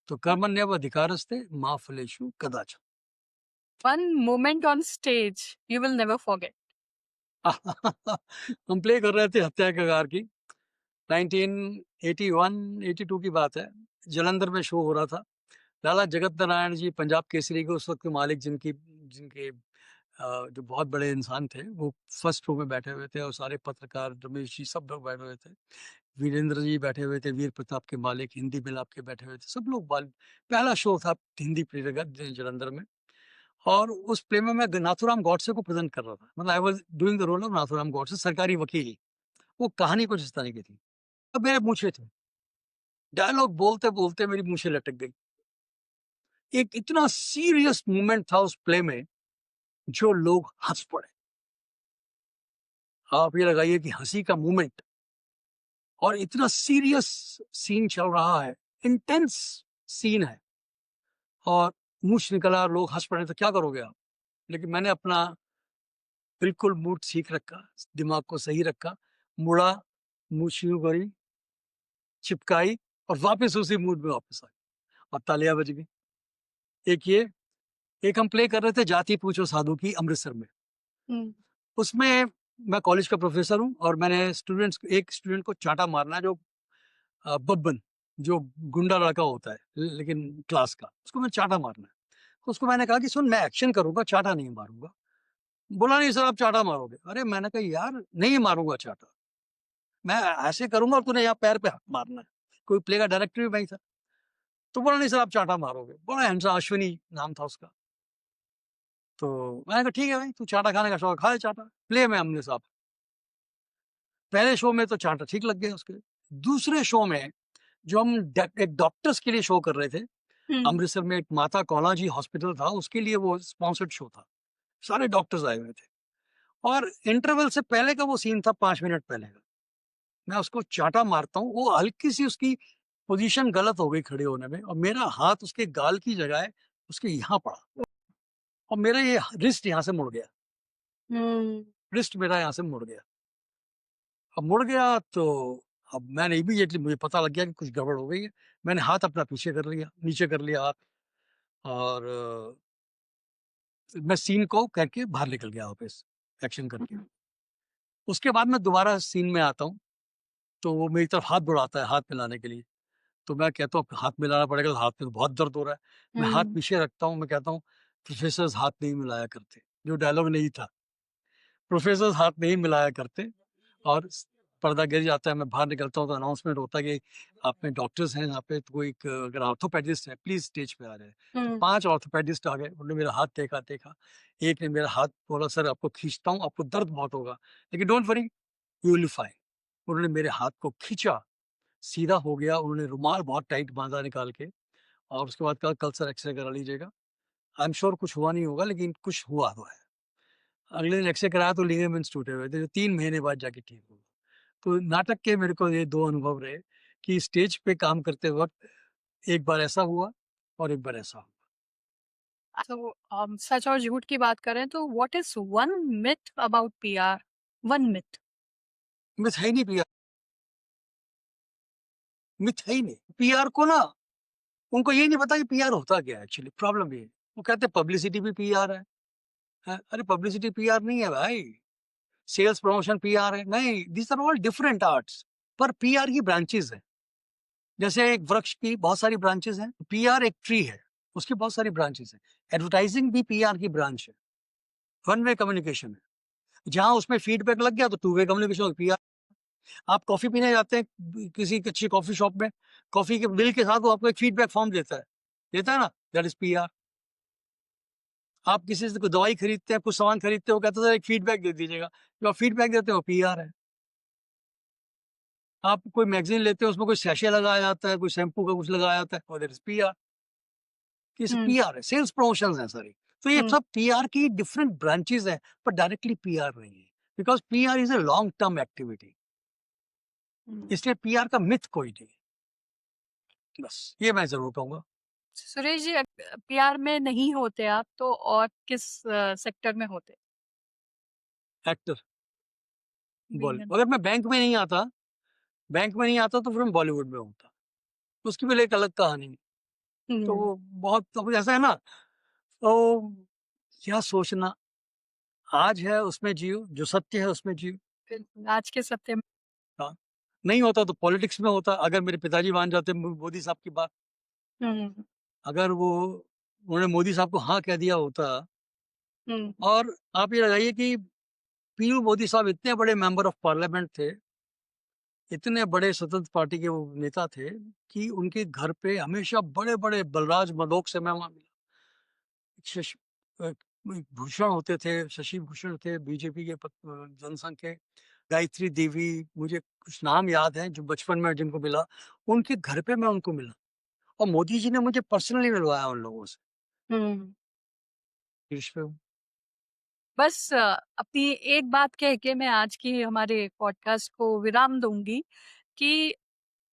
तो कर्मण्येव अधिकारस्ते मा फलेषु कदाचन। One moment on stage you will never forget. हम प्ले कर रहे थे हत्या के कगार की, 1981-82 की बात है। जलंधर में शो हो रहा था। लाला जगत नारायण जी, पंजाब केसरी के उस वक्त के मालिक, जिनकी जिनके जो बहुत बड़े इंसान थे, वो फर्स्ट रो में बैठे हुए थे, और सारे पत्रकार, रमेश जी, सब लोग बैठे हुए थे। वीरेंद्र जी बैठे हुए थे, वीर प्रताप के मालिक हिंदी मिलाप के बैठे हुए थे, सब लोग पहला शो था हिंदी प्ले का जलंधर में। और उस प्ले में मैं नाथुराम गॉडसे को प्रेजेंट कर रहा था, मतलब I was doing the role of Nathuram Godse, सरकारी वकील। वो कहानी कुछ इस तरह की थी। अब मेरे मूछे थे, डायलॉग बोलते बोलते मेरी मूछें लटक गई। एक इतना सीरियस मोमेंट था उस प्ले में, जो लोग हंस पड़े। आप ये लगाइए कि हंसी का मोमेंट, और इतना सीरियस सीन चल रहा है, इंटेंस सीन है, और मूछ निकला, लोग हंस पड़े, तो क्या करोगे आप? लेकिन मैंने अपना बिल्कुल मूड सीख रखा, दिमाग को सही रखा, मुड़ा, मूछ यूं करी, चिपकाई, और वापस उसी मूड में वापस आई, और तालियां बज गई। एक ये, एक हम प्ले कर रहे थे जाति पूछो साधु की, अमृतसर में। उसमें मैं कॉलेज का प्रोफेसर हूँ, और मैंने एक स्टूडेंट को चांटा मारना है, जो बब्बन, जो गुंडा लड़का होता है लेकिन क्लास का, उसको मैं चांटा मारना है। तो उसको मैंने कहा कि सुन, मैं एक्शन करूंगा, चांटा नहीं मारूंगा। बोला नहीं सर, आप चांटा मारोगे। अरे मैंने कहा यार, नहीं मारूंगा चांटा, मैं ऐसे करूंगा, और तूने यहाँ पैर पे हाथ मारना है। कोई प्ले का डायरेक्टर भी वही था। तो बोला नहीं सर, आप चांटा मारोगे। बड़ा हैंडसम, अश्विनी नाम था उसका। तो मैंने कहा ठीक है भाई, तू चांटा खाने का शौक, खा ले चांटा। प्ले में हमने साहब, पहले शो में तो चांटा ठीक लग गया उसके। दूसरे शो में, जो हम एक डॉक्टर्स के लिए शो कर रहे थे, अमृतसर में एक माता कौला जी हॉस्पिटल था, उसके लिए वो स्पॉन्सर्ड शो था। सारे डॉक्टर्स आए हुए थे, और इंटरवल से पहले का वो सीन था, 5 मिनट पहले का। मैं उसको चांटा मारता हूँ, वो हल्की सी उसकी पोजीशन गलत हो गई खड़े होने में, और मेरा हाथ उसके गाल की जगह उसके यहाँ पड़ा, और मेरा ये रिस्ट यहाँ से मुड़ गया। रिस्ट मेरा यहाँ से मुड़ गया। अब मुड़ गया तो अब मैंने इमीडिएटली, मुझे पता लग गया कि कुछ गड़बड़ हो गई है। मैंने हाथ अपना पीछे कर लिया, नीचे कर लिया हाथ, और मैं सीन को करके बाहर निकल गया वापस, एक्शन करके। उसके बाद मैं दोबारा सीन में आता हूँ, तो वो मेरी तरफ हाथ बढ़ाता है हाथ मिलाने के लिए। तो मैं कहता हूँ हाथ मिलाना पड़ेगा, हाथ में तो बहुत दर्द हो रहा है। मैं हाथ पीछे रखता हूँ, मैं कहता हूँ प्रोफेसर हाथ नहीं मिलाया करते, जो डायलॉग नहीं था, प्रोफेसर हाथ नहीं मिलाया करते। और पर्दा गिर जाता है, मैं बाहर निकलता हूँ, तो अनाउंसमेंट होता है कि आप में डॉक्टर्स हैं यहाँ पे, तो कोई अगर ऑर्थोपेडिस्ट है प्लीज स्टेज पे आ जाए। तो 5 ऑर्थोपेडिस्ट आ गए, उन्होंने मेरा हाथ देखा देखा। एक ने मेरा हाथ बोला, सर आपको खींचता हूँ, आपको दर्द बहुत होगा, लेकिन don't worry, you will fine. उन्होंने मेरे हाथ को खींचा, सीधा हो गया। उन्होंने रुमाल बहुत टाइट बांधा निकाल के, और उसके बाद कहा कल सर एक्सरे करा लीजिएगा। आई एम श्योर कुछ हुआ नहीं होगा, लेकिन कुछ हुआ हुआ है। अगले दिन एक्सरे कराया तो लिगामेंट्स टूटे हुए थे, जो 3 महीने बाद जाके ठीक हुआ। तो नाटक के मेरे को ये 2 अनुभव रहे, कि स्टेज पे काम करते वक्त एक बार ऐसा हुआ, और एक बार ऐसा हुआ। तो सच और झूठ की बात करें तो what is one myth about PR? One myth. Myth है ही नहीं पीआर, मिथ है ही नहीं। पीआर को ना, उनको ये नहीं पता कि पीआर होता क्या है एक्चुअली। प्रॉब्लम ये है, वो कहते हैं पब्लिसिटी भी पीआर है। अरे पब्लिसिटी पीआर नहीं है भाई, सेल्स प्रमोशन पीआर है नहीं। This are all different arts, पर पीआर की ब्रांचेस है। जैसे एक वृक्ष की बहुत सारी ब्रांचेस हैं, पीआर एक ट्री है, उसकी बहुत सारी ब्रांचेस हैं। एडवर्टाइजिंग भी पीआर की ब्रांच है, वन वे कम्युनिकेशन है। जहाँ उसमें फीडबैक लग गया तो टू वे कम्युनिकेशन पीआर। आप कॉफी पीने जाते हैं किसी अच्छी कॉफी शॉप में, कॉफी के बिल के साथ वो आपको एक फीडबैक फॉर्म देता है ना, दैट इज पीआर। आप किसी से कोई दवाई खरीदते हैं, कुछ सामान खरीदते हो, कहते हैं एक फीडबैक दे दीजिएगा, जो आप फीडबैक देते हो पीआर है। आप कोई मैगजीन लेते हो, उसमें कोई सैशे लगाया जाता है, कोई शैम्पू का कुछ लगाया जाता है, वो दैट इज पीआर। किस हम्म पीआर है, सेल्स प्रमोशंस है सारी। तो ये हम्म सब पीआर की डिफरेंट ब्रांचेस है, पर डायरेक्टली पीआर नहीं है, because PR is a long term activity. Hmm. इसलिए पीआर का मिथ कोई नहीं है। बस ये मैं जरूर कहूंगा। सुरेश जी, पीआर में नहीं होते आप तो और किस सेक्टर में होते? एक्टर बीइंग बॉलीवुड, एन अगर मैं बैंक में नहीं आता तो फिर मैं बॉलीवुड में होता, उसकी भी एक अलग कहानी है। तो हम्म वो बहुत तो ऐसा है ना, तो क्या सोचना, आज है उसमें जियो, जो सत्य है उसमें जियो। बिल्कुल, आज के सत्य में। हाँ, नहीं होता तो पॉलिटिक्स में होता, अगर मेरे पिताजी मान जाते मोदी साहब की बात, हम्म अगर वो उन्होंने मोदी साहब को हाँ कह दिया होता। हम्म और आप ये लगाइए कि पीयू मोदी साहब इतने बड़े मेंबर ऑफ पार्लियामेंट थे, इतने बड़े स्वतंत्र पार्टी के वो नेता थे, कि उनके घर पे हमेशा बड़े बड़े बलराज मधोक से मैं वहां मिला, शशि भूषण होते थे, शशि भूषण थे बीजेपी के जनसंघ के, गायत्री देवी, मुझे कुछ नाम याद हैं जो बचपन में जिनको मिला, उनके घर पे मैं उनको मिला। और मोदी जी ने मुझे पर्सनली मिलवाया उन लोगों से। हम्म। शीर्ष पे हूँ। बस अपनी एक बात कह के मैं आज की हमारे पॉडकास्ट को विराम दूंगी कि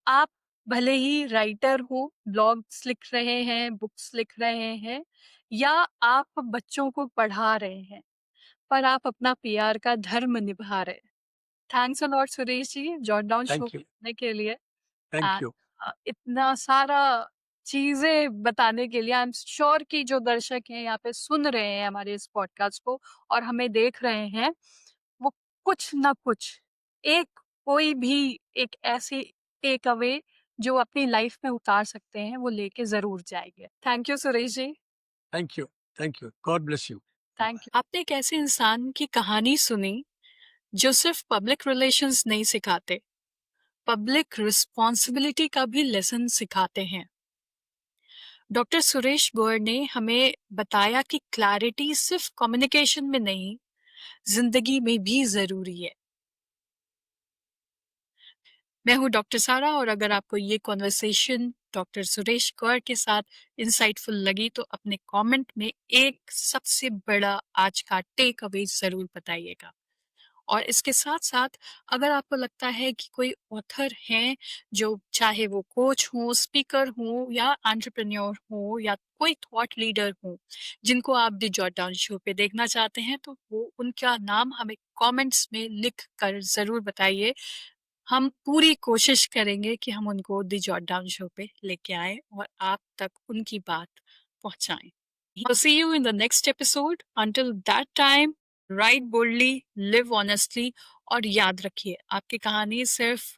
आप भले ही राइटर हो, ब्लॉग्स लिख रहे हैं, बुक्स लिख रहे हैं, या आप बच्चों को पढ़ा रहे हैं, पर आप अपना पीआर का धर्म निभा रहे हैं। Thanks a lot Suresh ji, jot down show thank you. करने के लिए। Thank and you. इतना सारा चीजें बताने के लिए। आई एम श्योर कि जो दर्शक हैं यहाँ पे सुन रहे हैं हमारे इस पॉडकास्ट को और हमें देख रहे हैं, वो कुछ ना कुछ एक कोई भी एक ऐसी टेक अवे जो अपनी लाइफ में उतार सकते हैं वो लेके जरूर जाएंगे। Thank you Suresh ji. Thank you. Thank you, God bless you. Thank you. आपने एक ऐसे इंसान की कहानी सुनी जो सिर्फ पब्लिक रिलेशंस नहीं सिखाते, पब्लिक रिस्पॉन्सिबिलिटी का भी लेसन सिखाते हैं। डॉक्टर सुरेश गोयर ने हमें बताया कि क्लैरिटी सिर्फ कम्युनिकेशन में नहीं, जिंदगी में भी जरूरी है। मैं हूँ डॉक्टर सारा, और अगर आपको ये कॉन्वर्सेशन डॉक्टर सुरेश गौर के साथ इंसाइटफुल लगी तो अपने कमेंट में एक सबसे बड़ा आज का टेक अवे जरूर बताइएगा। और इसके साथ साथ अगर आपको लगता है कि कोई ऑथर हैं, जो चाहे वो कोच हो, स्पीकर हो, या एंटरप्रेन्योर हो, या कोई थॉट लीडर हो, जिनको आप द जॉट डाउन शो पे देखना चाहते हैं, तो वो उनका नाम हमें कमेंट्स में लिख कर ज़रूर बताइए। हम पूरी कोशिश करेंगे कि हम उनको द जॉट डाउन शो पे लेके आए और आप तक उनकी बात पहुंचाएं। I'll see you in the next episode. Until that time, write boldly, live honestly, और याद रखिए आपकी कहानी सिर्फ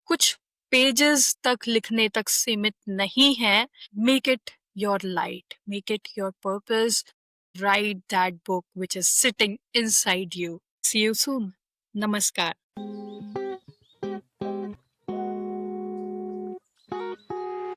कुछ पेजेस तक लिखने तक सीमित नहीं है। Make it your light, make it your purpose. Write that book which is sitting inside you. See you soon. Namaskar.